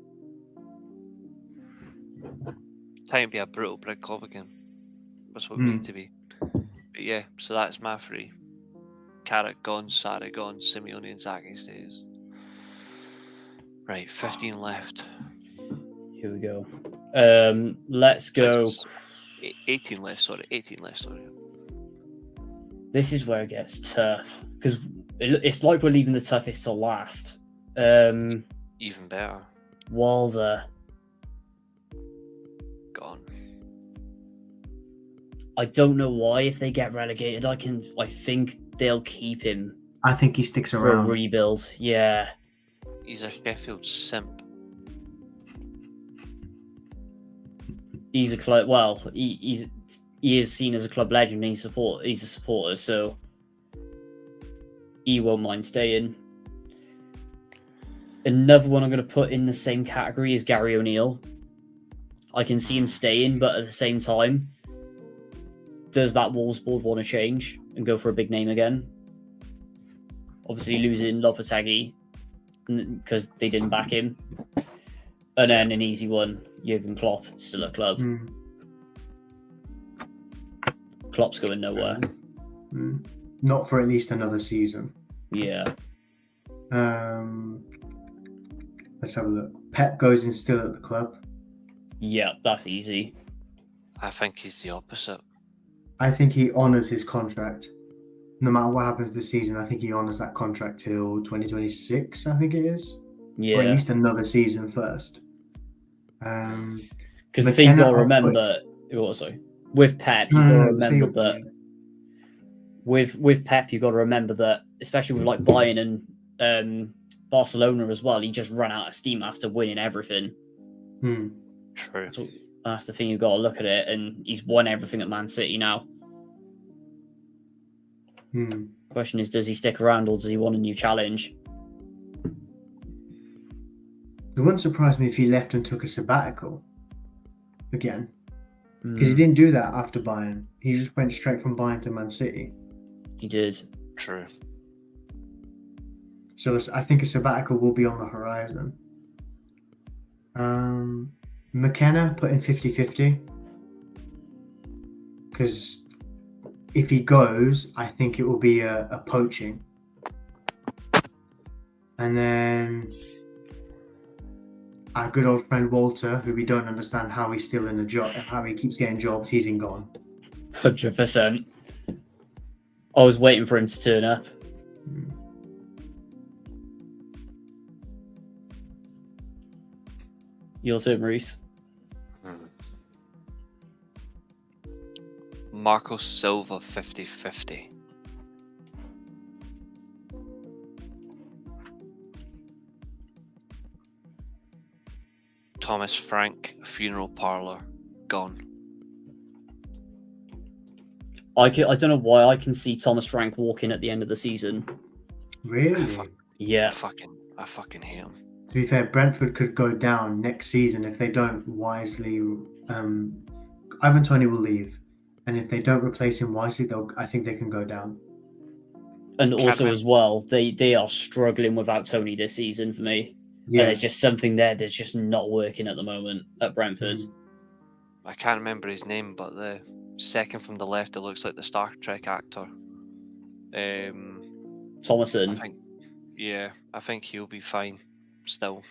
Time to be a brutal brick club again. That's what we need to be. But yeah, so that's my three. Carrick gone, Sarri gone, Simeone and Zaki stays. Right, 15 left. Here we go. Let's go. 18 left, sorry. This is where it gets tough because it's like we're leaving the toughest to last. Even better. Wilder. Gone. I don't know why if they get relegated. I think they'll keep him. I think he sticks for around. a rebuild. Yeah. He's a Sheffield simp. He's a club. Well, he is seen as a club legend. He's a supporter, so he won't mind staying. Another one I'm going to put in the same category is Gary O'Neill. I can see him staying, but at the same time, does that Wolves board want to change and go for a big name again? Obviously losing Lopetegui because they didn't back him. And then an easy one, Jurgen Klopp, still at club. Klopp's going nowhere. Not for at least another season. Yeah. Let's have a look. Pep goes in still at the club. Yeah, that's easy. I think he's the opposite. I think he honours his contract. No matter what happens this season, I think he honours that contract till 2026, I think it is. Yeah. Or at least another season first. Because the thing you've got to remember, with Pep, you've got to remember that. With Pep, you've got to remember that, especially with like Bayern and Barcelona as well, he just ran out of steam after winning everything. True. So that's the thing, you've got to look at it, and he's won everything at Man City now. Question is, does he stick around or does he want a new challenge? It wouldn't surprise me if he left and took a sabbatical again. Because he didn't do that after Bayern. He just went straight from Bayern to Man City. He did. True. So I think a sabbatical will be on the horizon. McKenna put in 50-50. Because if he goes, I think it will be a poaching. And then our good old friend Walter, who we don't understand how he's still in a job, how he keeps getting jobs, he's in gone. 100%. I was waiting for him to turn up. Your turn, Reece. Marco Silva 50-50. Thomas Frank funeral parlor gone. I don't know why I can see Thomas Frank walking at the end of the season. Really? Yeah. I fucking hate him. To be fair, Brentford could go down next season if they don't wisely. Ivan Toney will leave, and if they don't replace him wisely, I think they can go down. And also remember. as well, they are struggling without Tony this season for me. Yeah. And there's just something there that's just not working at the moment at Brentford. I can't remember his name, but the second from the left, it looks like the Star Trek actor. I Thomason. I think he'll be fine still.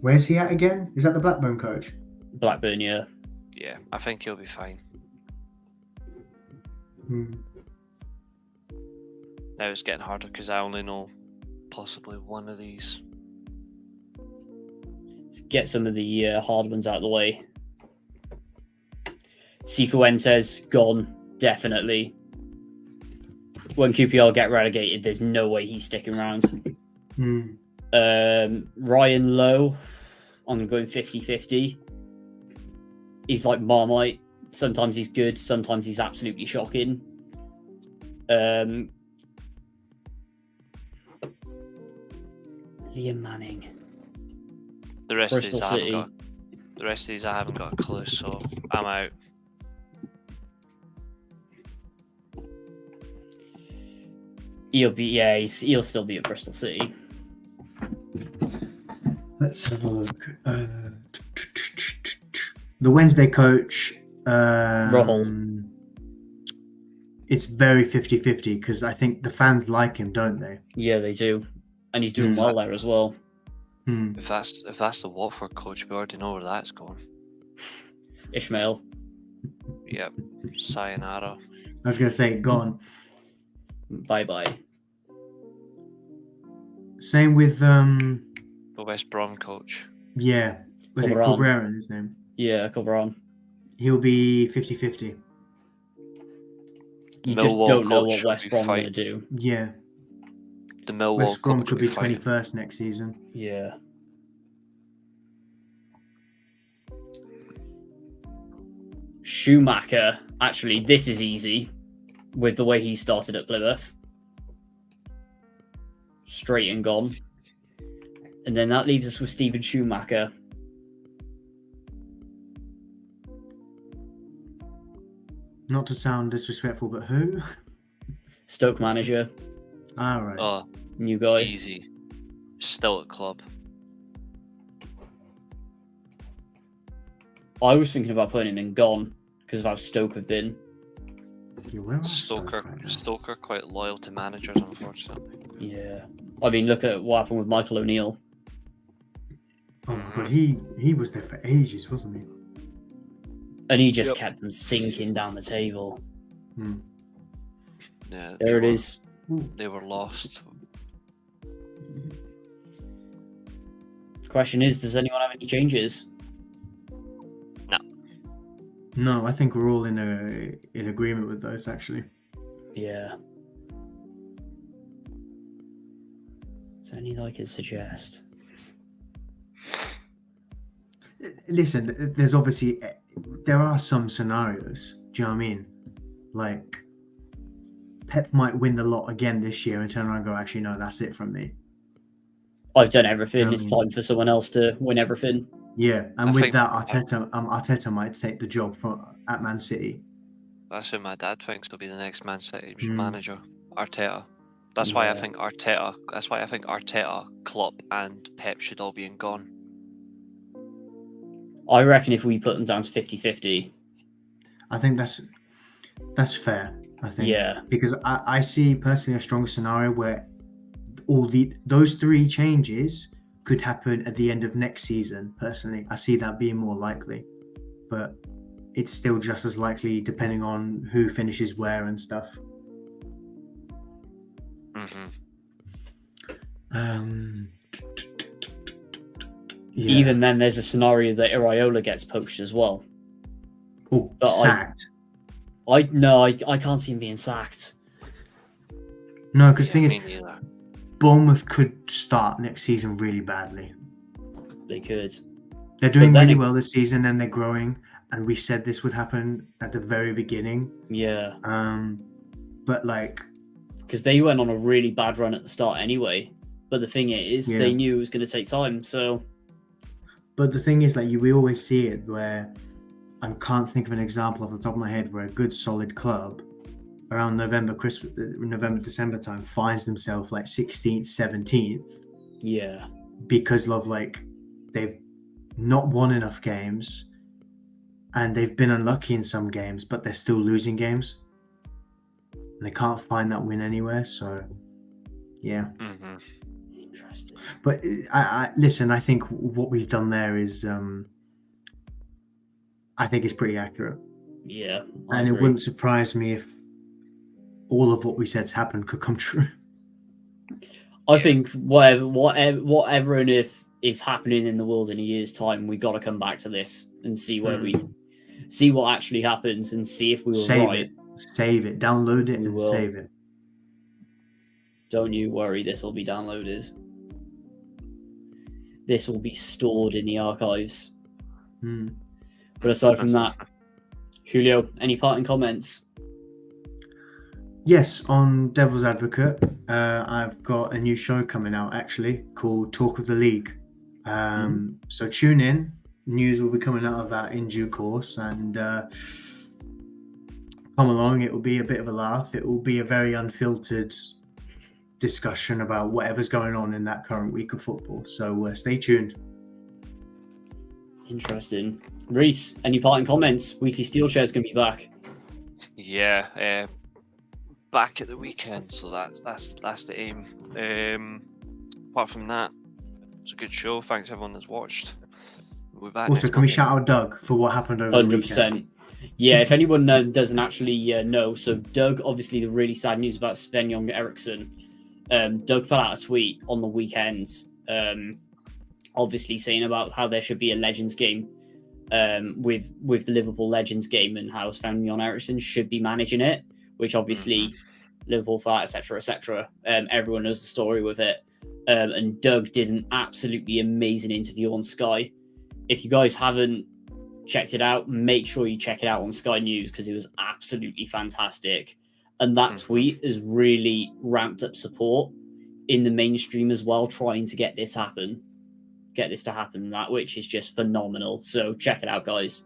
Where's he at again? Is that the Blackburn coach? Blackburn, yeah. Yeah, I think he'll be fine. Now it's getting harder because I only know possibly one of these. Let's get some of the hard ones out of the way. Cifuentes, gone, definitely. When QPR get relegated, there's no way he's sticking around. Ryan Lowe, I'm going 50-50. He's like Marmite. Sometimes he's good, sometimes he's absolutely shocking. Liam Manning. The rest of Bristol these City. I haven't got a clue, so I'm out. He'll still be at Bristol City. Let's have a look. The Wednesday coach. Rahul. It's very 50-50 because I think the fans like him, don't they? Yeah, they do. And he's doing well there as well. If that's the Watford coach, we already know where that's going. Ishmael. Yep. Sayonara. I was going to say, gone. Bye-bye. Same with, The West Brom coach. yeah. Was it Corberan. Corberan, his name? Yeah, Corberan. He'll be 50-50. You just Millwall don't know coach what should West be Brom are going fine. to do. Yeah. The Millwall West Brom coach could be will fine. 21st next season. Yeah. Schumacher. Actually, this is easy with the way he started at Plymouth. Straight and gone. And then that leaves us with Steven Schumacher. Not to sound disrespectful, but who? Stoke manager. All right. Oh, New guy. easy. Still at club. I was thinking about putting him in gone because of how Stoke have been. Yeah, where am I Stoke Stoker, right now? Stoker quite loyal to managers, unfortunately. Yeah. I mean, look at what happened with Michael O'Neill. Oh, but he was there for ages, wasn't he? And he just Yep. kept them sinking down the table. Yeah, There it is. They were lost. Question is, does anyone have any changes? No, I think we're all in agreement with those, actually. Yeah. Is there anything I could suggest? Listen, there are some scenarios. Do you know what I mean? Like, Pep might win the lot again this year and turn around and go, actually, no, that's it from me. I've done everything. It's time for someone else to win everything. Yeah, and I with think- that, Arteta might take the job at Man City. That's who my dad thinks will be the next Man City manager, Arteta. That's why I think Arteta. That's why I think Arteta, Klopp, and Pep should all be in gone. I reckon if we put them down to 50-50, I think that's fair. I think. Yeah. Because I see personally a stronger scenario where those three changes could happen at the end of next season. Personally, I see that being more likely, but it's still just as likely depending on who finishes where and stuff. Yeah. even then there's a scenario that Iraola gets poached as well. Oh, but sacked. I can't see him being sacked. No, because the thing me is, neither. Bournemouth could start next season really badly. They could. They're doing then really it- well this season and they're growing. And we said this would happen at the very beginning. Yeah. But like, Because they went on a really bad run at the start anyway. But the thing is, they knew it was going to take time. So but the thing is, like, we always see it where I can't think of an example off the top of my head where a good solid club around November, December time finds themselves like 16th, 17th Yeah. because of like they've not won enough games and they've been unlucky in some games, but they're still losing games. And they can't find that win anywhere. So, yeah. Mm-hmm. Interesting. But I listen. I think what we've done there is, I think it's pretty accurate. Yeah. And it wouldn't surprise me if all of what we said's happened could come true. I think whatever and if is happening in the world in a year's time, we got to come back to this and see where we see what actually happens and see if we were right. Save it, download it, We and will. save it. Don't you worry, this will be downloaded. This will be stored in the archives. But aside from that, Julio, any parting comments? Yes, on Devil's Advocate, I've got a new show coming out actually called Talk of the League. So tune in. News will be coming out of that in due course, and come along. It will be a bit of a laugh. It will be a very unfiltered discussion about whatever's going on in that current week of football. So stay tuned. Interesting. Reece, any parting comments? Weekly Steel Chair's going to be back. Yeah, back at the weekend, so that's the aim. Apart from that, it's a good show. Thanks everyone that's watched. We'll be back Also, next can we Monday. shout out Doug for what happened over the weekend? 100%. Yeah, if anyone doesn't actually know, so Doug, obviously the really sad news about Sven-Göran Eriksson, Doug put out a tweet on the weekend, obviously saying about how there should be a Legends game with the Liverpool Legends game and how Sven-Göran Eriksson should be managing it, which obviously Liverpool fight, etc., etc. Everyone knows the story with it. And Doug did an absolutely amazing interview on Sky. If you guys haven't checked it out, make sure you check it out on Sky News because it was absolutely fantastic. And that tweet has really ramped up support in the mainstream as well, trying to get this to happen, which is just phenomenal. So check it out, guys.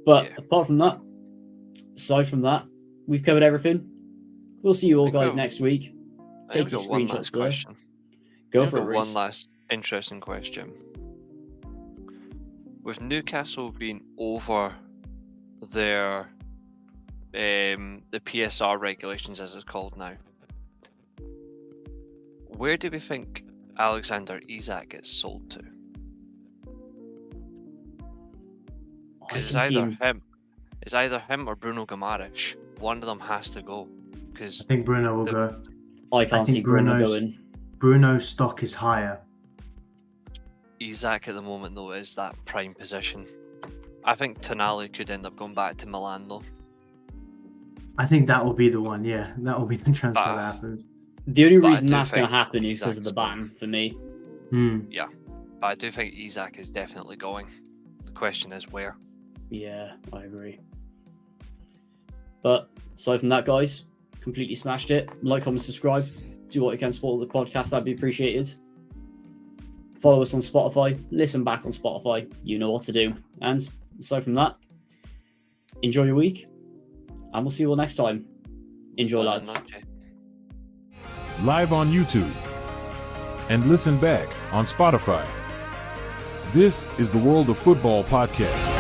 But aside from that, we've covered everything. We'll see you all guys next week. Take your screenshots there. Go for it, Reece. One last interesting question. With Newcastle being over their the PSR regulations, as it's called now, where do we think Alexander Isak gets sold to? Because it's either him or Bruno Guimaraes. One of them has to go. Because I think Bruno will go. I can't see Bruno going. Bruno's stock is higher. Isak at the moment though is that prime position. I think Tonali could end up going back to Milan though. I think that will be the one. Yeah, that will be the transfer that happens. The only reason that's going to happen is because of the ban for me. Yeah, but I do think Isak is definitely going. The question is where. Yeah, I agree. But aside from that, guys, completely smashed it. Like, comment, subscribe. Do what you can to support the podcast. That'd be appreciated. Follow us on Spotify. Listen back on Spotify. You know what to do. And aside from that, enjoy your week. And we'll see you all next time. Enjoy, lads. Live on YouTube. And listen back on Spotify. This is the World of Football podcast.